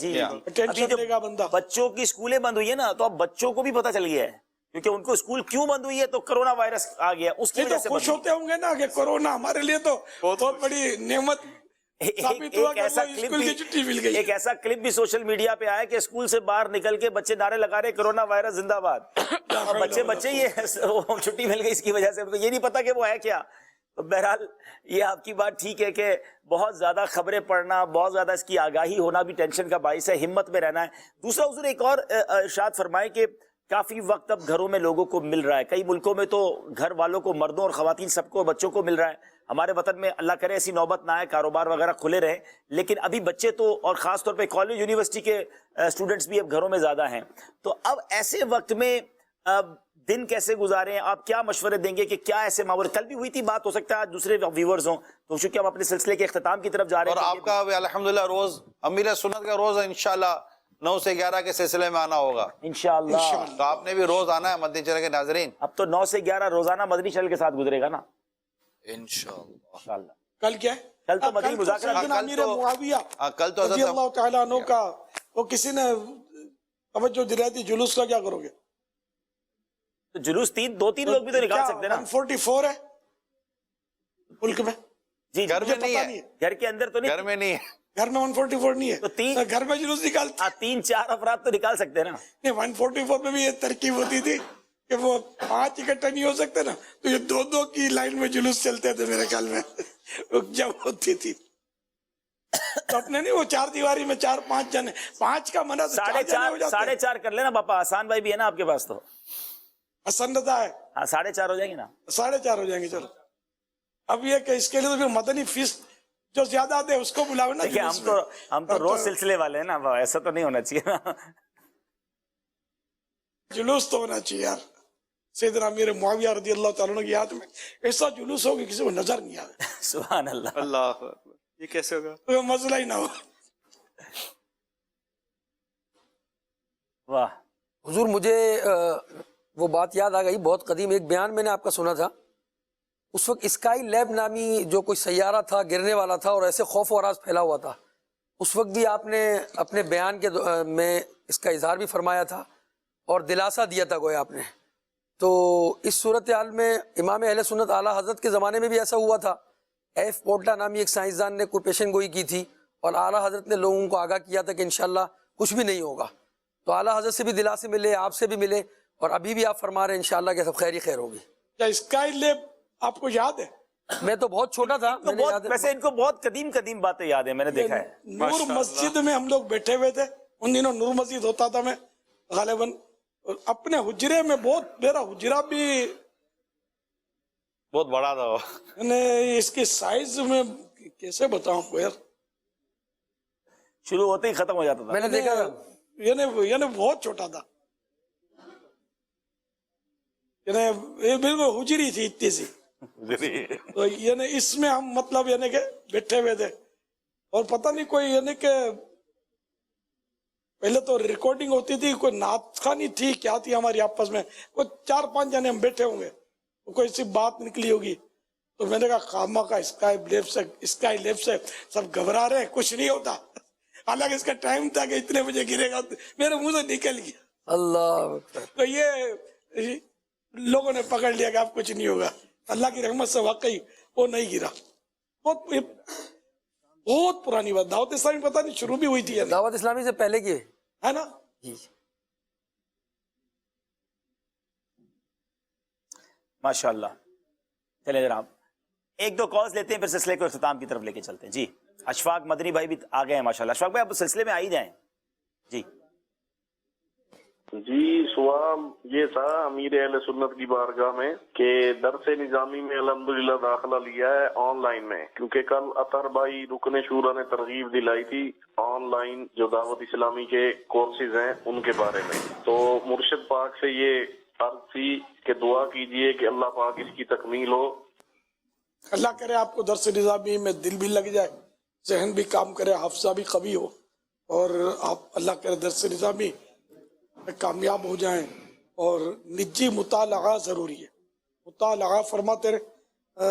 ٹینشن لے گا بندہ. بچوں کی اسکولیں بند ہوئی ہے نا, تو اب بچوں کو بھی پتہ چل گیا ہے, کیونکہ ان کو اسکول کیوں بند ہوئی ہے, تو کرونا وائرس آ گیا, اس کی وجہ سے خوش ہوتے ہوں گے نا کہ کورونا ہمارے لیے تو بہت بڑی نعمت. ایک ایسا کلپ بھی سوشل میڈیا پہ آیا کہ اسکول سے باہر نکل کے بچے نعرے لگا رہے کرونا وائرس زندہ باد. بچے یہ چھٹی مل گئی اس کی وجہ سے, یہ نہیں پتا کہ وہ ہے کیا. تو بہرحال یہ آپ کی بات ٹھیک ہے کہ بہت زیادہ خبریں پڑھنا, بہت زیادہ اس کی آگاہی ہونا بھی ٹینشن کا باعث ہے, ہمت میں رہنا ہے. دوسرا حضور ایک اور ارشاد فرمائے کہ کافی وقت اب گھروں میں لوگوں کو مل رہا ہے, کئی ملکوں میں تو گھر والوں کو, مردوں اور خواتین سب کو, بچوں کو مل رہا ہے. ہمارے وطن میں اللہ کرے ایسی نوبت نہ آئے, کاروبار وغیرہ کھلے رہے, لیکن ابھی بچے تو, اور خاص طور پہ کالج یونیورسٹی کے اسٹوڈنٹس بھی اب گھروں میں زیادہ ہیں. تو اب ایسے وقت میں دن کیسے گزاریں, آپ کیا مشورے دیں گے کہ کیا ایسے ماحول, کل بھی ہوئی تھی بات, ہو سکتا ہے آج دوسرے ویورز ہوں, تو چونکہ ہم اپنے سلسلے کے اختتام کی طرف جا رہے ہیں. اور آپ کا الحمدللہ روز امیر سنت کا روز انشاءاللہ 9 سے 11 کے سلسلے میں آنا ہوگا انشاءاللہ. تو آپ نے بھی روز آنا ہے مدنی چینل کے ناظرین. اب تو 9 سے 11 روزانہ مدنی چینل کے ساتھ گزرے گا نا انشاءاللہ. کل کیا ہے, کل تو مدنی مذاکرہ, امیر معاویہ کل تو رضی اللہ تعالیٰ عنہ کا وہ کسی نے توجہ دلائی تھی, جلوس کا کیا کرو گے؟ تو جلوس 2-3 لوگ بھی تو نکال سکتے نا. 144 ہے ملک میں. جی گھر میں نہیں ہے, گھر کے اندر تو نہیں, گھر میں نہیں ہے, گھر میں 144 نہیں ہے, تو گھر میں جلوس نکالتے 3-4 افراد تو نکال سکتے نا. نہیں, 144 میں بھی یہ ترکیب ہوتی تھی کہ وہ 5 اکٹھا نہیں ہو سکتے نا, تو یہ 2-2 کی لائن میں جلوس چلتے تھے میرے خیال میں جب ہوتی تھی. تو اپنے نہیں وہ 4 دیواری میں 4-5 جنے, 5 کا منع 4.5 کر لینا پاپا, آسان بھائی بھی ہے نا آپ کے پاس, تو حسن رضا ہے, ہاں 4.5 ہو جائیں گے نا, 4.5 ہو جائیں گے. چلو اب یہ کہ اس کے لیے تو پھر مدنی فیس جو زیادہ آتے ہیں اس کو بلاؤ نا. دیکھیں ہم تو روز سلسلے والے ہیں نا, ایسا تو نہیں ہونا چاہیے نا. جلوس تو ہونا چاہیے یار. سیدنا امیر معاویہ رضی اللہ تعالیٰ عنہ کی یاد میں ایسا جلوس ہو کہ کسی کو نظر نہیں آئے. سبحان اللہ. اللہ یہ کیسے ہوگا, تو مسئلہ ہی نہ ہو. واہ حضور مجھے وہ بات یاد آ گئی, بہت قدیم ایک بیان میں نے آپ کا سنا تھا. اس وقت اسکائی لیب نامی جو کوئی سیارہ تھا گرنے والا تھا, اور ایسے خوف و راز پھیلا ہوا تھا. اس وقت بھی آپ نے اپنے بیان کے میں اس کا اظہار بھی فرمایا تھا اور دلاسا دیا تھا گویا آپ نے. تو اس صورتحال میں امام اہل سنت اعلیٰ حضرت کے زمانے میں بھی ایسا ہوا تھا. ایف پورٹا نامی ایک سائنسدان نے کوئی پیشن گوئی کی تھی, اور اعلیٰ حضرت نے لوگوں کو آگاہ کیا تھا کہ انشاءاللہ کچھ بھی نہیں ہوگا. تو اعلیٰ حضرت سے بھی دلاسے ملے, آپ سے بھی ملے, اور ابھی بھی آپ فرما رہے ہیں انشاءاللہ کہ سب خیر ہی خیر ہوگی. کیا اسکائی لیب آپ کو یاد ہے؟ میں تو بہت چھوٹا تھا, ویسے ان کو بہت قدیم باتیں یاد ہیں, میں نے دیکھا ہے. نور مسجد میں ہم لوگ بیٹھے ہوئے تھے, ان دنوں نور مسجد ہوتا تھا, میں غالباً اپنے حجرے میں, بہت میرا حجرہ بھی بہت بڑا تھا, اس کی سائز میں کیسے بتاؤں کو یار, شروع ہوتے ہی ختم ہو جاتا تھا. میں نے دیکھا یعنی بہت چھوٹا تھا, یعنی بالکل حجری تھی اتنی سی. تو یعنی اس میں ہم مطلب یعنی کہ بیٹھے ہوئے تھے, اور پتہ نہیں کوئی یعنی کہ پہلے تو ریکارڈنگ ہوتی تھی, کوئی نعت خوانی تھی کیا تھی ہماری آپس میں, کوئی 4-5 جنے ہم بیٹھے ہوں گے, کوئی سی بات نکلی ہوگی. تو میں نے کہا خامہ کا اسکائی لیب سے سب گھبرا رہے, کچھ نہیں ہوتا. حالانکہ اس کا ٹائم تھا کہ اتنے بجے گرے گا, میرے منہ سے نکل گیا. اللہ تو یہ لوگوں نے پکڑ لیا کہ اب کچھ نہیں ہوگا. اللہ کی رحمت سے واقعی وہ نہیں گرا. بہت پرانی بات, دعوت اسلامی پتہ نہیں شروع بھی ہوئی تھی, دعوت اسلامی سے پہلے کی ہے نا. ماشاءاللہ. چلیں جناب 1-2 کالز لیتے ہیں, پھر سلسلے کو اختتام کی طرف لے کے چلتے ہیں. جی اشفاق مدنی بھائی بھی آ گئے ہیں ماشاءاللہ. اشفاق بھائی آپ سلسلے میں آ ہی جائیں. جی جی سوال یہ تھا امیر اہل سنت کی بارگاہ میں کہ درس نظامی میں الحمدللہ داخلہ لیا ہے آن لائن میں، کیونکہ کل اطہر بھائی رکن شورا نے ترغیب دلائی تھی آن لائن جو دعوت اسلامی کے کورسز ہیں ان کے بارے میں، تو مرشد پاک سے یہ عرض تھی کہ دعا کیجئے کہ اللہ پاک اس کی تکمیل ہو۔ اللہ کرے آپ کو درس نظامی میں دل بھی لگ جائے، ذہن بھی کام کرے، حافظہ بھی قوی ہو، اور آپ اللہ کرے درس نظامی کامیاب ہو جائیں۔ اور نجی مطالعہ ضروری ہے، مطالعہ فرماتے رہے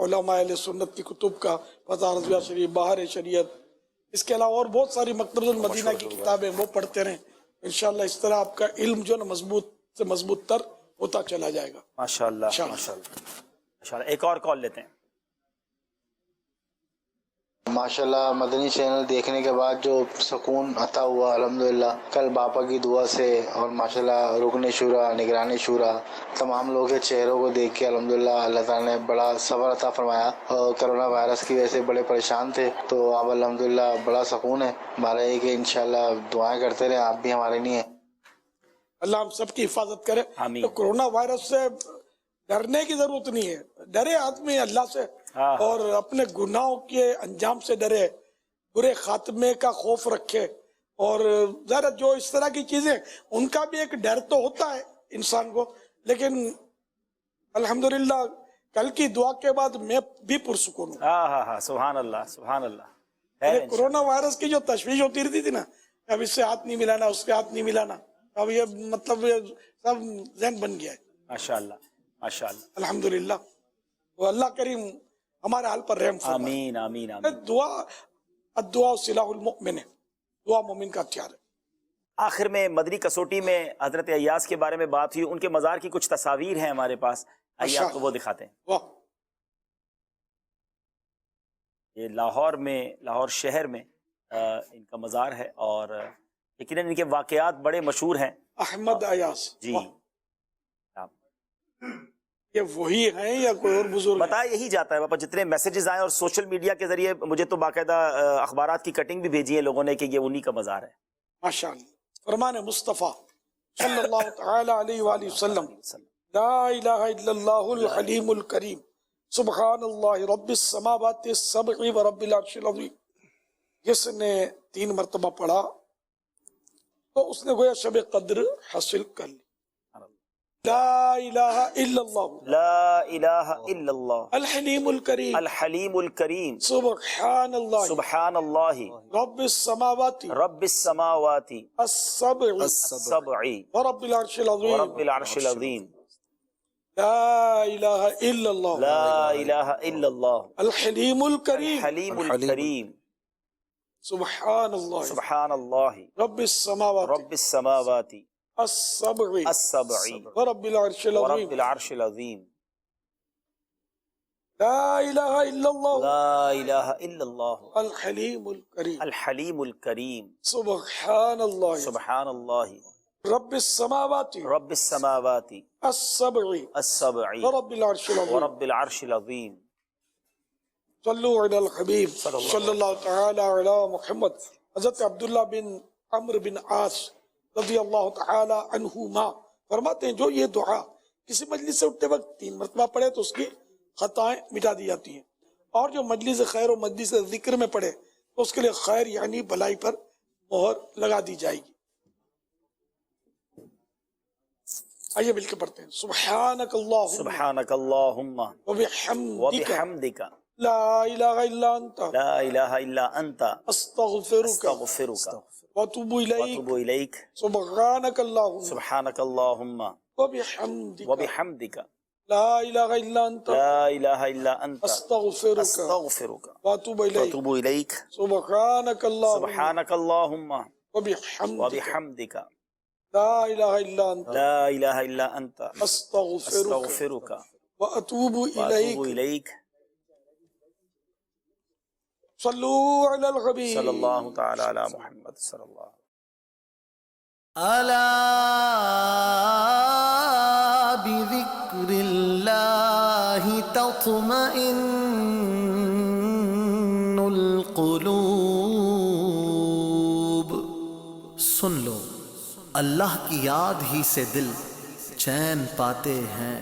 علماء اہل سنت کی کتب کا، فتح رضویہ شریف، بہار شریعت، اس کے علاوہ اور بہت ساری مکتبۃ المدینہ کی کتابیں وہ پڑھتے رہیں، انشاءاللہ اس طرح آپ کا علم جو نا مضبوط سے مضبوط تر ہوتا چلا جائے گا۔ ماشاءاللہ ماشاءاللہ۔ ایک اور کال لیتے ہیں۔ ماشاءاللہ مدنی چینل دیکھنے کے بعد جو سکون عطا ہوا الحمدللہ، کل باپا کی دعا سے اور ماشاءاللہ رکن شورا، نگران شورا، تمام لوگوں کے چہروں کو دیکھ کے الحمدللہ اللہ تعالیٰ نے بڑا صبر عطا فرمایا، اور کرونا وائرس کی وجہ سے بڑے پریشان تھے، تو اب الحمدللہ بڑا سکون ہے۔ ہمارا یہ کہ انشاءاللہ دعائیں کرتے رہیں، آپ بھی ہمارے لیے۔ اللہ ہم سب کی حفاظت کرے۔ تو کرونا وائرس سے ڈرنے کی ضرورت نہیں ہے، ڈرے آدمی اللہ سے اور اپنے گناہوں کے انجام سے ڈرے، برے خاتمے کا خوف رکھے، اور ذرا جو اس طرح کی چیزیں ان کا بھی ایک ڈر تو ہوتا ہے انسان کو، لیکن الحمدللہ کل کی دعا کے بعد میں بھی پرسکون ہوں۔ ہاں سبحان اللہ سبحان اللہ۔ کرونا وائرس کی جو تشویش ہوتی رہتی تھی نا، اب اس سے ہاتھ نہیں ملانا، اس کے ہاتھ نہیں ملانا، اب یہ مطلب یہ سب ذہن بن گیا ہے۔ ماشاءاللہ ماشاءاللہ الحمدللہ، وہ اللہ کریم ہمارے حال پر رحم فرمائے۔ آمین آمین آمین۔ الدعاء سلاح المؤمن ہے، دعا مومن کا ہتھیار ہے۔ آخر میں مدنی کسوٹی میں حضرت ایاز کے بارے میں بات ہوئی، ان کے مزار کی کچھ تصاویر ہیں ہمارے پاس، آئیے آپ کو وہ دکھاتے ہیں۔ یہ لاہور میں، لاہور شہر میں ان کا مزار ہے، اور یقیناً ان کے واقعات بڑے مشہور ہیں۔ احمد ایاز جی، یہ وہی ہیں یا کوئی اور بزرگ؟ بتایا یہی جاتا ہے باپا، جتنے میسیجز آئے اور سوشل میڈیا کے ذریعے مجھے تو باقاعدہ اخبارات کی کٹنگ بھی بھیجی ہے لوگوں نے کہ یہ انہی کا مزار ہے۔ ماشاءاللہ۔ فرمان مصطفیٰ صلی اللہ تعالی علیہ وآلہ وسلم، لا الہ الا اللہ الحلیم الکریم، سبحان اللہ رب السماوات السبع و رب العرش العظیم، جس نے 3 مرتبہ پڑھا تو اس نے گویا شب قدر حاصل کر لی۔ لا الہ الا اللہ، لا الہ الا اللہ، الحلیم الکریم، الحلیم الکریم، سبحان اللہ، سبحان اللہ، رب السماوات، رب السماوات، السبع، ورب العرش العظیم، ورب العرش العظیم، لا الہ الا اللہ، لا الہ الا اللہ، الحلیم الکریم، الحلیم الکریم، سبحان اللہ، سبحان اللہ، رب السماوات، رب السماوات، السبع، السبع، ورب العرش العظیم، ورب العرش العظیم، لا الہ الا اللہ، لا الہ الا اللہ، الحلیم الکریم، الحلیم الکریم، سبحان اللہ، سبحان اللہ، رب السماوات، رب السماوات، السبع، السبع، ورب العرش العظیم، ورب العرش العظیم۔ صلو علی الحبیب صلی اللہ تعالی علی محمد۔ حضرت عبداللہ بن عمرو بن عاص رضی اللہ تعالی عنہما فرماتے ہیں جو یہ دعا کسی مجلس سے اٹھتے وقت 3 مرتبہ پڑھے تو اس کی خطائیں مٹا دی جاتی ہیں، اور جو مجلس خیر و مجلس ذکر میں پڑھے تو اس کے لیے خیر یعنی بھلائی پر مہر لگا دی جائے گی۔ آئیے مل کے پڑھتے ہیں۔ سبحانک اللہم، سبحانک اللہم، وبحمدک، لا الہ الا انت، لا الہ الا انت، استغفرک، واتوب الیک، سبحانک اللہم، سبحانک اللہم، وبحمدک، لا الہ الا انت، لا الہ الا انت، استغفرک، واتوب الیک، سبحانک اللہم، سبحانک اللہم، وبحمدک، لا الہ الا انت، لا الہ الا انت، استغفرک، واتوب الیک۔ صلو علی الحبیب صلی اللہ تعالی علی محمد صلی اللہ الا بذکر اللہ تطمئن القلوب۔ سن لو اللہ کی یاد ہی سے دل چین پاتے ہیں.